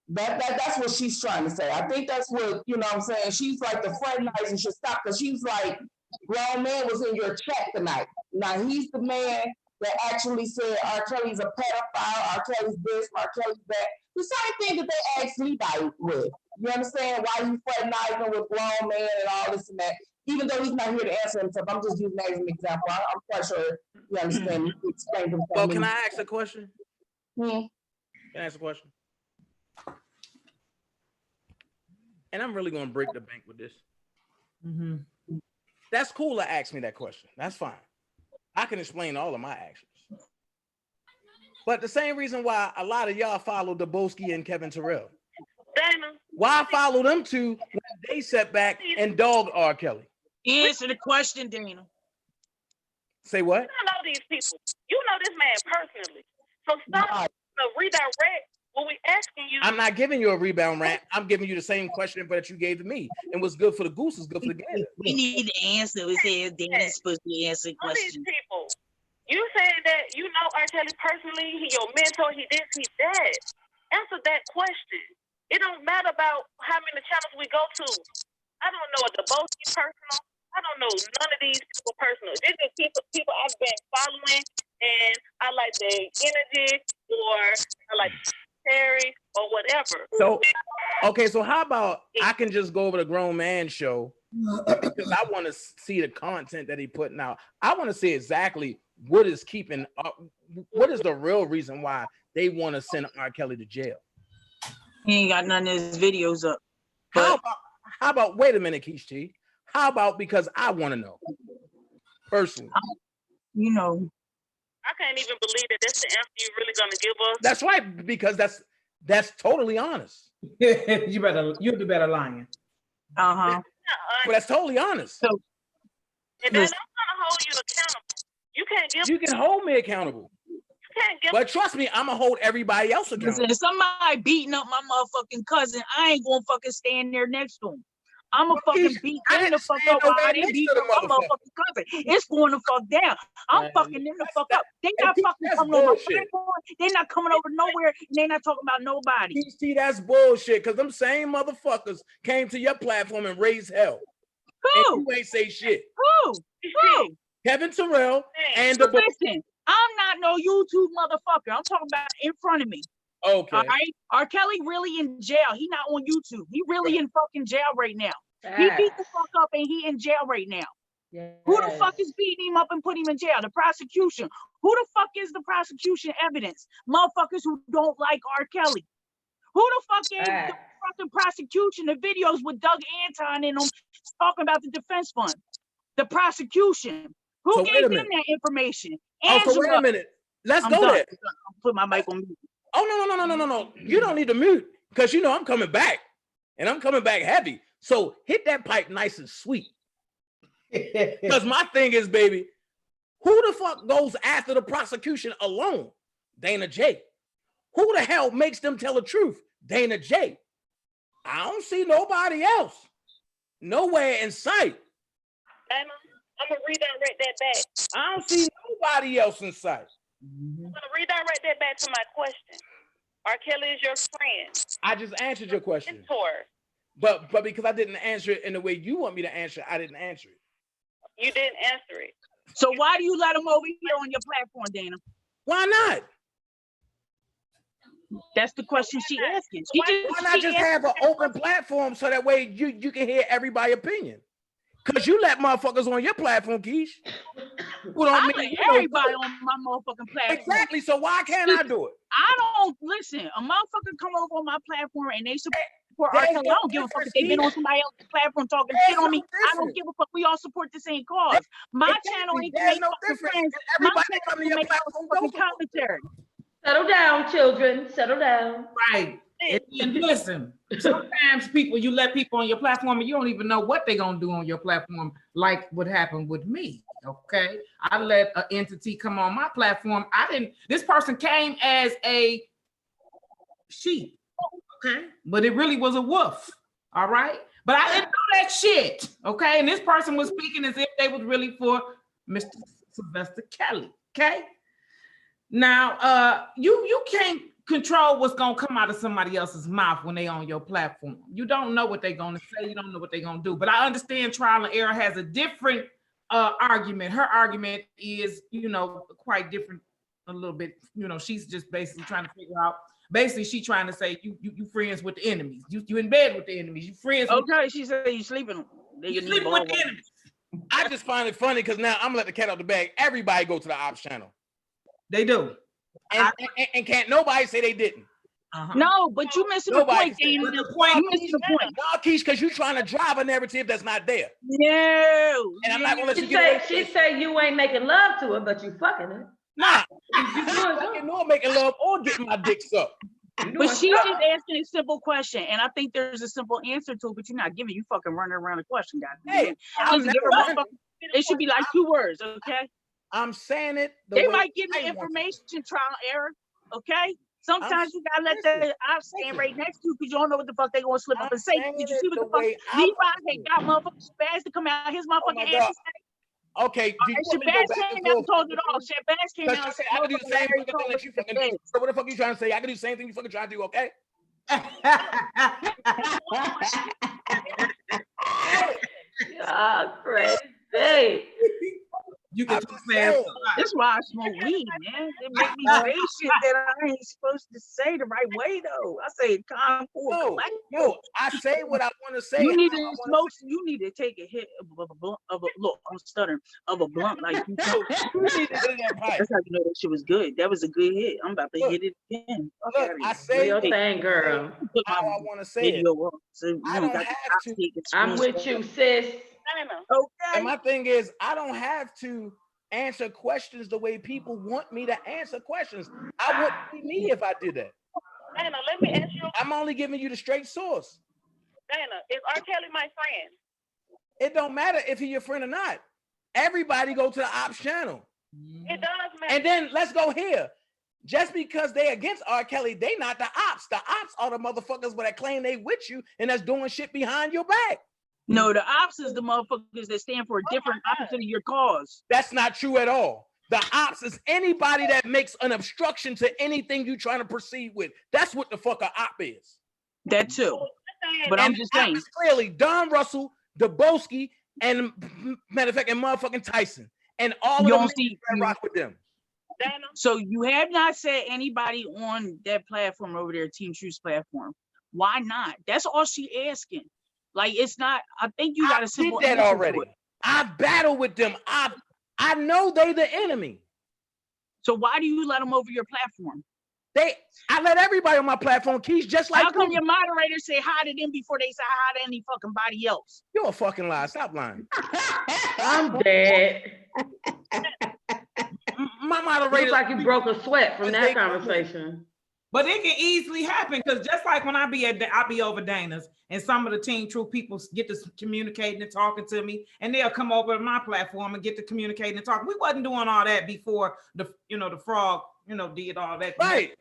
that's what she's trying to say. I think that's what, you know what I'm saying? She's like, the fraternizing should stop, because she's like, Grown Man was in your chat tonight. Now he's the man that actually said R. Kelly's a pedophile, R. Kelly's this, R. Kelly's that. The same thing that they asked Levi with. You understand why you fraternizing with Grown Man and all this and that? Even though he's not here to answer himself, I'm just using that as an example. I'm quite sure you understand. Explain himself. Well, can I ask a question? Hmm? Can I ask a question? And I'm really going to break the bank with this. Mm-hmm. That's cool to ask me that question. That's fine. I can explain all of my actions. But the same reason why a lot of y'all follow Daboski and Kevin Terrell. Dana. Why follow them two when they set back and dogged R. Kelly? Answer the question, Dana. Say what? You don't know these people. You know this man personally. So stop redirect what we asking you. I'm not giving you a rebound rant. I'm giving you the same question that you gave to me. And what's good for the goose is good for the gander. We need to answer. It says Dana's supposed to answer All these questions. people. You saying that you know R. Kelly personally, he your mentor, he this, he that. Answer that question. It don't matter about how many channels we go to. I don't know a Daboski personal. I don't know none of these people personal. These are people I've been following, and I like their energy, or I like Terry, or whatever. So, okay, so how about I can just go over to Grown Man show because I want to see the content that he putting out. I want to see exactly what is keeping, what is the real reason why they want to send R. Kelly to jail. He ain't got none of his videos up. But How about wait a minute, Keish T. How about because I want to know personally? You know, I can't even believe that that's the answer you're really gonna give us. That's right, because that's totally honest. You'll do better lying. uh-huh. But that's totally honest. So, And then I'm gonna hold you accountable. You can't give. You can hold me accountable. You can't give. But trust me, I'm gonna hold everybody else accountable. Listen, if somebody beating up my motherfucking cousin, I ain't gonna fucking stand there next to him. I'm a fucking beat him the fuck up while they beat up my motherfucking cousin. It's going the fuck down. I'm fucking them the fuck up. They not fucking coming over. They not coming over nowhere. And they not talking about nobody. See, that's bullshit. Because them same motherfuckers came to your platform and raised hell. Who? And you ain't say shit. Who? Kevin Terrell and the Listen, I'm not no YouTube motherfucker. I'm talking about in front of me. Okay. All right. R. Kelly really in jail. He not on YouTube. He really in fucking jail right now. He beat the fuck up and he in jail right now. Yes. Who the fuck is beating him up and putting him in jail? The prosecution. Who the fuck is the prosecution evidence? Motherfuckers who don't like R. Kelly. Who the fuck is the fucking prosecution? The videos with Doug Anton in them talking about the defense fund. The prosecution. Who So gave them that information? Oh, so wait a minute. Let's go there. Put my mic on mute. Oh, no. You don't need to mute because you know I'm coming back. And I'm coming back heavy. So hit that pipe nice and sweet. Because my thing is, baby, Who the fuck goes after the prosecution alone? Dana J. Who the hell makes them tell the truth? Dana J. I don't see nobody else. Nowhere in sight. Dana, I'm gonna redirect that back. I don't see nobody else in sight. I'm gonna redirect that back to my question. R. Kelly is your friend, I just answered your question. mentor. But because I didn't answer it in the way you want me to answer, I didn't answer it. You didn't answer it. So why do you let him over here on your platform, Dana? Why not? That's the question she asking. Why not just have an open platform so that way you can hear everybody's opinion? Because you let motherfuckers on your platform, Keish. Who don't I mean let you don't everybody do it. on my motherfucking platform. Exactly. So why can't I do it? I don't listen. A motherfucker come over on my platform and they support R. There's Kelly. no I don't give a fuck if they've been difference, on somebody else's platform talking There's shit on me. no I don't difference. give a fuck. We all support the same cause. My Exactly. channel ain't to There's make no fucking difference. friends. If My everybody channel come to is to your make platform, fucking go for it. commentary. Settle down, children. Settle down. Right. And listen, sometimes you let people on your platform and you don't even know what they're gonna do on your platform, like what happened with me. Okay. I let an entity come on my platform. This person came as a sheep. Okay. But it really was a wolf. All right. But I didn't know that shit. Okay. And this person was speaking as if they was really for Mr. Sylvester Kelly. Okay. Now, you can't control what's gonna come out of somebody else's mouth when they on your platform. You don't know what they're gonna say. You don't know what they're gonna do. But I understand trial and error has a different argument. Her argument is, quite different a little bit. She's just basically trying to figure out. Basically, she's trying to say you friends with the enemies. You in bed with the enemies. You friends. Okay, she said you sleeping. You sleeping with the enemies. I just find it funny because now I'm gonna let the cat out the bag. Everybody go to the ops channel. They do. And can't nobody say they didn't. No, but you missing the Nobody point, can say Dana. that. You missing the point. No, Keish, because you're trying to drive a narrative that's not there. No. And I'm not gonna let you She get away. say, she say you ain't making love to her, but you fucking her. Nah, you fucking know making love or getting my dick sucked. But she's just asking a simple question, and I think there's a simple answer to it, but you're not giving. You fucking running around the question, guys. Hey, I'm never running. It should be like 2 words, okay? I'm saying it. They might give me information, trial and error, okay? Sometimes you gotta let the ops stand right next to you because you don't know what the fuck they gonna slip up and say. Did you see what the fuck Levi had got motherfucking Shabazz to come out his motherfucking ass and say? Okay, do you want me to go Shabazz back came and out forth? and told it all. Shabazz came out and said, I can do the same thing that you fucking do. So what the fuck you trying to say? I can do the same thing you fucking trying to do, okay? God, crazy. You can say that's why I smoke weed, man. It make me say shit that I ain't supposed to say the right way though. I say it calm, cool, collected. No, I say what I want to say. You need to smoke. You need to take a hit of a blunt. Look, I'm stuttering. Of a blunt like you. You need to hit that pipe. That's how you know that shit was good. That was a good hit. I'm about to hit it again. Look, I say your thing, girl. How I want to say it. So I don't have to. I'm with you, sis. Okay. And my thing is, I don't have to answer questions the way people want me to answer questions. I wouldn't be me if I did that. Dana, let me ask you. I'm only giving you the straight source. Dana, is R. Kelly my friend? It don't matter if he's your friend or not. Everybody go to the ops channel. It does matter. And then let's go here. Just because they against R. Kelly, they not the ops. The ops are the motherfuckers that claim they with you and that's doing shit behind your back. No, the ops is the motherfuckers that stand for a different opposite of your cause. That's not true at all. The ops is anybody that makes an obstruction to anything you're trying to proceed with. That's what the fuck a op is. That too. But I'm just saying. Clearly, Don Russell, Daboski, and matter of fact, and motherfucking Tyson. And all of them rock with them. So you have not said anybody on that platform over there, Team Truth's platform. Why not? That's all she asking. Like it's not. I think you got a simple did that answer already. to it. I've battled with them. I know they the enemy. So why do you let them over your platform? I let everybody on my platform, Keish, just like how come your moderators say hi to them before they say hi to any fucking body else? You're a fucking lie. Stop lying. I'm dead. My moderator looks like you broke a sweat from that conversation. But it can easily happen because just like when I be over Dana's and some of the Team Truth people get to communicating and talking to me, and they'll come over to my platform and get to communicating and talk. We wasn't doing all that before the frog, did all that. Right.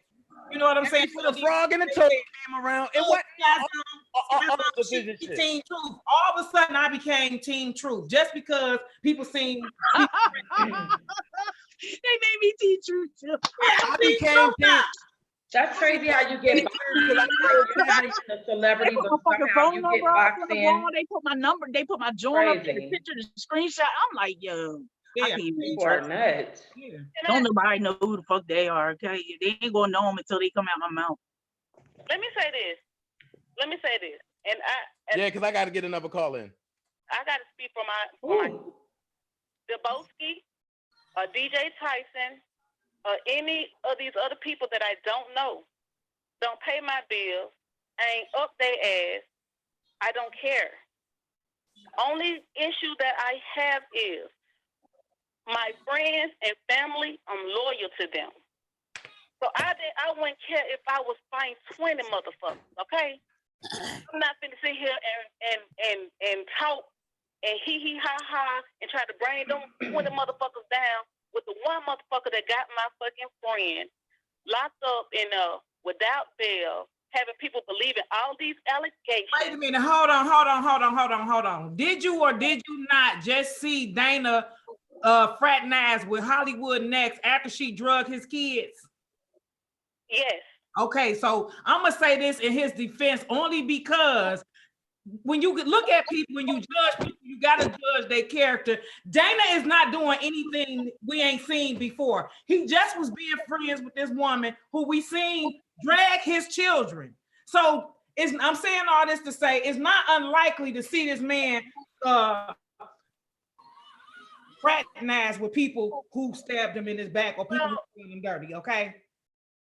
You know what I'm saying? The frog and the toad came around. It wasn't all the division shit. Team Truth. All of a sudden, I became Team Truth just because people seen. They made me Team Truth too. I became Team. That's crazy how you get a celebrity, but somehow you get boxed in. They put my number, they put my joint up, the Crazy. picture, the screenshot. I'm like, yo, I can't even People are nuts. Yeah. Don't nobody know who the fuck they are, okay? They ain't gonna know them until they come out my mouth. Let me say this. And Yeah, because I got to get another call in. I got to speak for my Debowski, DJ Tyson, any of these other people that I don't know, don't pay my bills, ain't up their ass. I don't care. Only issue that I have is my friends and family. I'm loyal to them. So I wouldn't care if I was fighting 20 motherfuckers, okay? I'm not finna sit here and talk and hee-hee-ha-ha and try to bring them 20 motherfuckers down with the one motherfucker that got my fucking friend locked up in without bail, having people believing all these allegations. Wait a minute, hold on. Did you or did you not just see Dana fraternize with Hollywood Next after she drugged his kids? Yes. Okay, so I'm gonna say this in his defense only because when you look at people, when you judge people, you gotta judge their character. Dana is not doing anything we ain't seen before. He just was being friends with this woman who we seen drag his children. So I'm saying all this to say it's not unlikely to see this man fraternize with people who stabbed him in his back or people who did him dirty, okay?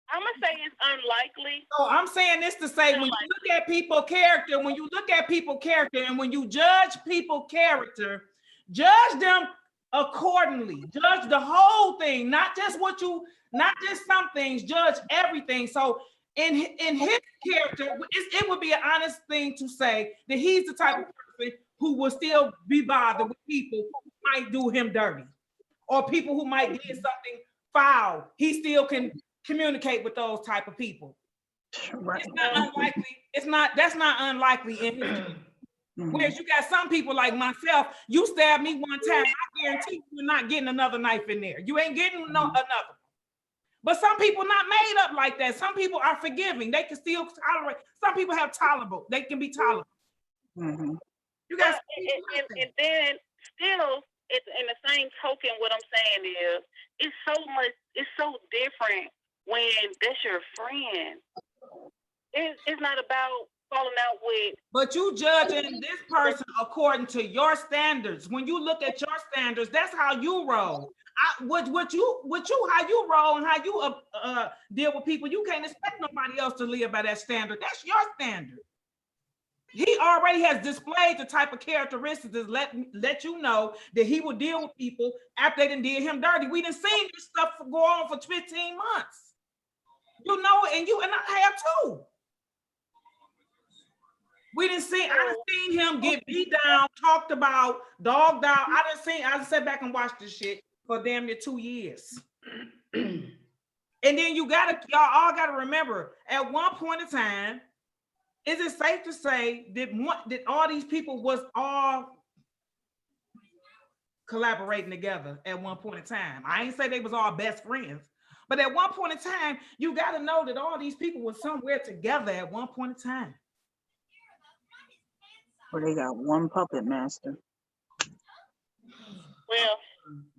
I'm gonna say it's unlikely. So I'm saying this to say, when you look at people's character, and when you judge people's character, judge them accordingly. Judge the whole thing, not just some things. Judge everything. So in his character, it would be an honest thing to say that he's the type of person who will still be bothered with people who might do him dirty, or people who might do something foul. He still can communicate with those type of people. Right. It's not unlikely. That's not unlikely in his case. Whereas you got some people like myself, you stab me one time, I guarantee you're not getting another knife in there. You ain't getting another. But some people not made up like that. Some people are forgiving. They can still tolerate. Some people have tolerable. They can be tolerable. Mm-hmm. You guys, and then still, it's in the same token. What I'm saying is, it's so different when that's your friend. It's not about falling out with. But you judging this person according to your standards. When you look at your standards, that's how you roll. How you roll and how you deal with people. You can't expect nobody else to live by that standard. That's your standard. He already has displayed the type of characteristics that let you know that he will deal with people after they done did him dirty. We done seen this stuff go on for 15 months. You know, and I have too. I done seen him get beat down, talked about, dogged out. I done sat back and watched this shit for damn near 2 years. And then y'all all gotta remember, at one point in time, is it safe to say that all these people was all collaborating together at one point in time? I ain't say they was all best friends, but at one point in time, you got to know that all these people were somewhere together at one point in time. Well, they got one puppet master. Well,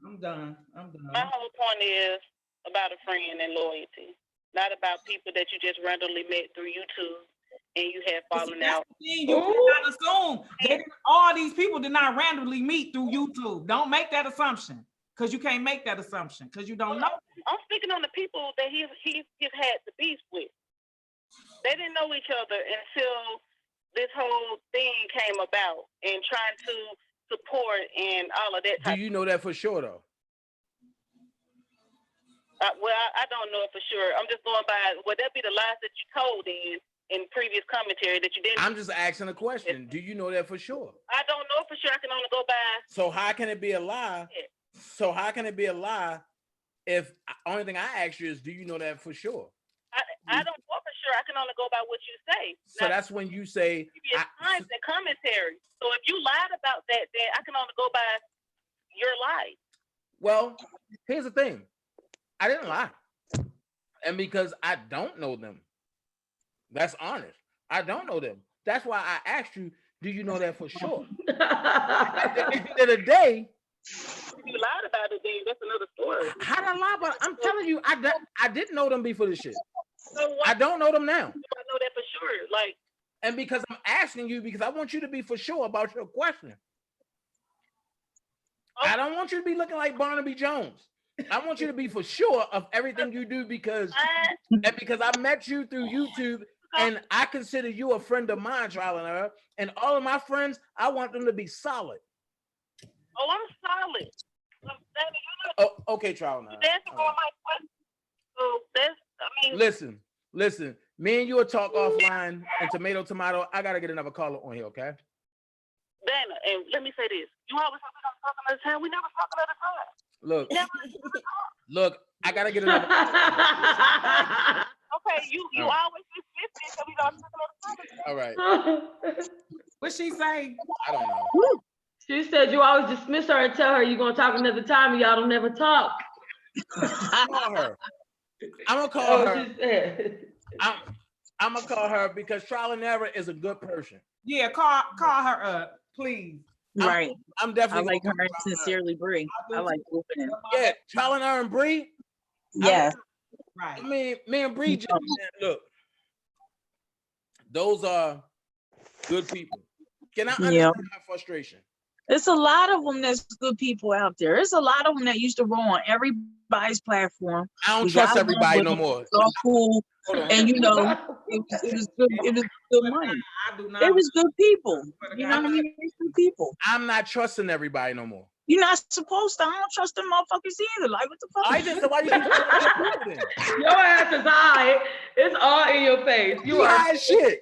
I'm done. My whole point is about a friend and loyalty, not about people that you just randomly met through YouTube and you had fallen out. You cannot assume that all these people did not randomly meet through YouTube. Don't make that assumption, because you can't make that assumption because you don't know. I'm speaking on the people that he's had the beef with. They didn't know each other until this whole thing came about and trying to support and all of that. Do you know that for sure though? I don't know it for sure. I'm just going by, would that be the lies that you told in previous commentary that you didn't? I'm just asking a question. Do you know that for sure? I don't know for sure. I can only go by. So how can it be a lie? So how can it be a lie if only thing I ask you is, do you know that for sure? I don't know for sure. I can only go by what you say. So that's when you say times and commentary. So if you lied about that, then I can only go by your lie. Well, here's the thing. I didn't lie. And because I don't know them. That's honest. I don't know them. That's why I asked you, do you know that for sure? At the end of the day, if you lied about it, then that's another story. How did I lie about it? I'm telling you, I didn't know them before this shit. So I don't know them now. I know that for sure. Like, and because I'm asking you, because I want you to be for sure about your question. Oh. I don't want you to be looking like Barnaby Jones. I want you to be for sure of everything you do because I met you through YouTube and I consider you a friend of mine, Trial and Error, and all of my friends, I want them to be solid. Oh, I'm solid. Oh, okay, Trial and Error. That's all my questions. So that's, I mean. Listen. Me and you will talk offline and tomato. I gotta get another caller on here, okay? Dana, and let me say this. You always say we're gonna talk another time. We never talk another time. Look, I gotta get another. Okay, you always dismiss me, so we don't talk another time. All right. What'd she say? I don't know. She said you always dismiss her and tell her you're gonna talk another time and y'all don't never talk. Call her. I'm gonna call her. I'm gonna call her because Trial and Error is a good person. Yeah, call her up, please. Right. I'm definitely. I like her sincerely, Bree. I like opening. Yeah, Trial and Error and Bree. Yes. Right. I mean, me and Bree just look. Those are good people. Can I understand her frustration? There's a lot of them that's good people out there. There's a lot of them that used to roll on everybody's platform. I don't trust everybody no more. It's all cool. And you know, it was good. It was good money. It was good people. You know what I mean? It's good people. I'm not trusting everybody no more. You're not supposed to. I don't trust them motherfuckers either. Like, what the fuck? I just, so why you keep telling me? Your ass is high. It's all in your face. You are high as shit.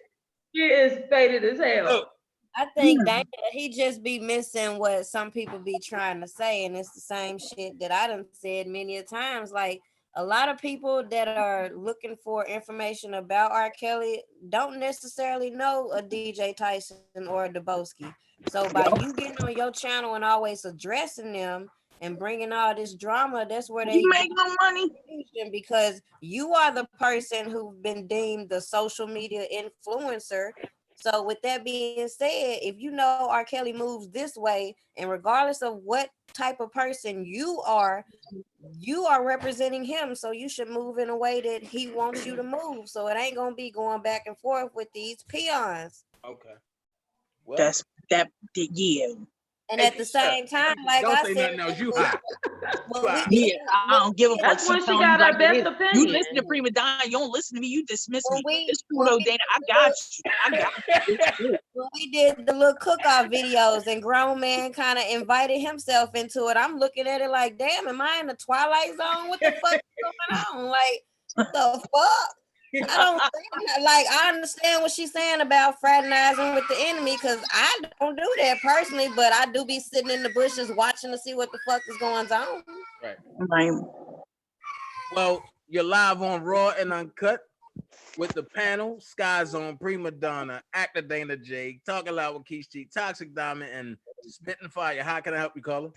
She is faded as hell. Look. I think Dana, he just be missing what some people be trying to say, and it's the same shit that I done said many a times. Like, a lot of people that are looking for information about R. Kelly don't necessarily know a DJ Tyson or a Dubosky. So by you getting on your channel and always addressing them and bringing all this drama, that's where they make no money. Because you are the person who's been deemed the social media influencer. So with that being said, if you know R. Kelly moves this way, and regardless of what type of person you are representing him. So you should move in a way that he wants you to move. So it ain't gonna be going back and forth with these peons. Okay. Well, that's that. Yeah. And at the same time, like don't I say said, nothing else. You high. I don't give a fuck. That's when she got her best opinion. You listen to Prima Donna, you don't listen to me. You dismiss me. It's cool though, Dana. I got you. When we did the little cook-off videos and grown man kind of invited himself into it, I'm looking at it like, damn, am I in the Twilight Zone? What the fuck is going on? Like, what the fuck? I understand what she's saying about fraternizing with the enemy, because I don't do that personally, but I do be sitting in the bushes watching to see what the fuck is going on. Right. Well, you're live on Raw and Uncut with the panel: Sky Zone, Prima Donna, Actor Dana J, Talking Loud with Keisha, Toxic Diamond, and Spitting Fire. How can I help you, caller?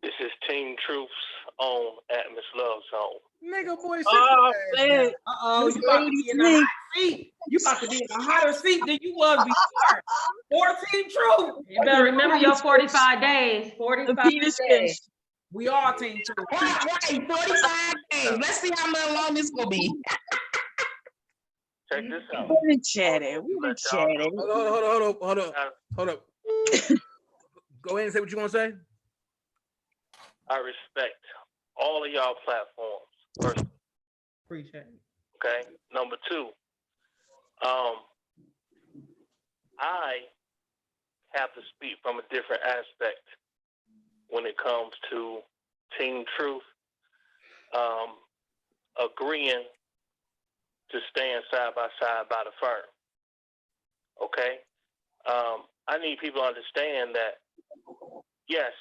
This is Team Truth's own Atmos Love Zone. Nigga boy, oh man. You about to be in the hot seat. You about to be in a hotter seat than you was before. 14 Truth. You better remember your 45 days. 45 days. We all Team Truth. Right, 45 days. Let's see how long this will be. Check this out. We been chatting. Hold up. Go ahead and say what you want to say. I respect all of y'all platforms. First, appreciate it. Okay. Number two, I have to speak from a different aspect when it comes to Team Truth. agreeing to stand side by side by the firm. Okay? I need people to understand that, yes,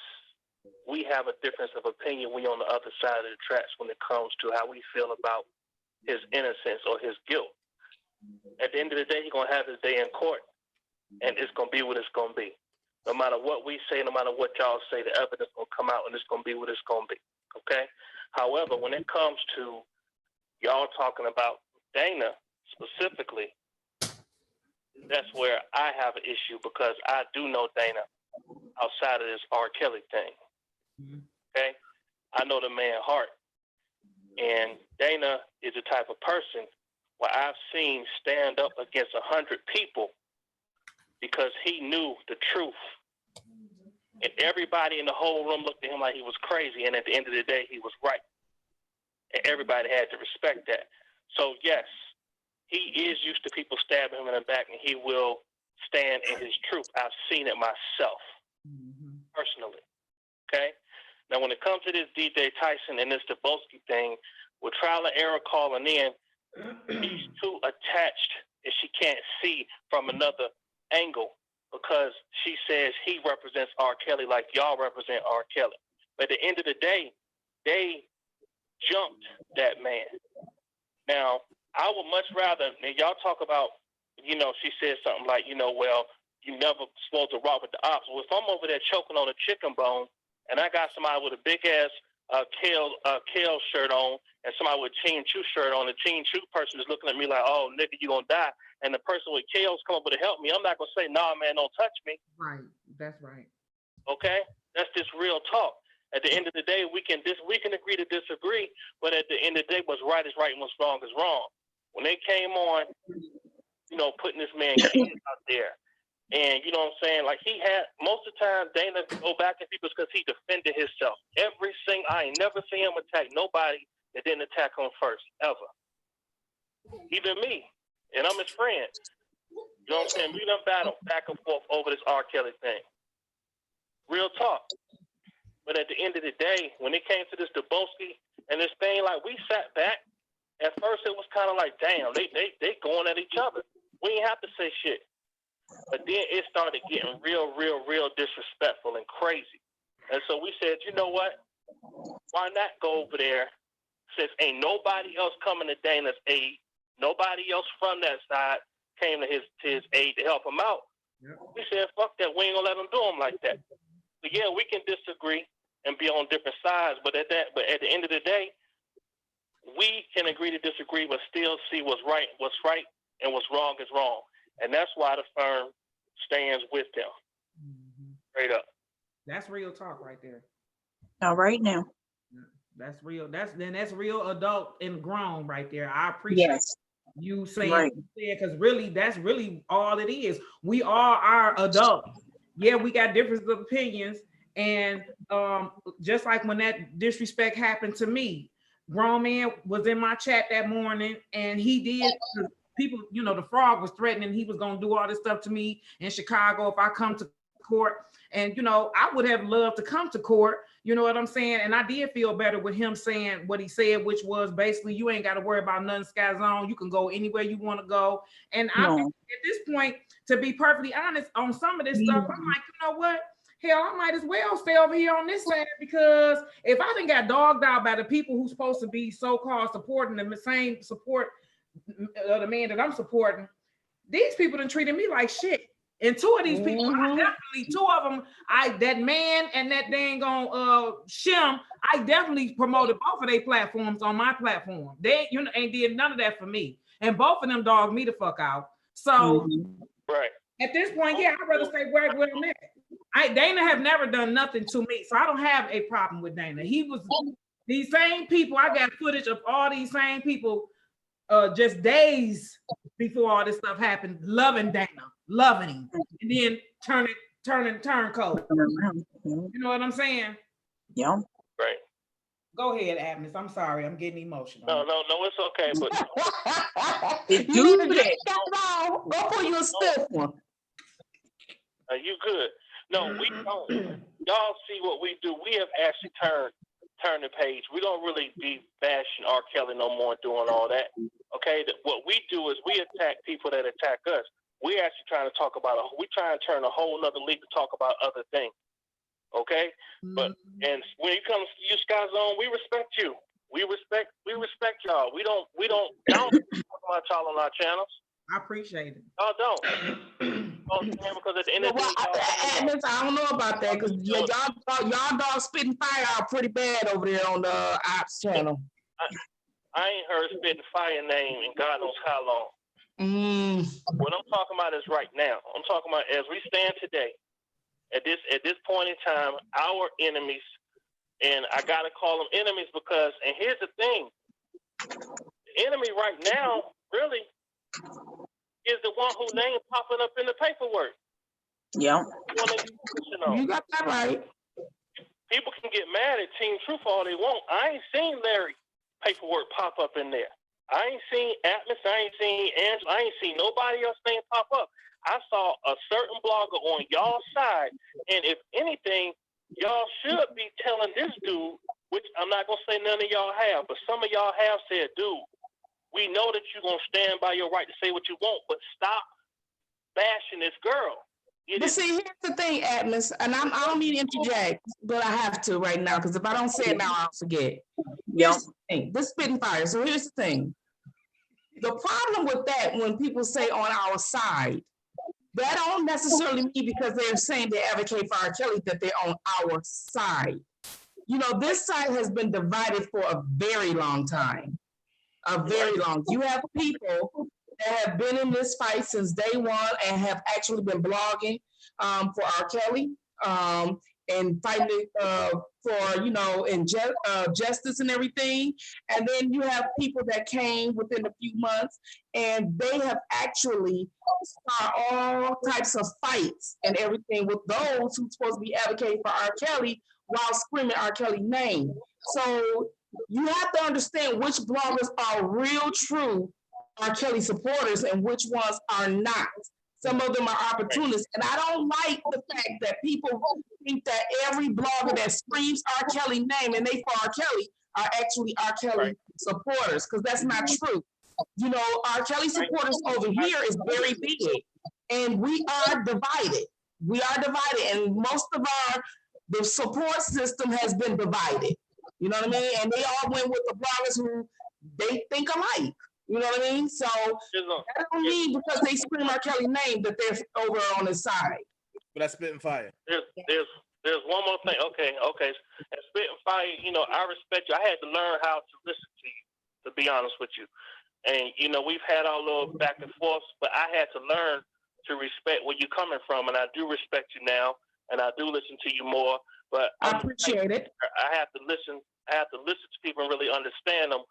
we have a difference of opinion. We on the other side of the tracks when it comes to how we feel about his innocence or his guilt. At the end of the day, he's going to have his day in court, and it's going to be what it's going to be. No matter what we say, no matter what y'all say, the evidence going to come out, and it's going to be what it's going to be. Okay? However, when it comes to y'all talking about Dana specifically, that's where I have an issue, because I do know Dana outside of this R. Kelly thing. Okay? I know the man heart. And Dana is the type of person where I've seen stand up against 100 people because he knew the truth. And everybody in the whole room looked at him like he was crazy, and at the end of the day, he was right. And everybody had to respect that. So, yes, he is used to people stabbing him in the back, and he will stand in his truth. I've seen it myself, personally. Okay? Now, when it comes to this DJ Tyson and this Dabrowski thing, with trial and error calling in, she's too attached and she can't see from another angle, because she says he represents R. Kelly like y'all represent R. Kelly. But at the end of the day, they jumped that man. Now, I would much rather, and y'all talk about, she said something like, well, you never supposed to rock with the ops. Well, if I'm over there choking on a chicken bone, and I got somebody with a big-ass Kale shirt on, and somebody with Ching Chu shirt on, the Ching Chu person is looking at me like, oh, nigga, you gonna die. And the person with Kale's come up with to help me. I'm not gonna say, nah, man, don't touch me. Right. That's right. Okay? That's just real talk. At the end of the day, we can agree to disagree, but at the end of the day, what's right is right and what's wrong is wrong. When they came on, putting this man out there, and you know what I'm saying, like he had, most of the time, Dana go back at people because he defended himself. I ain't never seen him attack nobody that didn't attack him first, ever. Even me, and I'm his friend. You know what I'm saying? We done battle back and forth over this R. Kelly thing. Real talk. But at the end of the day, when it came to this Dabrowski and this thing, like we sat back, at first it was kind of like, damn, they going at each other. We ain't have to say shit. But then it started getting real disrespectful and crazy. And so we said, you know what? Why not go over there, since ain't nobody else coming to Dana's aid, nobody else from that side came to his aid to help him out. Yep. We said, fuck that, we ain't gonna let him do him like that. But yeah, we can disagree and be on different sides, but at the end of the day, we can agree to disagree, but still see what's right, and what's wrong is wrong. And that's why the firm stands with them. Straight up. That's real talk right there. All right now. That's real. That's real adult and grown right there. I appreciate you saying because really, that's really all it is. We are our adults. Yeah, we got different opinions. And just like when that disrespect happened to me, grown man was in my chat that morning and he did. People, the frog was threatening he was going to do all this stuff to me in Chicago if I come to court. And, I would have loved to come to court. You know what I'm saying? And I did feel better with him saying what he said, which was basically, you ain't got to worry about nothing, Sky Zone. You can go anywhere you want to go. And I think at this point, to be perfectly honest, on some of this stuff, I'm like, you know what? Hell, I might as well stay over here on this side, because if I done got dogged out by the people who's supposed to be so-called supporting the same support the man that I'm supporting, these people done treated me like shit. And two of these people, that man and that dang on Shim, I definitely promoted both of their platforms on my platform. They ain't did none of that for me. And both of them dogged me the fuck out. So at this point, I'd rather stay where I'm at. Dana have never done nothing to me, so I don't have a problem with Dana. He was these same people. I got footage of all these same people just days before all this stuff happened, loving Dana, loving him, and then turn cold. You know what I'm saying? Yeah. Right. Go ahead, Agnes. I'm sorry, I'm getting emotional. No, it's okay. But you need to get that on. Go for you a stiff one. You good? No, we don't. Y'all see what we do. We have actually turned turn the page. We don't really be bashing R. Kelly no more and doing all that. Okay, what we do is we attack people that attack us. We're actually trying to talk about, we try and turn a whole nother league to talk about other things. Okay? But, and when it comes to you, Sky Zone, we respect you. We respect y'all. We don't talk about y'all on our channels. I appreciate it. Y'all don't. Because at the end of the day, I don't know about that because y'all dogs spitting fire out pretty bad over there on the Ops channel. I ain't heard spitting fire name in God knows how long. What I'm talking about is right now. I'm talking about as we stand today, at this point in time, our enemies, and I gotta call them enemies because, and here's the thing, the enemy right now really is the one whose name popping up in the paperwork. Yeah. You got that right. People can get mad at Team Truth all they want. I ain't seen Larry paperwork pop up in there. I ain't seen Atlas. I ain't seen Angela. I ain't seen nobody else name pop up. I saw a certain blogger on y'all's side, and if anything, y'all should be telling this dude, which I'm not gonna say none of y'all have, but some of y'all have said, dude, we know that you're gonna stand by your right to say what you want, but stop bashing this girl. But see, here's the thing, Atlas, and I don't mean to interject, but I have to right now because if I don't say it now, I'll forget. Here's the thing, this spitting fire. So here's the thing. The problem with that, when people say on our side, that don't necessarily mean because they're saying they advocate for R. Kelly that they're on our side. You know, this side has been divided for a very long time. A very long. You have people that have been in this fight since day one and have actually been blogging for R. Kelly and fighting for, you know, justice and everything. And then you have people that came within a few months and they have actually started all types of fights and everything with those who's supposed to be advocating for R. Kelly while screaming R. Kelly's name. So you have to understand which bloggers are real, true R. Kelly supporters and which ones are not. Some of them are opportunists. And I don't like the fact that people think that every blogger that screams R. Kelly name and they for R. Kelly are actually R. Kelly supporters, because that's not true. You know, R. Kelly supporters over here is very big, and we are divided. We are divided, and most of the support system has been divided. You know what I mean? And they all went with the bloggers who they think alike. You know what I mean? So that don't mean because they scream R. Kelly name that they're over on his side. But that's spitting fire. There's one more thing. Okay. And spitting fire, you know, I respect you. I had to learn how to listen to you, to be honest with you. And, you know, we've had our little back and forth, but I had to learn to respect where you're coming from. And I do respect you now, and I do listen to you more. But I appreciate it. I have to listen to people and really understand them,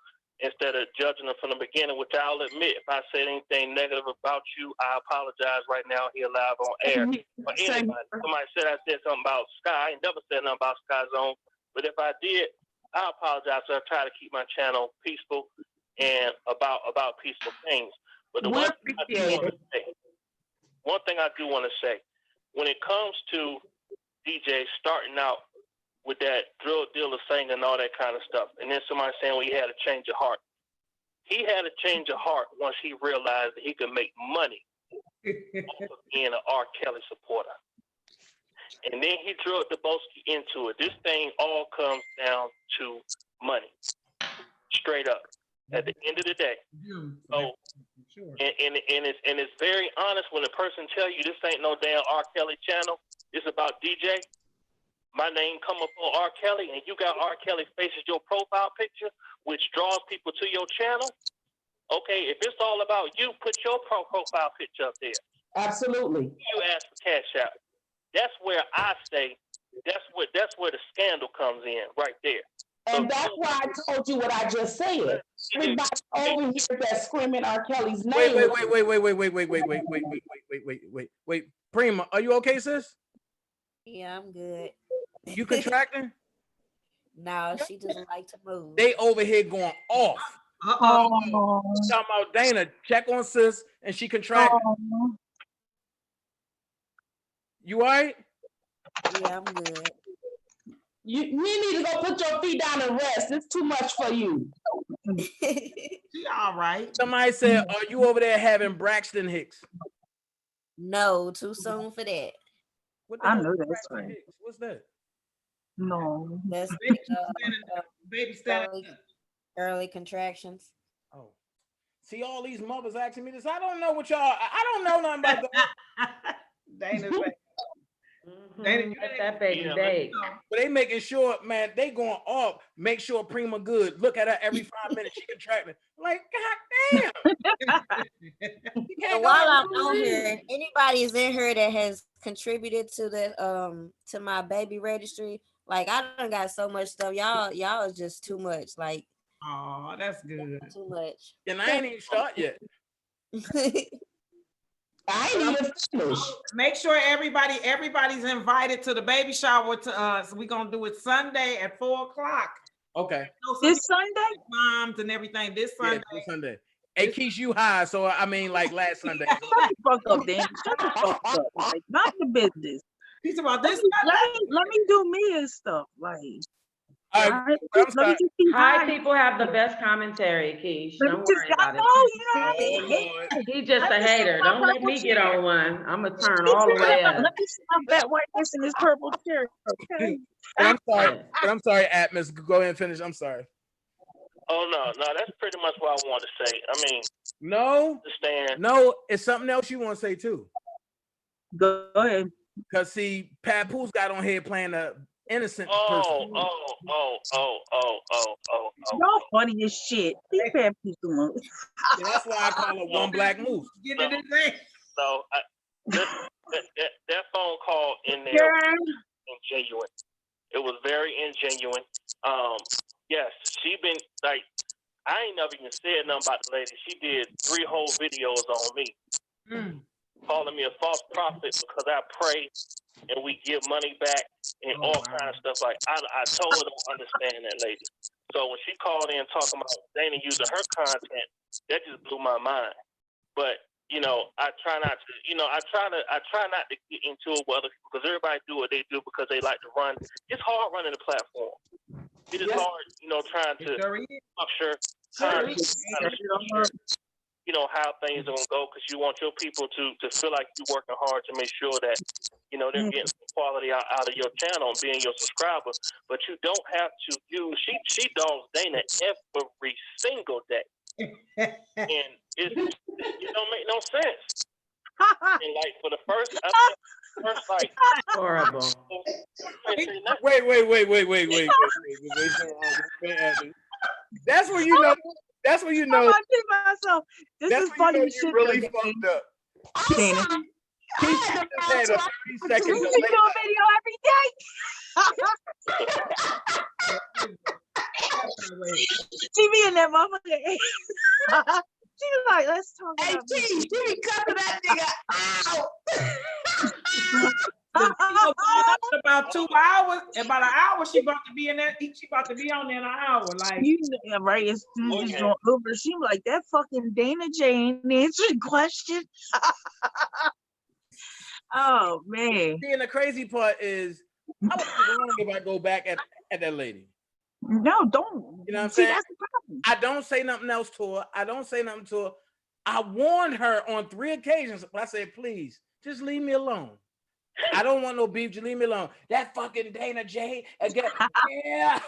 instead of judging them from the beginning, which I'll admit, if I said anything negative about you, I apologize right now here live on air. Or anybody. Somebody said I said something about Sky. I ain't never said nothing about Sky Zone. But if I did, I apologize. So I try to keep my channel peaceful and about peaceful things. But the one thing I do want to say, when it comes to DJ starting out with that drill dealer singing and all that kind of stuff, and then somebody saying, well, he had a change of heart. He had a change of heart once he realized that he could make money off of being an R. Kelly supporter. And then he drilled Dubosky into it. This thing all comes down to money, straight up, at the end of the day. So, and it's very honest when a person tell you this ain't no damn R. Kelly channel, it's about DJ. My name come up on R. Kelly, and you got R. Kelly face as your profile picture, which draws people to your channel. Okay, if it's all about you, put your profile picture up there. Absolutely. You ask for cash out. That's where I say that's where the scandal comes in, right there. And that's why I told you what I just said. Everybody over here that's screaming R. Kelly's name. Wait. Prima, are you okay, sis? Yeah, I'm good. You contracting? No, she doesn't like to move. They over here going off. Talking about Dana, check on sis, and she contracting. You all right? Yeah, I'm good. You need to go put your feet down and rest. It's too much for you. She all right. Somebody said, "Are you over there having Braxton Hicks?" No, too soon for that. What the I hell know is that's Braxton right. Hicks? What's that? No. That's Baby standing early, up. early contractions. Oh, see, all these mothers asking me this. I don't know what y'all. I don't know nothing about that. Dana's like, Dana, you Let didn't- that baby Yeah, bake. But they making sure, man, they going off. Make sure Prima good. Look at her every 5 minutes. She contracting. Like, god damn. You So can't go while to I'm the on room. here, if anybody is in here that has contributed to the to my baby registry, like I done got so much stuff. Y'all is just too much. Like oh, that's good. too much. And I ain't even start yet. I ain't even finished. Make sure everybody's invited to the baby shower. So we're gonna do it Sunday at 4:00. Okay. This Sunday? Moms and everything this Yeah, Sunday. this Sunday. Hey, Keisha, you high. So, I mean, like last Sunday. Shut the fuck up, Dan. Shut the fuck up. Like, not the business. He's about this Let me do me and stuff. Like, All right, all right, I'm let me sorry. just be High high. people have the best commentary, Keish. Let me Don't just, worry I about know, it. you know, Oh, Lord. He just a Let me sit hater. in my Don't let purple me get chair. on one. I'm gonna turn all the way up. Let me see my fat whiteness in this purple chair. Okay. But I'm sorry. But I'm sorry, Atmos. Go ahead and finish. I'm sorry. Oh no, that's pretty much what I wanted to say. I mean, No, understand. no, it's something else you want to say too. Go ahead. Because see, Papoose got on here playing a innocent Oh, person. Y'all funny as shit. These bad people. And that's why I call her one black moose. Get it in there. So that phone call in there was ingenuine. It was very ingenuine. Yes, she been like, I ain't never even said nothing about the lady. She did 3 whole videos on me, calling me a false prophet because I pray and we give money back and all kind of stuff. Like I totally don't understand that lady. So when she called in talking about Dana using her content, that just blew my mind. But you know, I try not to. You know, I try not to get into it with other people because everybody do what they do because they like to run. It's hard running a platform. It is hard, you know, trying to structure content, you know, how things are gonna go because you want your people to feel like you're working hard to make sure that you know they're getting some quality out of your channel and being your subscriber. But you don't have to use. She dogs Dana every single day. And it don't make no sense. And like for the first like Horrible. Wait. That's where you know. That's where you know. I'm kidding myself. This That's is when funny you know as you shit. really though, fucked up. Dana. He just had a 30-second You delay. do a video every day. She be in that motherfucker. She was like, let's talk Hey, about T, she be cussing that nigga out. About 2 hours, about an hour, she about to be in that. She about to be on there in an hour. Like you know, right? As soon as it's going over, she be like, that fucking Dana Jane answering question. Oh man. See, and the crazy part is, I would be wrong if I go back at that lady. No, don't. You know what I'm See, saying? that's the problem. I don't say nothing else to her. I warned her on 3 occasions, but I said, please, just leave me alone. I don't want no beef. Just leave me alone. That fucking Dana J. Again. Yeah.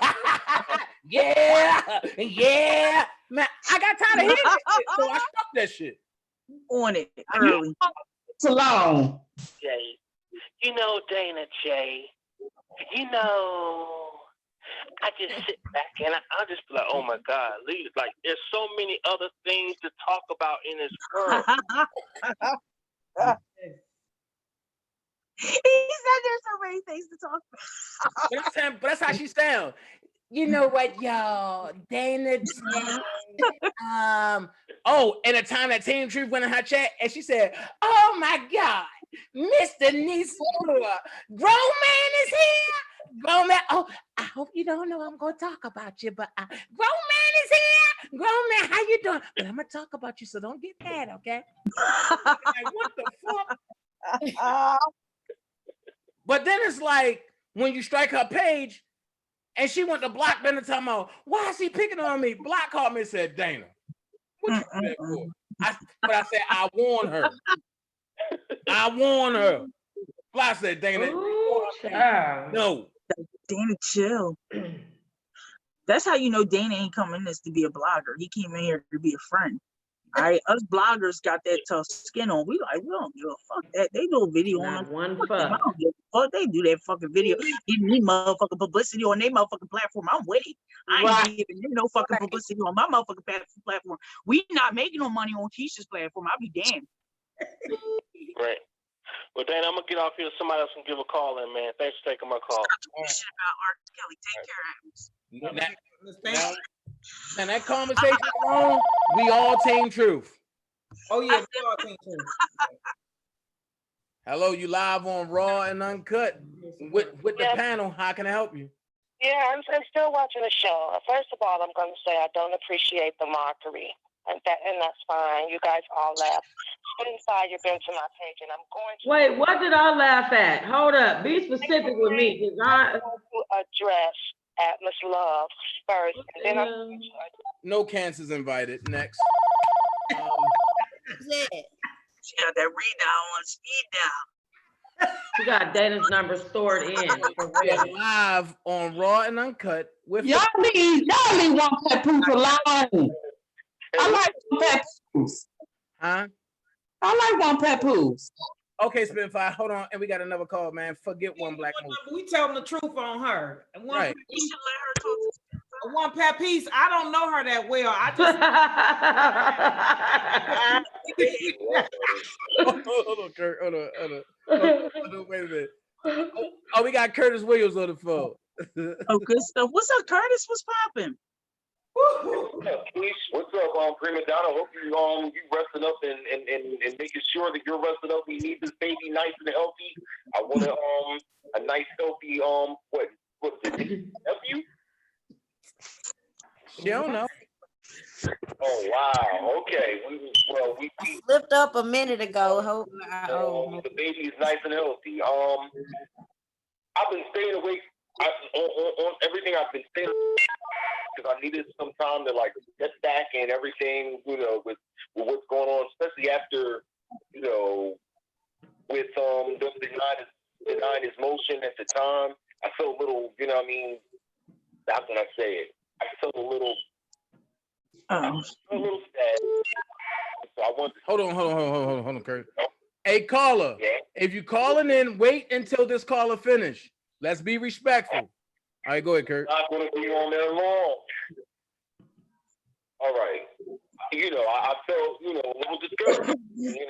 Man, I got tired of hearing that shit, so I struck that shit. On it early. It's long. Jay, you know Dana J. You know, I just sit back and I just be like, oh my God, leave. Like there's so many other things to talk about in this world. He said there's so many things to talk about. But that's how she sounds. You know what, y'all? Dana J. And the time that Team Truth went in her chat and she said, oh my God, Mr. Nisura, grown man is here. Grown man. Oh, I hope you don't know I'm gonna talk about you, but grown man is here. Grown man, how you doing? But I'm gonna talk about you, so don't get mad, okay? Like, what the fuck? But then it's like when you strike her page, And she went to block Dana talking about, why is he picking on me? Block called me and said, Dana, what you do that for? But I said, I warned her. I warned her. Block said, Dana, Ooh, child. no. Dana, chill. That's how you know Dana ain't coming in this to be a blogger. He came in here to be a friend. All right, us bloggers got that tough skin on. We don't give a fuck that. They do a video on Not them. one I fuck. don't give a fuck. They do that fucking video. Give me motherfucking publicity on their motherfucking platform. I'm with it. I ain't giving them no fucking publicity on my motherfucking platform. We not making no money on Keisha's platform. I'll be damned. Right. Well, Dan, I'm gonna get off here. Somebody else can give a call in, man. Thanks for taking my call. Shit about R. Kelly. Take care, Adams. And that conversation alone, we all team truth. Oh yeah, we all team truth. Hello, you live on Raw and Uncut with the panel. How can I help you? Yeah, I'm still watching the show. First of all, I'm going to say I don't appreciate the mockery, and that's fine. You guys all laugh. Inside, you've been to my page, and I'm going to. Wait, what did I laugh at? Hold up. Be specific with me. I'm going to address Atlas Love first, and then I'm going to No cancers invited. Next. She got that read down on speed down. You got Dana's number stored in. We're live on Raw and Uncut with Y'all leave one papoose alone. I like one papoose. Huh? I like one papoose. Okay, Spitfire, hold on. And we got another call, man. Forget one black movie. We telling the truth on her. And one, Right. You should let her talk to one pat piece. I don't know her that well. I just Hold on, Kurt. Hold on. Wait a minute. Oh, we got Curtis Williams on the phone. Oh, good stuff. What's up, Curtis? What's popping? What's up, Prima Donna? Hope you resting up and making sure that you're resting up. We need this baby nice and healthy. I want a nice healthy what nephew? She don't know. Oh wow. Okay. We Slipped up a minute ago. Hope the baby is nice and healthy. I've been staying awake on everything. I've been staying because I needed some time to like get back and everything, with what's going on, especially after, with denying his motion at the time. I felt a little, how can I say it? I felt a little sad. So I want. Hold on, Kurt. Hey, caller. Yeah. If you calling in, wait until this caller finish. Let's be respectful. All right, go ahead, Kurt. Not going to be on there long. All right. I felt, a little discouraged.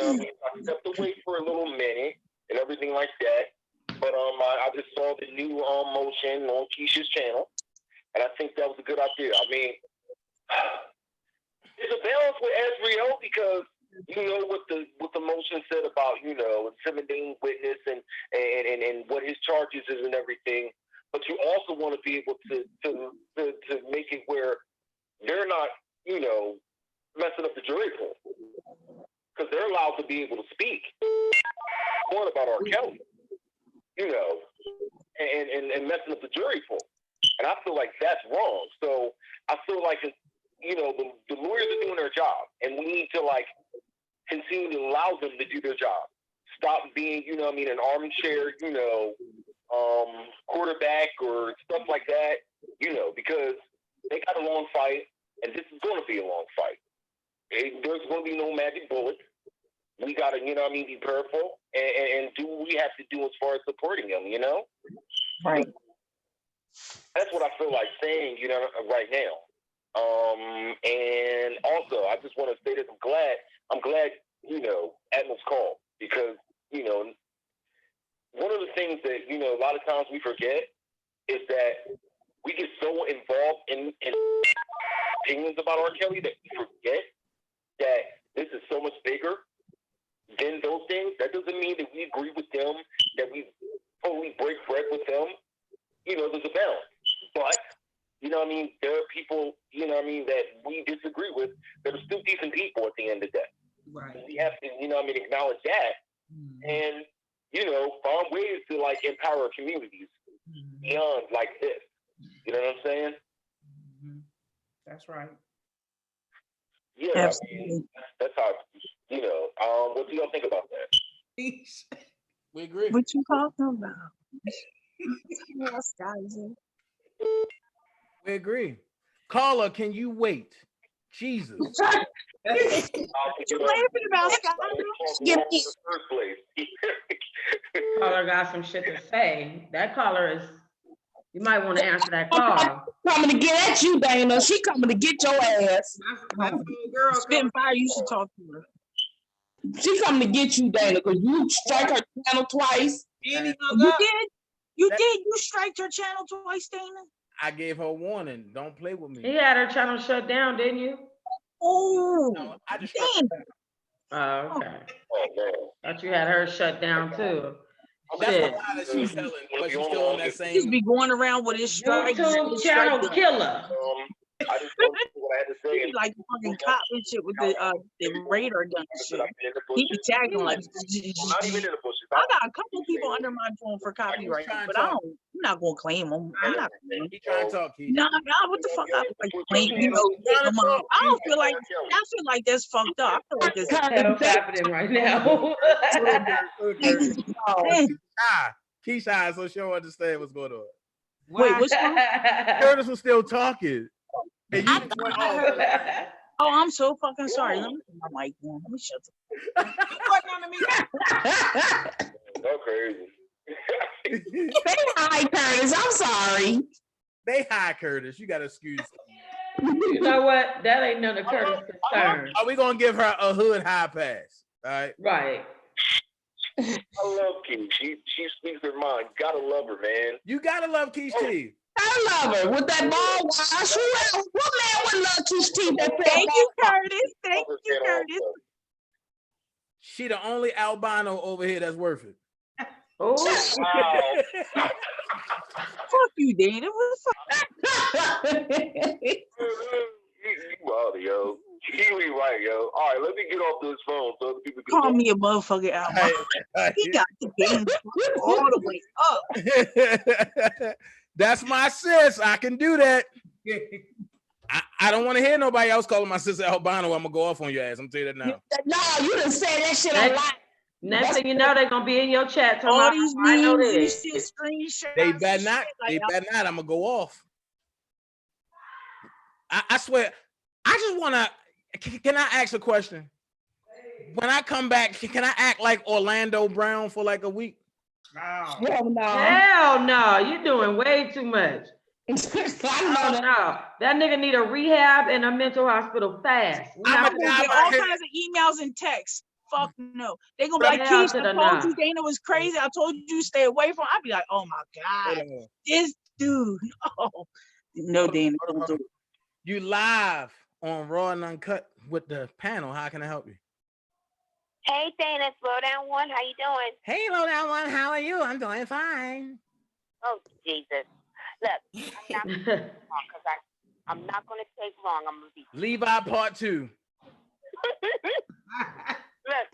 I stepped away for a little minute and everything like that. But I just saw the new motion on Keisha's channel, and I think that was a good idea. I mean, there's a balance with Azriel because what the motion said about intimidating witness and what his charges is and everything. But you also want to be able to make it where they're not messing up the jury pool because they're allowed to be able to speak. What about R. Kelly? And messing up the jury pool. And I feel like that's wrong. So I feel like, the lawyers are doing their job, and we need to, continue to allow them to do their job. Stop being, an armchair, quarterback or stuff like that, because they got a long fight, and this is going to be a long fight. There's going to be no magic bullet. We got to, be careful and do what we have to do as far as supporting them, Right. That's what I feel like saying, right now. And also, I just want to say that I'm glad, Atlas called because, one of the things that, a lot of times we forget is that we get so involved in opinions about R. Kelly that we forget that this is so much bigger than those things. That doesn't mean that we agree with them, that we totally break bread with them. There's a balance. But, there are people, that we disagree with that are still decent people at the end of the day. Right. We have to, acknowledge that and, find ways to, empower communities beyond like this. You know what I'm saying? That's right. Yeah, I mean, that's how, you know, what do y'all think about that? We agree. What you talking about? We agree. Caller, can you wait? Jesus. What you laughing about, Scott? Give me. Caller got some shit to say. That caller is, you might want to answer that call. Coming to get at you, Dana. She coming to get your ass. That's old girl. Spitfire, you should talk to her. She coming to get you, Dana, because you strike her channel twice. And he hung You up. did? You did? You striked her channel twice, Dana? I gave her a warning. Don't play with me. He had her channel shut down, didn't you? Oh, No, I just damn. Oh, okay. Oh, man. Thought you had her shut down too. That's Shit. the lie that she's telling, but she's still on that Just same. be going around with his strike. YouTube channel killer. I just told you what I had to say. He like fucking cop and shit with the radar gun and shit. He be tagging like. I'm not even in the bushes. I got a couple people under my phone for copyright, but I'm not gonna claim them. I'm not. He trying to talk, Keith. Nah, what the fuck? I like claim, you know, take them out. I don't feel like. I feel like that's fucked up. I feel like this. Hell's happening right now. Keith shy, so she don't understand what's going on. Wait, what's wrong? Curtis was still talking. And you just went off. Oh, I'm so fucking sorry. Let me put my mic on. Let me shut the. That's crazy. Say hi, Curtis. I'm sorry. They hi, Curtis. You got to excuse. You know what? That ain't none of Curtis' concern. Are we gonna give her a hood high pass? All right. Right. I love Keith. She speaks her mind. You gotta love her, man. You gotta love Keith T. I love her with that ball wash. Who else? What man would love Keith T? Thank you, Curtis. Thank you, Curtis. She the only albino over here that's worth it. Oh, Wow. Fuck you, Dana. What the fuck? You out, yo. Kiwi right, yo. All right, let me get off this phone so other people can Call me a motherfucker out. He got the game all the way up. That's my sis. I can do that. I don't want to hear nobody else calling my sister albino. I'm gonna go off on your ass. I'm telling you that now. No, you done said that shit a lot. next thing you know, they're gonna be in your chat. All these I know memes and this. shit, screenshots. They and better not. shit, They like, better not. I'm gonna go off. I swear. I just wanna. Can I ask a question? When I come back, can I act like Orlando Brown for like a week? Hell no. Hell no, you're doing way too much. I Oh know that. no, that nigga need a rehab and a mental hospital fast. We I'm not a gonna guy Get get all out here. kinds of emails and texts. Fuck no. They gonna be like, Hell Keisha, to the I told no. you Dana was crazy. I told you to stay away from. I'd be like, oh my Hold God, on. this dude. Oh. No, Dana. Don't do it. You live on Raw and Uncut with the panel. How can I help you? Hey, Dana, slow down one. How you doing? Hey, low down one. How are you? I'm doing fine. Oh, Jesus. Look, I'm not because I'm not going to take long. I'm going to be. Levi Part 2. Look.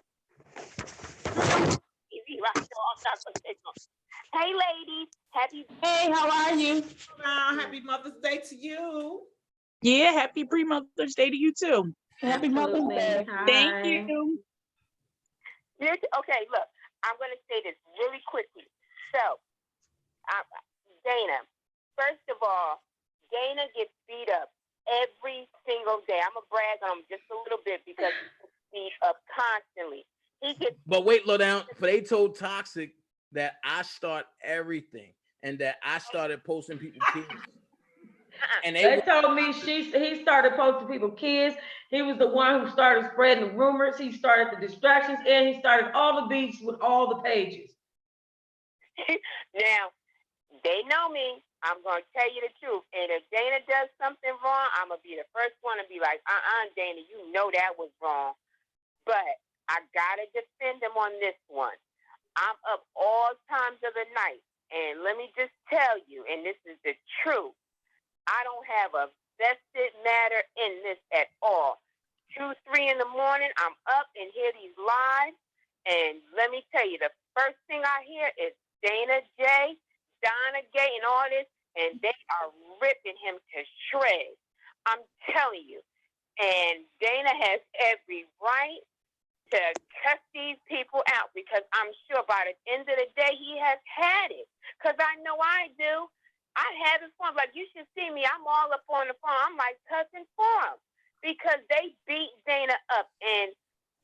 Easy, right? So I'm not gonna take long. Hey, ladies. Happy. Hey, how are you? Happy Mother's Day to you. Yeah, happy pre-Mother's Day to you too. Happy Mother's Day. Thank you. Okay, look, I'm going to say this really quickly. So, Dana, first of all, Dana gets beat up every single day. I'm going to brag on him just a little bit because he gets beat up constantly. He gets. But wait, low down. But they told Toxic that I start everything and that I started posting people kids. And They told me he started posting people kids. He was the one who started spreading the rumors. He started the distractions, and he started all the beats with all the pages. Now, they know me. I'm going to tell you the truth. And if Dana does something wrong, I'm going to be the first one to be like, Dana, you know that was wrong. But I got to defend him on this one. I'm up all times of the night. And let me just tell you, and this is the truth, I don't have a vested matter in this at all. 2, 3 in the morning, I'm up and hear these lives. And let me tell you, the first thing I hear is Dana J, Donna Gay, and all this. And they are ripping him to shreds. I'm telling you. And Dana has every right to cuss these people out because I'm sure by the end of the day he has had it. Because I know I do. I have it for him. Like, you should see me. I'm all up on the phone. I'm like cussing for him because they beat Dana up. And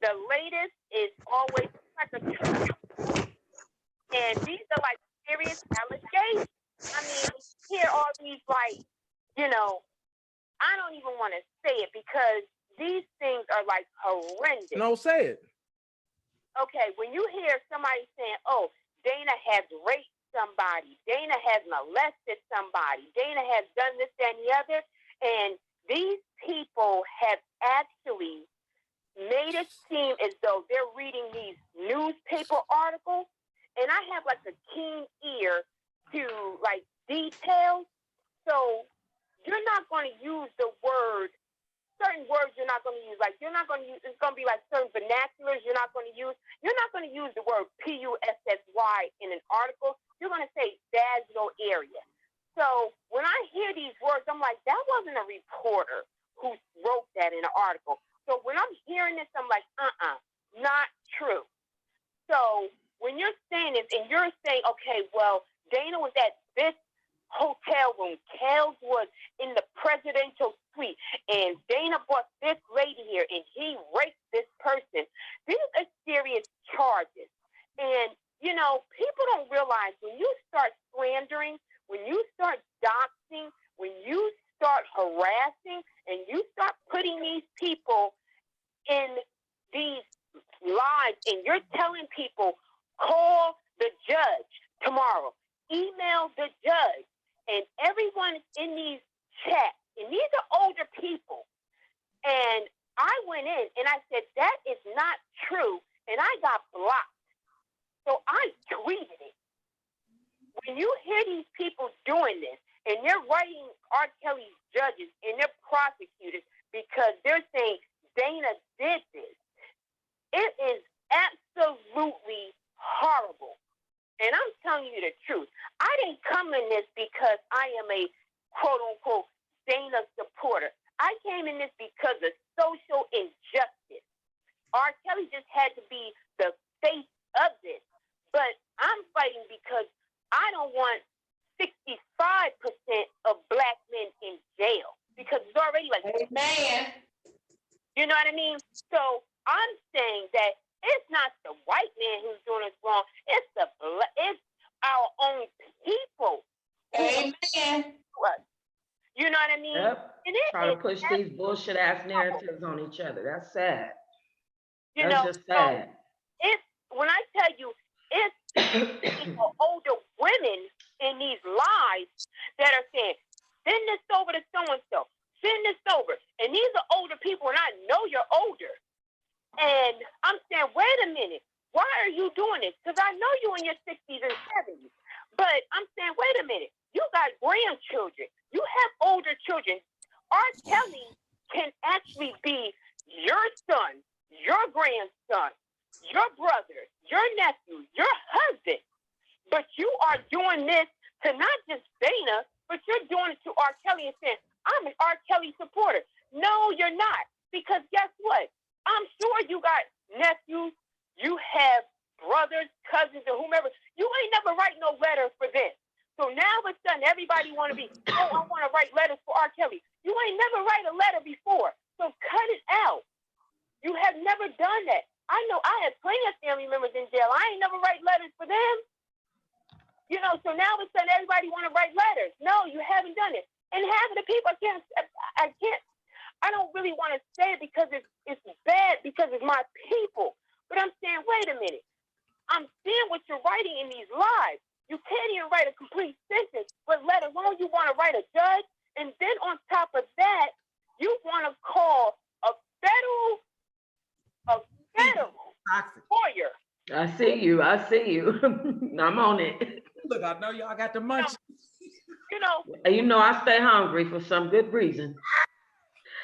the latest is always like a truth. And these are like serious allegations. I mean, hear all these like, you know, I don't even want to say it because these things are like horrendous. No, say it. Okay, when you hear somebody saying, oh, Dana has raped somebody, Dana has molested somebody, Dana has done this, that, and the other, and these people have actually made it seem as though they're reading these newspaper articles, and I have like a keen ear to like details, so you're not going to use the word, certain words you're not going to use. Like, you're not going to use, it's going to be like certain vernaculars you're not going to use. You're not going to use the word P-U-S-S-Y in an article. You're going to say vaginal area. So when I hear these words, I'm like, that wasn't a reporter who wrote that in an article. So when I'm hearing this, I'm like, not true. So when you're saying this and you're saying, okay, well, Dana was at this hotel room, Kels was in the presidential suite, and Dana brought this lady here, and he raped this person. These are serious charges. And, you know, people don't realize when you start slandering, when you start doxing, when you start harassing, and you start putting these people in these lives, and you're telling people, call the judge tomorrow, email the judge, and everyone in these chats, and these are older people. And I went in and I said, that is not true. And I got blocked. So I tweeted it. When you hear these people doing this, and they're writing R. Kelly's judges and their prosecutors because they're saying Dana did this, it is absolutely horrible. And I'm telling you the truth. I didn't come in this because I am a quote-unquote Dana supporter. I came in this because of social injustice. R. Kelly just had to be the face of this. But I'm fighting because I don't want 65% of black men in jail because it's already like, man. You know what I mean? So I'm saying that it's not the white man who's doing us wrong. It's it's our own people. Amen. You know what I mean? Yep. And it Trying to is push these bullshit ass narratives on each other. That's sad. You That's know, just sad. so it's when I tell you it's people, older women in these lives that are saying, send this over to so-and-so, send this over. And these are older people, and I know you're older. And I'm saying, wait a minute, why are you doing this? Because I know you're in your 60s and 70s. But I'm saying, wait a minute, you got grandchildren. You have older children. R. Kelly can actually be your son, your grandson, your brother, your nephew, your husband. But you are doing this to not just Dana, but you're doing it to R. Kelly and saying, I'm an R. Kelly supporter. No, you're not. Because guess what? I'm sure you got nephews, you have brothers, cousins, or whomever. You ain't never write no letter for them. So now all of a sudden everybody want to be, oh, I want to write letters for R. Kelly. You ain't never write a letter before. So cut it out. You have never done that. I know I have plenty of family members in jail. I ain't never write letters for them. You know, so now all of a sudden everybody want to write letters. No, you haven't done it. And half of the people, I don't really want to say it because it's bad because it's my people. But I'm saying, wait a minute. I'm seeing what you're writing in these lives. You can't even write a complete sentence, but let alone you want to write a judge. And then on top of that, you want to call a federal lawyer. I see you. I'm on it. Look, I know y'all got the munchies. You know, I stay hungry for some good reason.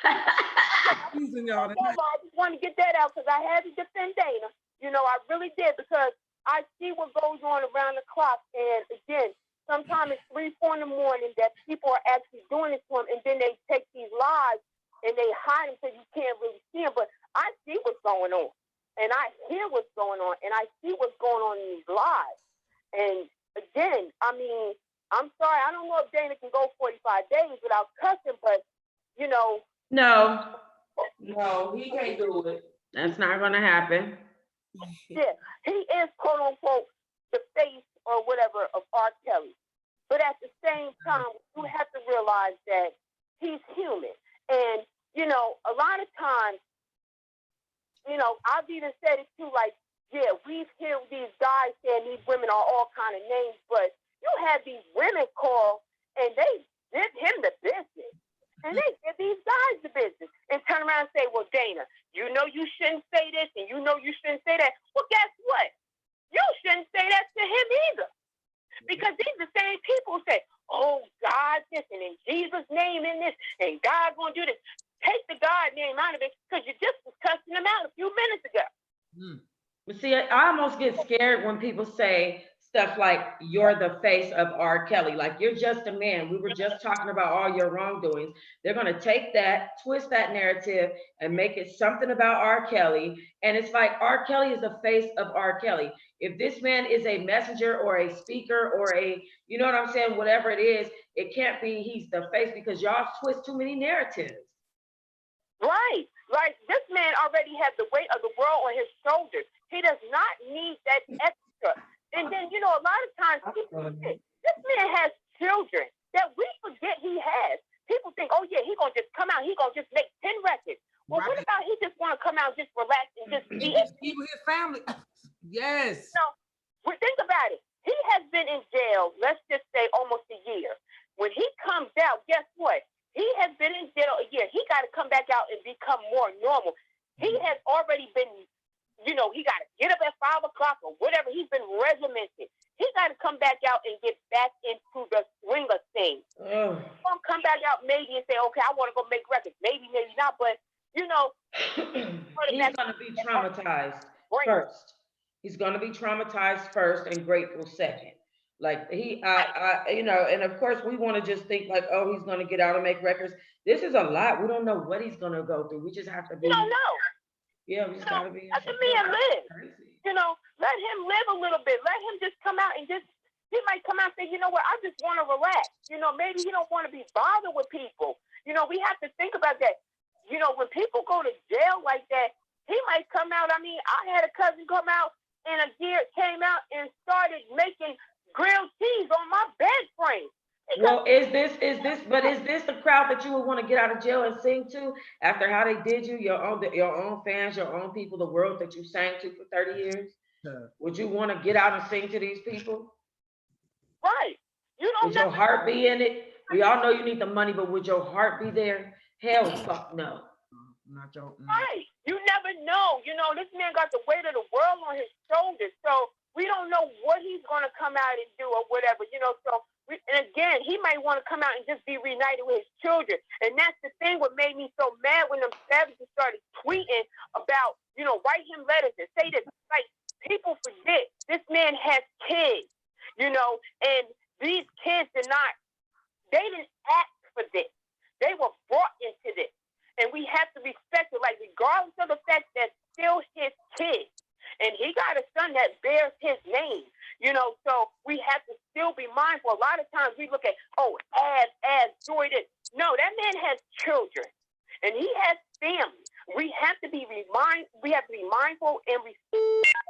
I just want to get that out because I had to defend Dana. You know, I really did because I see what goes on around the clock. And again, sometimes it's 3, 4 in the morning that people are actually doing this to him, and then they take these lives and they hide them so you can't really see them. But I see what's going on, and I hear what's going on, and I see what's going on in these lives. And again, I mean, I'm sorry, I don't know if Dana can go 45 days without cussing, but you know. No, he can't do it. that's not gonna happen. Yeah, he is quote unquote the face or whatever of R. Kelly. But at the same time, you have to realize that he's human. And, you know, a lot of times, you know, I've even said it too, like, yeah, we've heard these guys saying these women are all kind of names, but you have these women call and they give him the business. And they give these guys the business and turn around and say, well, Dana, you know you shouldn't say this and you know you shouldn't say that. Well, guess what? You shouldn't say that to him either. Because these are the same people who say, oh, God, this, and in Jesus' name in this, and God gonna do this. Take the God name out of it because you just was cussing him out a few minutes ago. But see, I almost get scared when people say stuff like, you're the face of R. Kelly. Like, you're just a man. We were just talking about all your wrongdoings. They're going to take that, twist that narrative, and make it something about R. Kelly. And it's like, R. Kelly is the face of R. Kelly. If this man is a messenger or a speaker or a, you know what I'm saying, whatever it is, it can't be he's the face because y'all twist too many narratives. Right. Like, this man already has the weight of the world on his shoulders. He does not need that extra. And then, you know, a lot of times people forget, this man has children that we forget he has. People think, oh, yeah, he's going to just come out. He's going to just make 10 records. Well, what about he just want to come out, just relax and just be with his family? Yes. No, well, think about it. He has been in jail, let's just say almost a year. When he comes out, guess what? He has been in jail a year. He got to come back out and become more normal. He has already been, you know, he got to get up at 5 o'clock or whatever. He's been regimented. He got to come back out and get back into the swing of things. He's going to come back out maybe and say, okay, I want to go make records. Maybe, maybe not, but, you know. He's going to be traumatized first. He's going to be traumatized first and grateful second. Like you know, and of course we want to just think like, oh, he's going to get out and make records. This is a lot. We don't know what he's going to go through. We just have to be. You don't know. Yeah, we just got to be. Let the man live. You know, let him live a little bit. Let him just come out and just, he might come out and say, you know what, I just want to relax. You know, maybe he don't want to be bothered with people. You know, we have to think about that. You know, when people go to jail like that, he might come out. I mean, I had a cousin come out and a year came out and started making grilled cheese on my bed frame. Well, is this the crowd that you would want to get out of jail and sing to after how they did you, your own fans, your own people, the world that you sang to for 30 years? Would you want to get out and sing to these people? Right. You don't. Would your heart be in it? We all know you need the money, but would your heart be there? Hell, fuck no. Not your. Right. You never know. You know, this man got the weight of the world on his shoulders, so we don't know what he's going to come out and do or whatever. You know, so. And again, he might want to come out and just be reunited with his children. And that's the thing what made me so mad when them savages started tweeting about, you know, write him letters and say this. Like, people forget this man has kids, you know, and these kids they didn't ask for this. They were brought into this. And we have to respect it, like, regardless of the fact that still his kids. And he got a son that bears his name, you know, so we have to still be mindful. A lot of times we look at, oh, Joy this. No, that man has children and he has family. We have to be mindful and respect.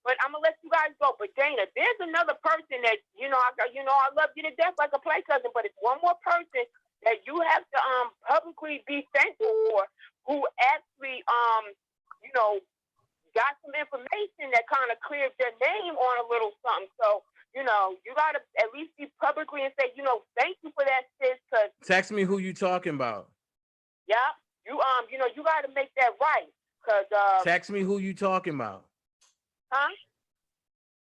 But I'm gonna let you guys go. But Dana, there's another person that, I love you to death like a play cousin, but it's one more person that you have to publicly be thankful for, who actually got some information that kind of cleared their name on a little something. So, you got to at least be publicly and say, thank you for that, sis. Cause text me who you talking about. Yeah, you got to make that right. Cause text me who you talking about. Huh?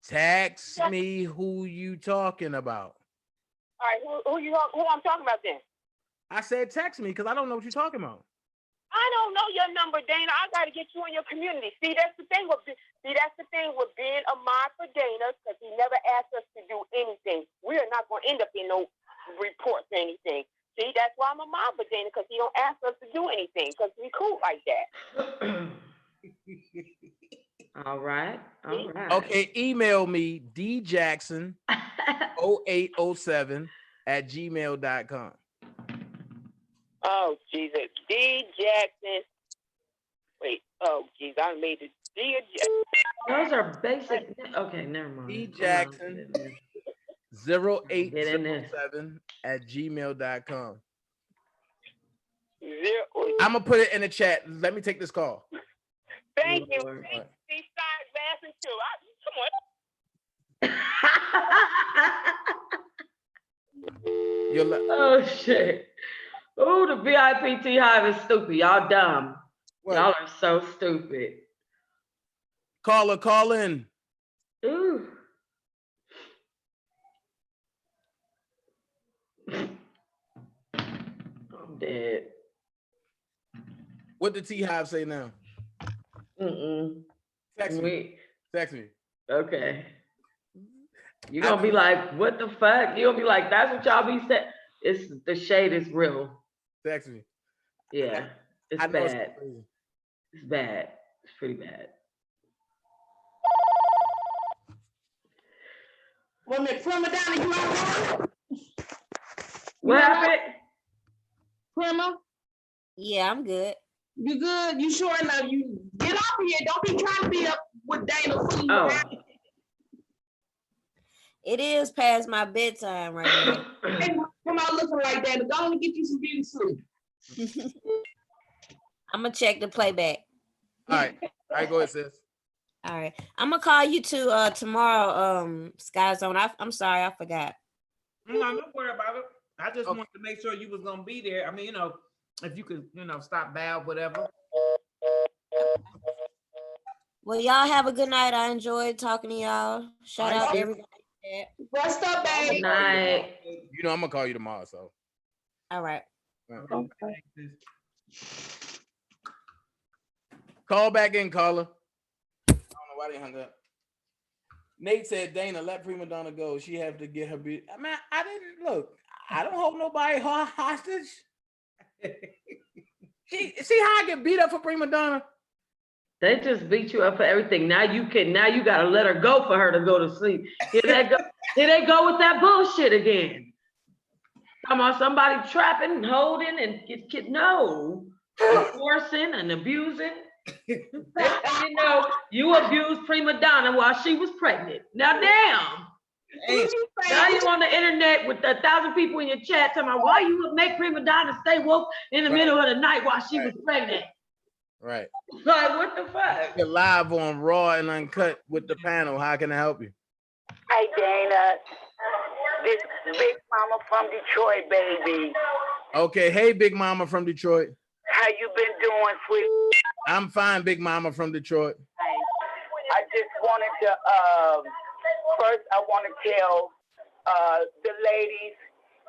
Text me who you talking about. All right, who I'm talking about then? I said text me because I don't know what you're talking about. I don't know your number, Dana. I got to get you in your community. See, that's the thing with being a mod for Dana, because he never asked us to do anything. We are not going to end up in no reports or anything. See, that's why I'm a mod for Dana, because he don't ask us to do anything, because we cool like that. All right. All right. Okay, email me djackson0807@gmail.com. Oh, Jesus. D. Jackson. Wait. Oh, jeez. I made it. D. Those are basic. Okay, never mind. djackson0807@gmail.com. I'm gonna put it in the chat. Let me take this call. Thank you. Lord. He started laughing too. Come on. Oh shit. Oh, the VIP T Hive is stupid. Y'all dumb. What? Y'all are so stupid. Caller, call in. Ooh. I'm dead. What did T Hive say now? Text me. Text me. Okay. You're gonna be like, what the fuck? You're gonna be like, that's what y'all be saying. It's the shade is real. Text me. Yeah. It's I know it's bad. crazy. It's bad. It's pretty bad. Well, Miss Prima Donna, you all right? What happened? Prima, Yeah, I'm good. you good? You sure enough? You get off here. Don't be trying to be up with Dana. Oh. It is past my bedtime right now. Hey, come out looking like that. Go on and get you some beauty sleep. I'm gonna check the playback. All right, go ahead, sis. All right. I'm gonna call you tomorrow, Sky Zone. I'm sorry, I forgot. No, don't worry about it. I just wanted to make sure you was gonna be there. I mean, if you could, stop by or whatever. Well, y'all have a good night. I enjoyed talking to y'all. Shout out to everybody. Rest up, baby. Good night. You know I'm gonna call you tomorrow, so. All right. Okay. Call back in, caller. I don't know why they hung up. Nate said, Dana, let Prima Donna go. She have to get her beat. I mean, I didn't look. I don't hold nobody hostage. See how I get beat up for Prima Donna? They just beat you up for everything. Now you gotta let her go for her to go to sleep. Here they go with that bullshit again. Come on, somebody trapping, holding, and no. Forcing and abusing. You abused Prima Donna while she was pregnant. Now damn. Now you on the internet with 1,000 people in your chat talking about why you would make Prima Donna stay woke in the middle of the night while she was pregnant. Right. Like, what the fuck? You're live on Raw and Uncut with the panel. How can I help you? Hi, Dana. This Big Mama from Detroit, baby. Okay. Hey, Big Mama from Detroit. How you been doing, sweet? I'm fine, Big Mama from Detroit. I just wanted to, first I want to tell the ladies,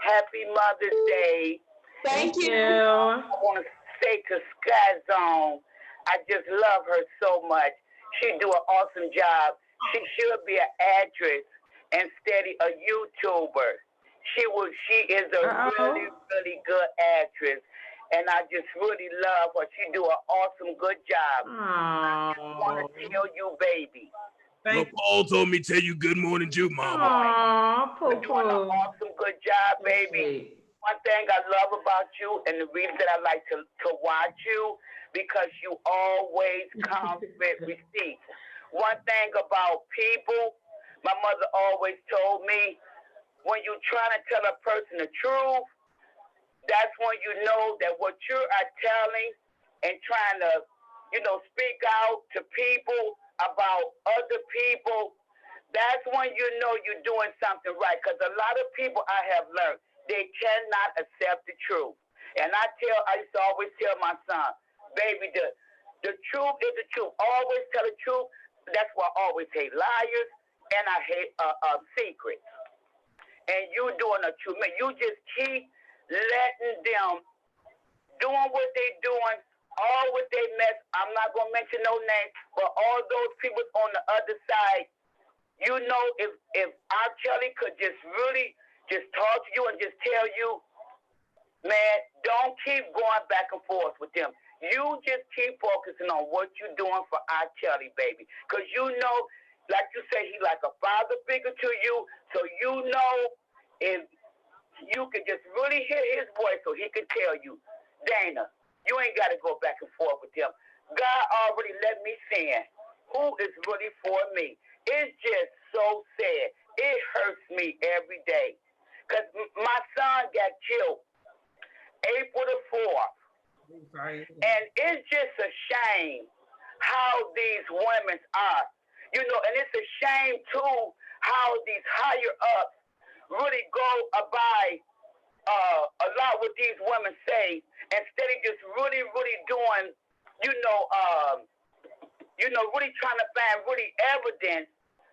Happy Mother's Day. Thank you. I want to say to Sky Zone, I just love her so much. She do an awesome job. She should be an actress instead of a YouTuber. She is a really, really good actress. And I just really love her. She do an awesome, good job. I just want to tell you, baby. Paul told me tell you good morning, you Mama. You're doing an awesome, good job, baby. One thing I love about you, and the reason that I like to watch you, because you always come with receipts. One thing about people, my mother always told me, when you're trying to tell a person the truth, that's when you know that what you are telling and trying to, speak out to people about other people, that's when you know you're doing something right. Because a lot of people I have learned, they cannot accept the truth. And I used to always tell my son, baby, the truth is the truth. Always tell the truth. That's why I always hate liars and I hate secrets. And you doing the truth. Man, you just keep letting them doing what they doing all with their mess. I'm not gonna mention no names, but all those people on the other side, you know, if R. Kelly could just really just talk to you and just tell you, man, don't keep going back and forth with them. You just keep focusing on what you're doing for R. Kelly, baby. Because you know, like you say, he like a father figure to you. So you know, if you can just really hear his voice so he can tell you, Dana, you ain't got to go back and forth with him. God already let me see who is really for me. It's just so sad. It hurts me every day. Because my son got killed April the 4th. And it's just a shame how these women are. You know, and it's a shame, too, how these higher ups really go by a lot what these women say instead of just really, really doing, really trying to find really evidence,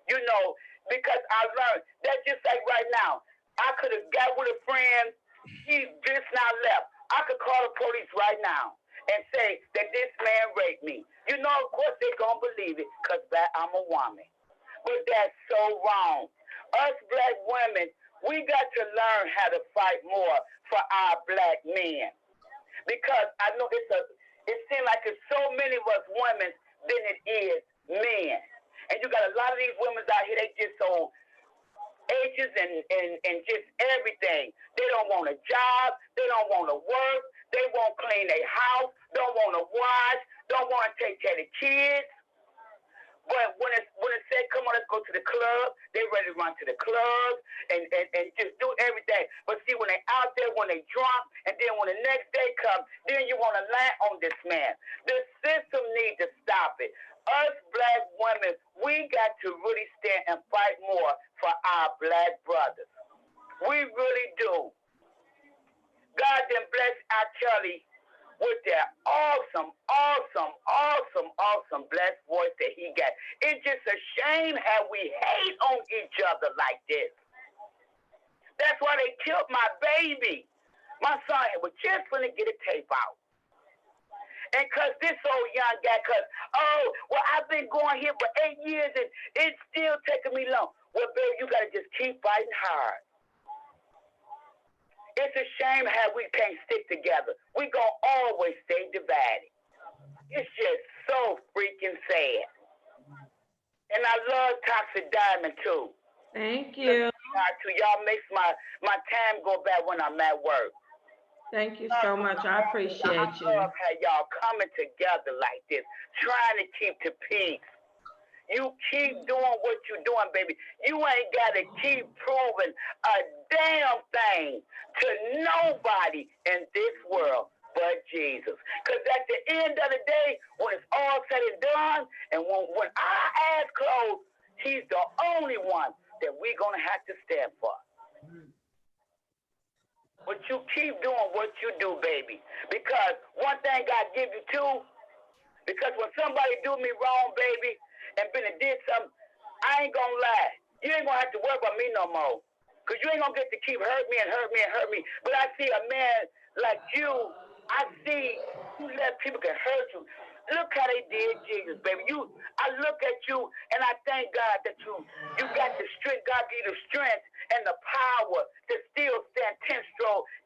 because I learned that just like right now, I could have got with a friend, he just now left. I could call the police right now and say that this man raped me. You know, of course they gonna believe it because I'm a woman. But that's so wrong. Us black women, we got to learn how to fight more for our black men. Because I know it seems like it's so many of us women than it is men. And you got a lot of these women out here, they just so ages and just everything. They don't want a job. They don't want to work. They won't clean their house. Don't want to wash. Don't want to take care of the kids. But when it said, come on, let's go to the club, they ready to run to the club and just do everything. But see, when they out there, when they drunk, and then when the next day comes, then you want to lie on this man. The system needs to stop it. Us black women, we got to really stand and fight more for our black brothers. We really do. God then bless R. Kelly with that awesome blessed voice that he got. It's just a shame how we hate on each other like this. That's why they killed my baby. My son was just gonna get a tape out. And cause this old young guy, I've been going here for 8 years and it's still taking me long. Well, baby, you gotta just keep fighting hard. It's a shame how we can't stick together. We gonna always stay divided. It's just so freaking sad. And I love Toxic Diamond too. Thank you. Y'all makes my time go back when I'm at work. Thank you so much. I appreciate you. I love how y'all coming together like this, trying to keep the peace. You keep doing what you're doing, baby. You ain't got to keep proving a damn thing to nobody in this world but Jesus. Because at the end of the day, when it's all said and done, and when our eyes close, he's the only one that we're going to have to stand for. But you keep doing what you do, baby. Because one thing God give you too, because when somebody do me wrong, baby, and been and did something, I ain't gonna lie. You ain't gonna have to worry about me no more. Because you ain't gonna get to keep hurt me. But I see a man like you, I see you let people can hurt you. Look how they did Jesus, baby. I look at you and I thank God that you got the strength. God gave you the strength and the power to still stand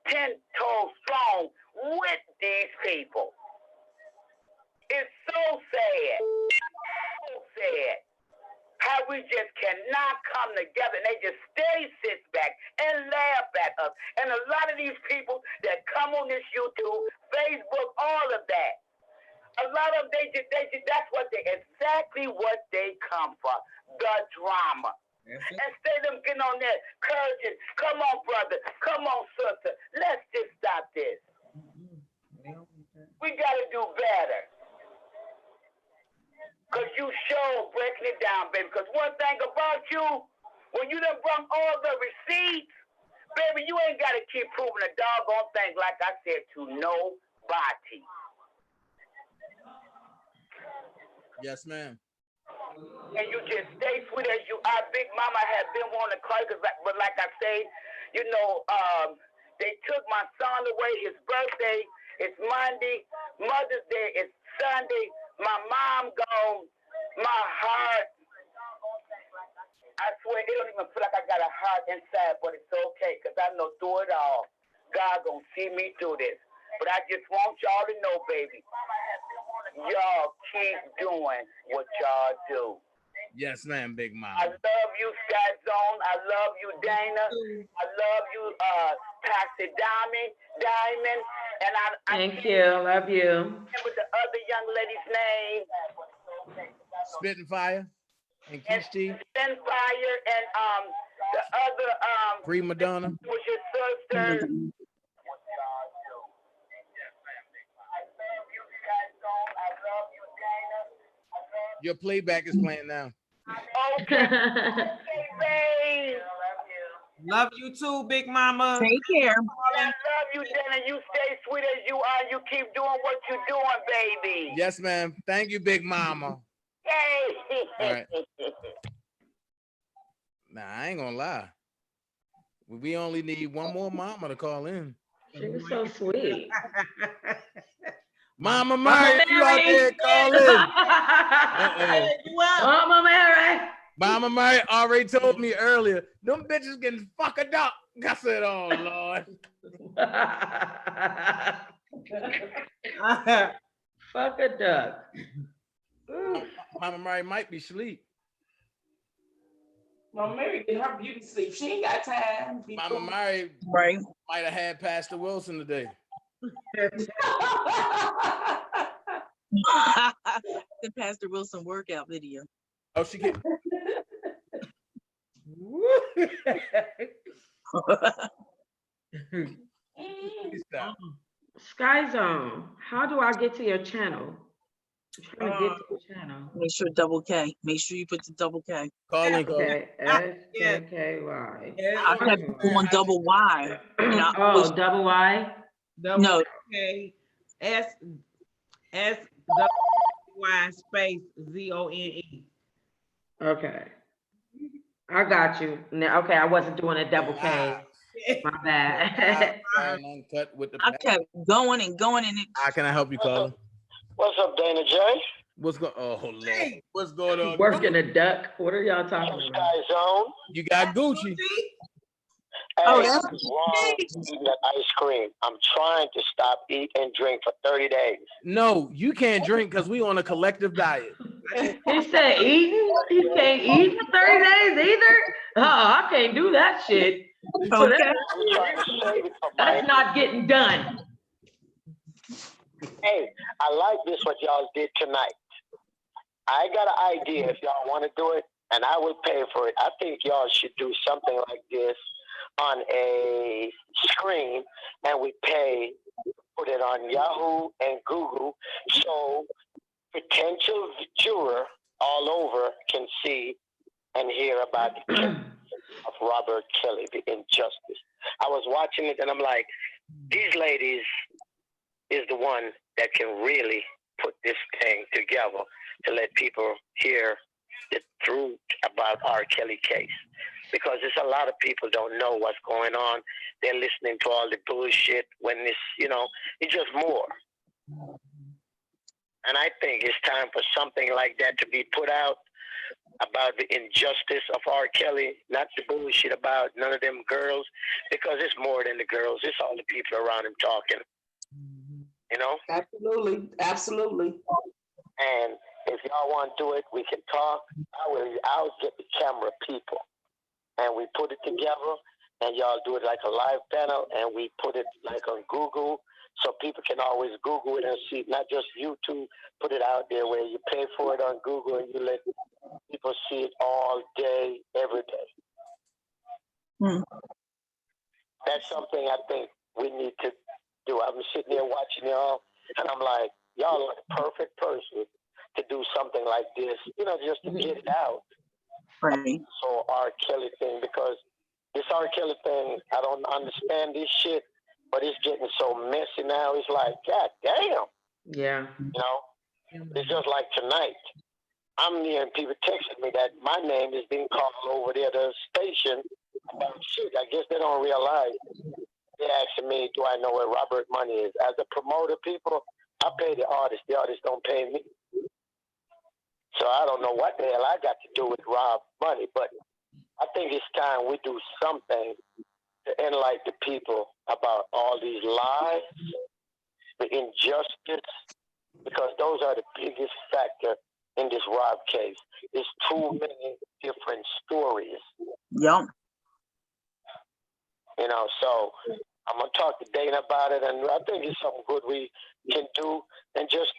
10 toes strong with these people. It's so sad. So sad. How we just cannot come together and they just sit back and laugh at us. And a lot of these people that come on this YouTube, Facebook, all of that, a lot of them, that's exactly what they come for, the drama. Instead of them getting on there, encouraging, come on, brother, come on, sister, let's just stop this. We got to do better. Because you show breaking it down, baby. Because one thing about you, when you done brought all the receipts, baby, you ain't got to keep proving a doggone thing, like I said, to nobody. Yes, ma'am. And you just stay sweet as you are. Big Mama had been wanting to call you, but like I say, they took my son away. His birthday is Monday. Mother's Day is Sunday. My mom gone. My heart. I swear, it don't even feel like I got a heart inside, but it's okay, because I know through it all, God gonna see me through this. But I just want y'all to know, baby, y'all keep doing what y'all do. Yes, ma'am, Big Mama. I love you, Sky Zone. I love you, Dana. I love you, Pastor Diamond. And Thank you. Love you. Remember the other young lady's name? Spitting Fire and Keish Spitting Fire and the other Prima Donna. was your sister. Your playback is playing now. Okay. Love you too, Big Mama. Take care. I love you, Dana. You stay sweet as you are. You keep doing what you're doing, baby. Yes, ma'am. Thank you, Big Mama. Yay. All right. Nah, I ain't gonna lie. We only need one more mama to call in. She was so sweet. Mama Mary, you out there, call in. Mama Mary. Mama Mary already told me earlier, them bitches getting fucked up. I said, oh, Lord. Fuck a duck. Mama Mary might be asleep. Mama Mary get her beauty sleep. She ain't got time. Mama Mary Right. might have had Pastor Wilson today. The Pastor Wilson workout video. Oh, she get. Sky Zone, how do I get to your channel? I'm trying to get to the channel. Make sure double K. Make sure you put the double K. Call in, call. Okay, S-K-K-Y. I kept going double Y. And I Oh, always, double Y? no, Okay. S W Y space ZONE. Okay. I got you. Now, okay, I wasn't doing a double K. My bad. Uncut with the I kept going and going and it. How can I help you, caller? What's up, Dana J? What's going? Oh Lord, what's going on? Working a duck. What are y'all talking about? Sky Zone. You got Gucci. Oh, Hey, that's wrong eating that ice cream. I'm trying to stop, eat, and drink for 30 days. No, you can't drink because we on a collective diet. He said eating? He can't eat for 30 days either? I can't do that shit. So okay. I'm trying to save it for that's not getting done. Hey, I like this what y'all did tonight. I got an idea if y'all want to do it, and I will pay for it. I think y'all should do something like this on a screen, and we put it on Yahoo and Google, so potential juror all over can see and hear about the case of Robert Kelly, the injustice. I was watching it, and I'm like, these ladies is the one that can really put this thing together to let people hear the truth about R. Kelly case. Because there's a lot of people don't know what's going on. They're listening to all the bullshit when it's, it's just more. And I think it's time for something like that to be put out about the injustice of R. Kelly, not the bullshit about none of them girls, because it's more than the girls. It's all the people around him talking. Absolutely, absolutely. And if y'all want to do it, we can talk. I'll get the camera people, and we put it together, and y'all do it like a live panel, and we put it like on Google, so people can always Google it and see, not just YouTube, put it out there where you pay for it on Google and you let people see it all day, every day. That's something I think we need to do. I'm sitting there watching y'all, and I'm like, y'all are the perfect person to do something like this, just to get it out. Right. So R. Kelly thing, because this R. Kelly thing, I don't understand this shit, but it's getting so messy now. It's like, God damn. Yeah. It's just like tonight. I'm hearing people texting me that my name is being called over there to the station about shit. I guess they don't realize. They're asking me, do I know where Robert Money is? As a promoter, people, I pay the artist don't pay me. So I don't know what the hell I got to do with Rob money, but I think it's time we do something to enlighten the people about all these lies, the injustice, because those are the biggest factor in this Rob case. There's too many different stories. Yep. You know, so I'm gonna talk to Dana about it, and I think it's something good we can do, and just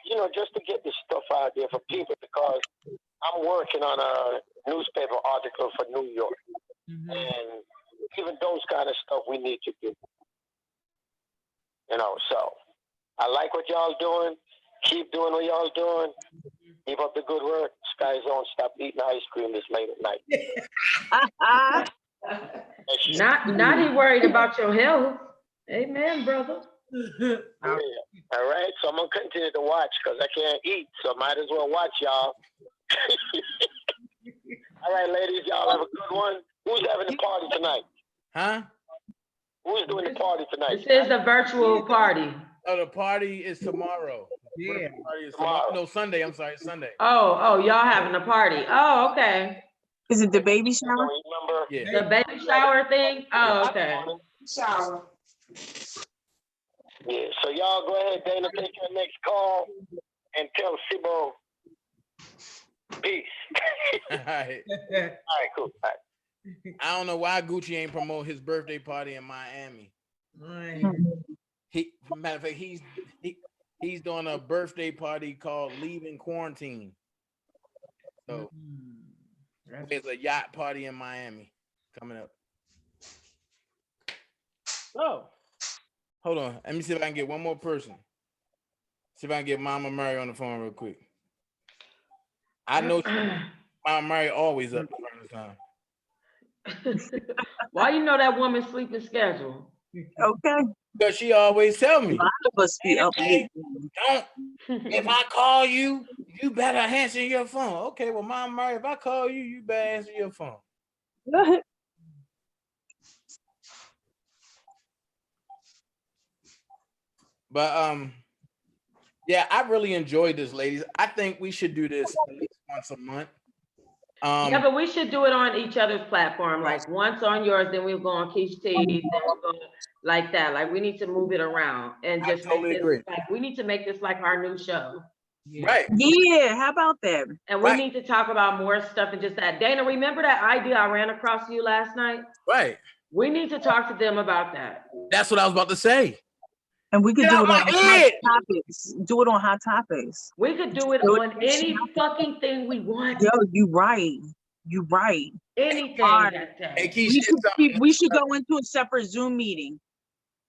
to get this stuff out there for people, because I'm working on a newspaper article for New York, and even those kind of stuff we need to do. You know, so I like what y'all doing. Keep doing what y'all doing. Keep up the good work. Sky Zone, stop eating ice cream this late at night. Not he worried about your health. Amen, brother. Yeah. All right, so I'm gonna continue to watch because I can't eat, so might as well watch y'all. All right, ladies, y'all have a good one. Who's having the party tonight? Huh? Who's doing the party tonight? This is a virtual party. Oh, the party is tomorrow. Yeah. The party is tomorrow. No, Sunday. I'm sorry, Sunday. Oh, y'all having a party. Oh, okay. Is it the baby shower? Remember? Yeah. The baby shower thing? Oh, okay. Shower. Yeah, so y'all go ahead, Dana, take your next call and tell Sibo peace. All right. All right, cool. All right. I don't know why Gucci ain't promote his birthday party in Miami. Matter of fact, he's doing a birthday party called Leaving Quarantine. So there's a yacht party in Miami coming up. Oh, hold on. Let me see if I can get one more person. See if I can get Mama Mary on the phone real quick. I know Mama Mary always up around the time. Why you know that woman's sleeping schedule? Okay. Because she always tell me. A lot of us be up late. Don't. If I call you, you better answer your phone. Okay, well, Mama Mary, if I call you, you better answer your phone. But yeah, I really enjoyed this, ladies. I think we should do this at least once a month. Yeah, but we should do it on each other's platform. Like once on yours, then we'll go on Keish T, then we'll go like that. Like we need to move it around and just totally agree. like we need to make this like our new show. Right. Yeah, how about that? And we need to talk about more stuff and just that. Dana, remember that idea I ran across you last night? Right. We need to talk to them about that. That's what I was about to say. And we could do it on hot topics. Do it on hot topics. We could do it on any fucking thing we want. Yo, you right. You right. Anything that day. Hey, we should go into a separate Zoom meeting.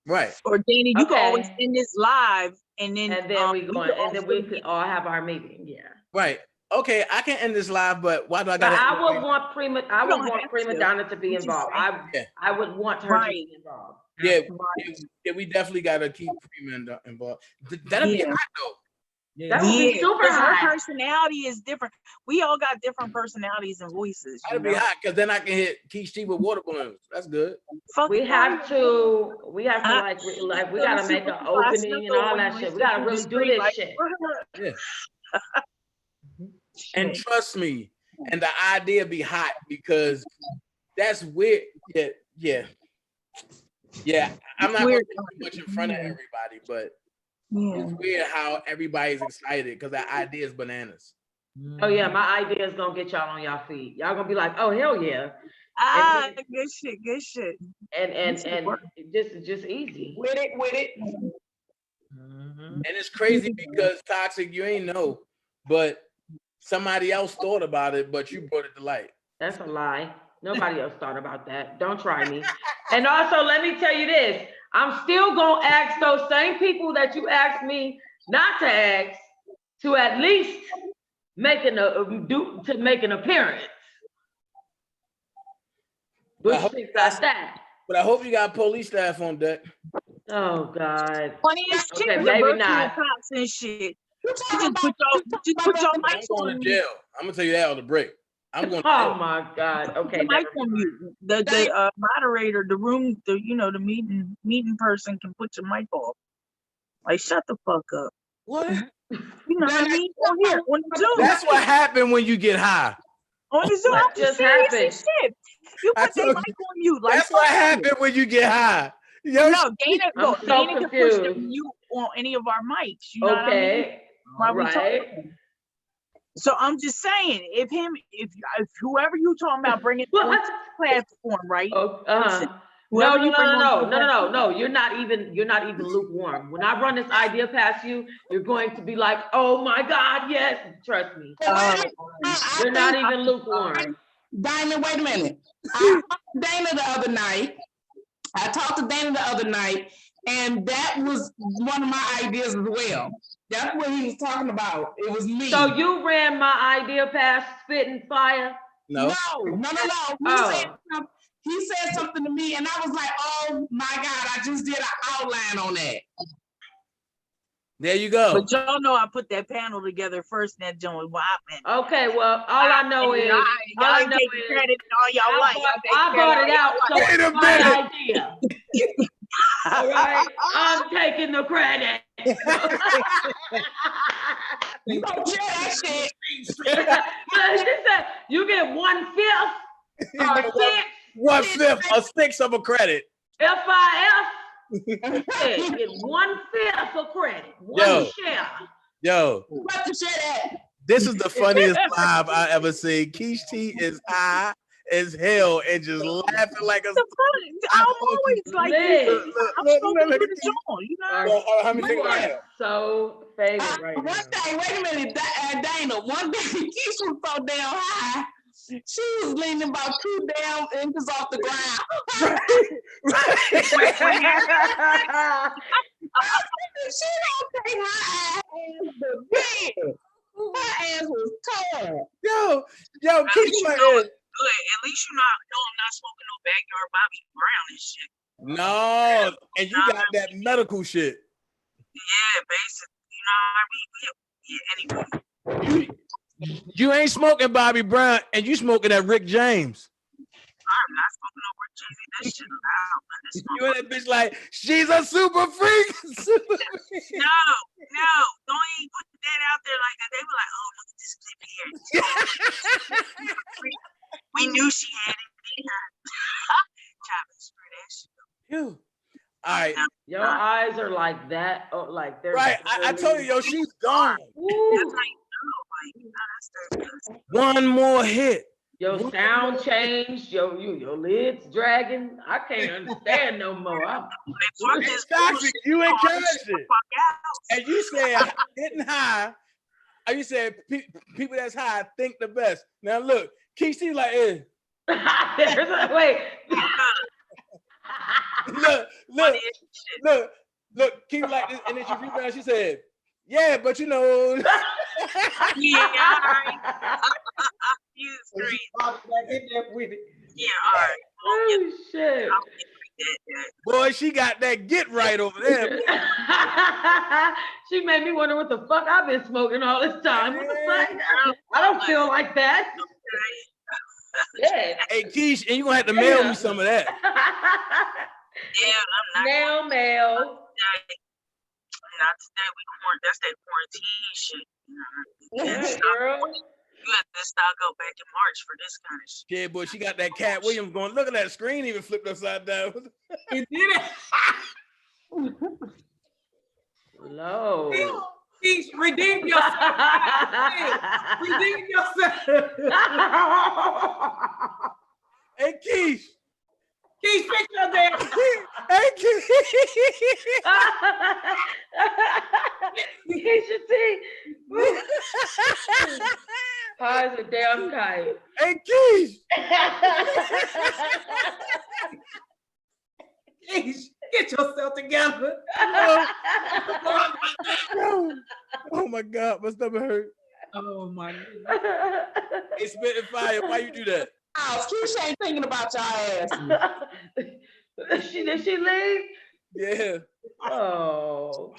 Right. Or Dana, you can always end this live and then we go and then we could all have our meeting. Yeah. Right. Okay, I can end this live, but why do I But gotta? I would want Prima Donna to be involved. I would want her to be involved. Yeah, we definitely gotta keep Prima involved. That'll be hot though. That would be super hot. Her personality is different. We all got different personalities and voices. That'll be hot because then I can hit Keish T with water balloons. That's good. We have to like we gotta make an opening and all that shit. We gotta really do this shit. Yeah. And trust me, and the idea be hot because that's weird. Yeah. I'm not going to do too much in front of everybody, but it's weird how everybody's excited because that idea is bananas. Oh yeah, my idea is gonna get y'all on y'all feet. Y'all gonna be like, oh hell yeah. Good shit. And just easy. With it. And it's crazy because Toxic, you ain't know, but somebody else thought about it, but you brought it to light. That's a lie. Nobody else thought about that. Don't try me. And also, let me tell you this. I'm still gonna ask those same people that you asked me not to ask to at least make an appearance. But I hope you got police staff on deck. Oh God. Okay, maybe not. And shit. Just put your mic on. I'm going to jail. I'm gonna tell you that on the break. I'm going. Oh my God. Okay. The mic on mute. The moderator, the room, the meeting person can put your mic off. Like, shut the fuck up. What? You know what I mean? On here, on the Zoom. That's what happened when you get high. On the Zoom, What I'm just just serious happened? as shit. You I put their told mic you. on mute. Like, That's what fuck you. happened when you get high. Yo, No, Dana, I'm look, so Dana can push the confused. mute on any of our mics. You know what I mean? Okay. While we Right. talking. So I'm just saying, if whoever you talking about bringing on What? to the platform, right? Oh, Listen, No, whoever no, you no, bring no, on to no, the no, no, platform, no. You're not even lukewarm. When I run this idea past you, you're going to be like, oh my God, yes. Trust me. You're not even lukewarm. Diamond, wait a minute. I talked to Dana the other night. And that was one of my ideas as well. That's what he was talking about. It was me. So you ran my idea past Spit and Fire? no. No. Oh. He said something to me, and I was like, "Oh my God! I just did an outline on that." There you go. but y'all know I put that panel together first, and that joint was wild. Okay, well, all I know is, y'all all I ain't know taking is, credit all y'all like. I brought it out, so Wait a it's my minute. idea. All right, I'm taking the credit. You don't share that shit. She said, you get 1/5 or 6. 1/5 or 6 of a credit. FIF. Get 1/5 of credit. Yo. Share. Yo, You have to share that. this is the funniest live I ever seen. Keish T is high as hell and just laughing like a. I'm always like this. I'm look, so look, good look, at John, you know? How many fingers I have? So faded right One now. thing, wait a minute, Dana. One day, Keisha was so damn high. She was leaning about 2 damn inches off the ground. She don't take her ass to bed. Her ass was torn. Yo, At Keish least you like know this. it's good. At least you know I'm not smoking no backyard Bobby Brown and shit. No, and you got that medical shit. Yeah, basically. You know what I mean? Yeah, anyway. You ain't smoking Bobby Brown, and you smoking that Rick James. I'm not smoking no Rick James. That shit loud, man. You and that bitch like, she's a super freak. Super freak. No, don't even put that out there like that. They were like, oh, look at this clip here. We knew she had it in her. Trying to screw that shit. Yo. All right. Your eyes are like that. Oh, like they're Right. I told you, yo, she's gone. That's how you know, like, One more hit. Your sound changed. Your lids dragging. I can't understand no more. It's toxic. You encouraged it. And you said getting high. Or you said people that's high think the best. Now look, Keish like, Wait. look, Keith like this, and then she rebounded. She said, "Yeah, but you know." You straight. Yeah, all right. Oh shit. Boy, she got that get right over there. She made me wonder what the fuck I've been smoking all this time. What the fuck? I don't feel like that. Yeah. Hey, Keish, and you gonna have to mail me some of that. Yeah, I'm not. Mail. Not today. That's that quarantine shit. Girl. You have to start go back in March for this kind of shit. Yeah, boy, she got that Cat Williams going. Look at that screen, even flipped upside down. He did it. Low. Keish, redeem yourself. Redeem yourself. Hey, Keish. Keish, fix your damn. Hey, Keish. Keisha T. Pies are damn tight. Hey, Keish. Keish, get yourself together. Oh my God, my stomach hurt. Oh my God. Hey, Spit and Fire, why you do that? Oh, Keish ain't thinking about your ass. Did she leave? Yeah. Oh.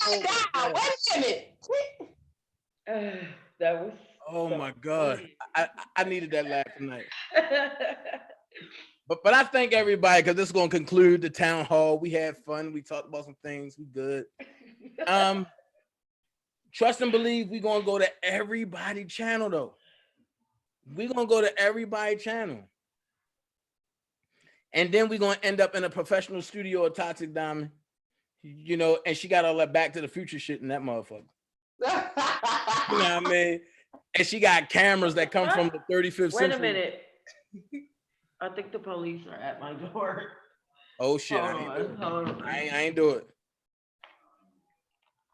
Wow, wait a minute. That was. Oh my God, I needed that laugh tonight. But I thank everybody because this is gonna conclude the town hall. We had fun. We talked about some things. We good. trust and believe we're gonna go to everybody channel though. We're gonna go to everybody channel. And then we're gonna end up in a professional studio of Toxic Diamond, you know, and she got all that Back to the Future shit in that motherfucker. You know what I mean? And she got cameras that come from the 35th century. Wait a minute. I think the police are at my door. Oh shit! Hold on. I ain't do it.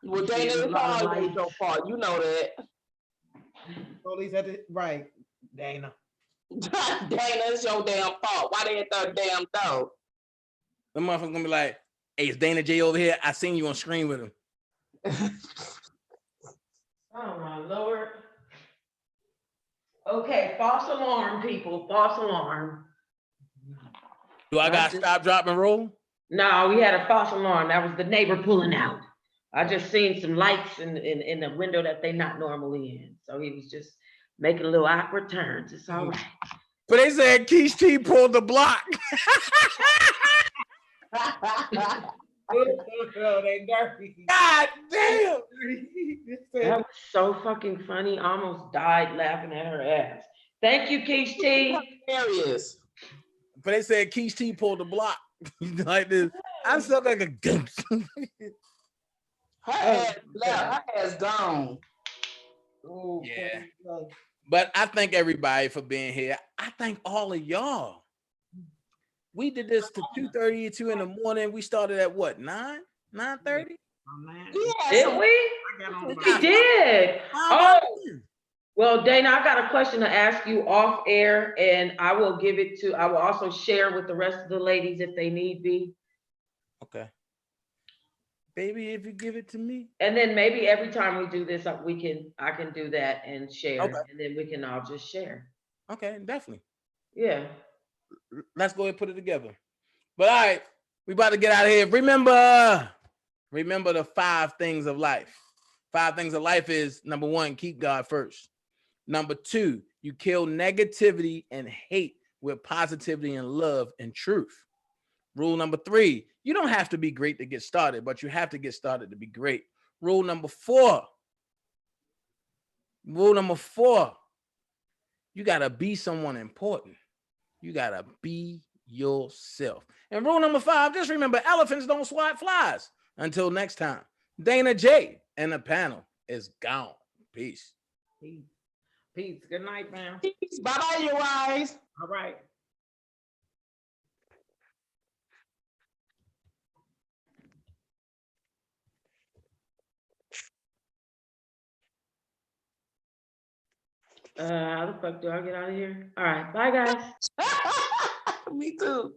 Well, Dana, it's always your fault. You know that. Police at the right, Dana. Dana, it's your damn fault. Why they at the damn door? The motherfucker gonna be like, "Hey, it's Dana J over here. I seen you on screen with him." Oh my Lord. Okay, false alarm, people. False alarm. Do I got stop, drop, and roll? No, we had a false alarm. That was the neighbor pulling out. I just seen some lights in the window that they not normally in. So he was just making little awkward turns. It's all right. But they said Keish T pulled the block. God damn. That was so fucking funny. I almost died laughing at her ass. Thank you, Keish T. Hilarious. But they said Keish T pulled the block. Like this. I felt like a ghost. Her ass left. Her ass gone. Oh, yeah. But I thank everybody for being here. I thank all of y'all. We did this to 2:32 in the morning. We started at what, 9:30? Did we? We did. Oh, well, Dana, I got a question to ask you off air, and I will also share with the rest of the ladies if they need be. Okay. Baby, if you give it to me. And then maybe every time we do this, I can do that and share, Okay. and then we can all just share. Okay, definitely. Yeah. Let's go ahead and put it together. But all right, we about to get out of here. Remember the 5 things of life. 5 things of life is, number 1, keep God first. Number 2, you kill negativity and hate with positivity and love and truth. Rule number 3, you don't have to be great to get started, but you have to get started to be great. Rule number 4, you got to be someone important. You got to be yourself. And rule number 5, just remember, elephants don't swat flies. Until next time, Dana J and the panel is gone. Peace. Peace. Peace. Good night, man. Peace. Bye-bye, you guys. All right. How the fuck do I get out of here? All right. Bye, guys. Me too.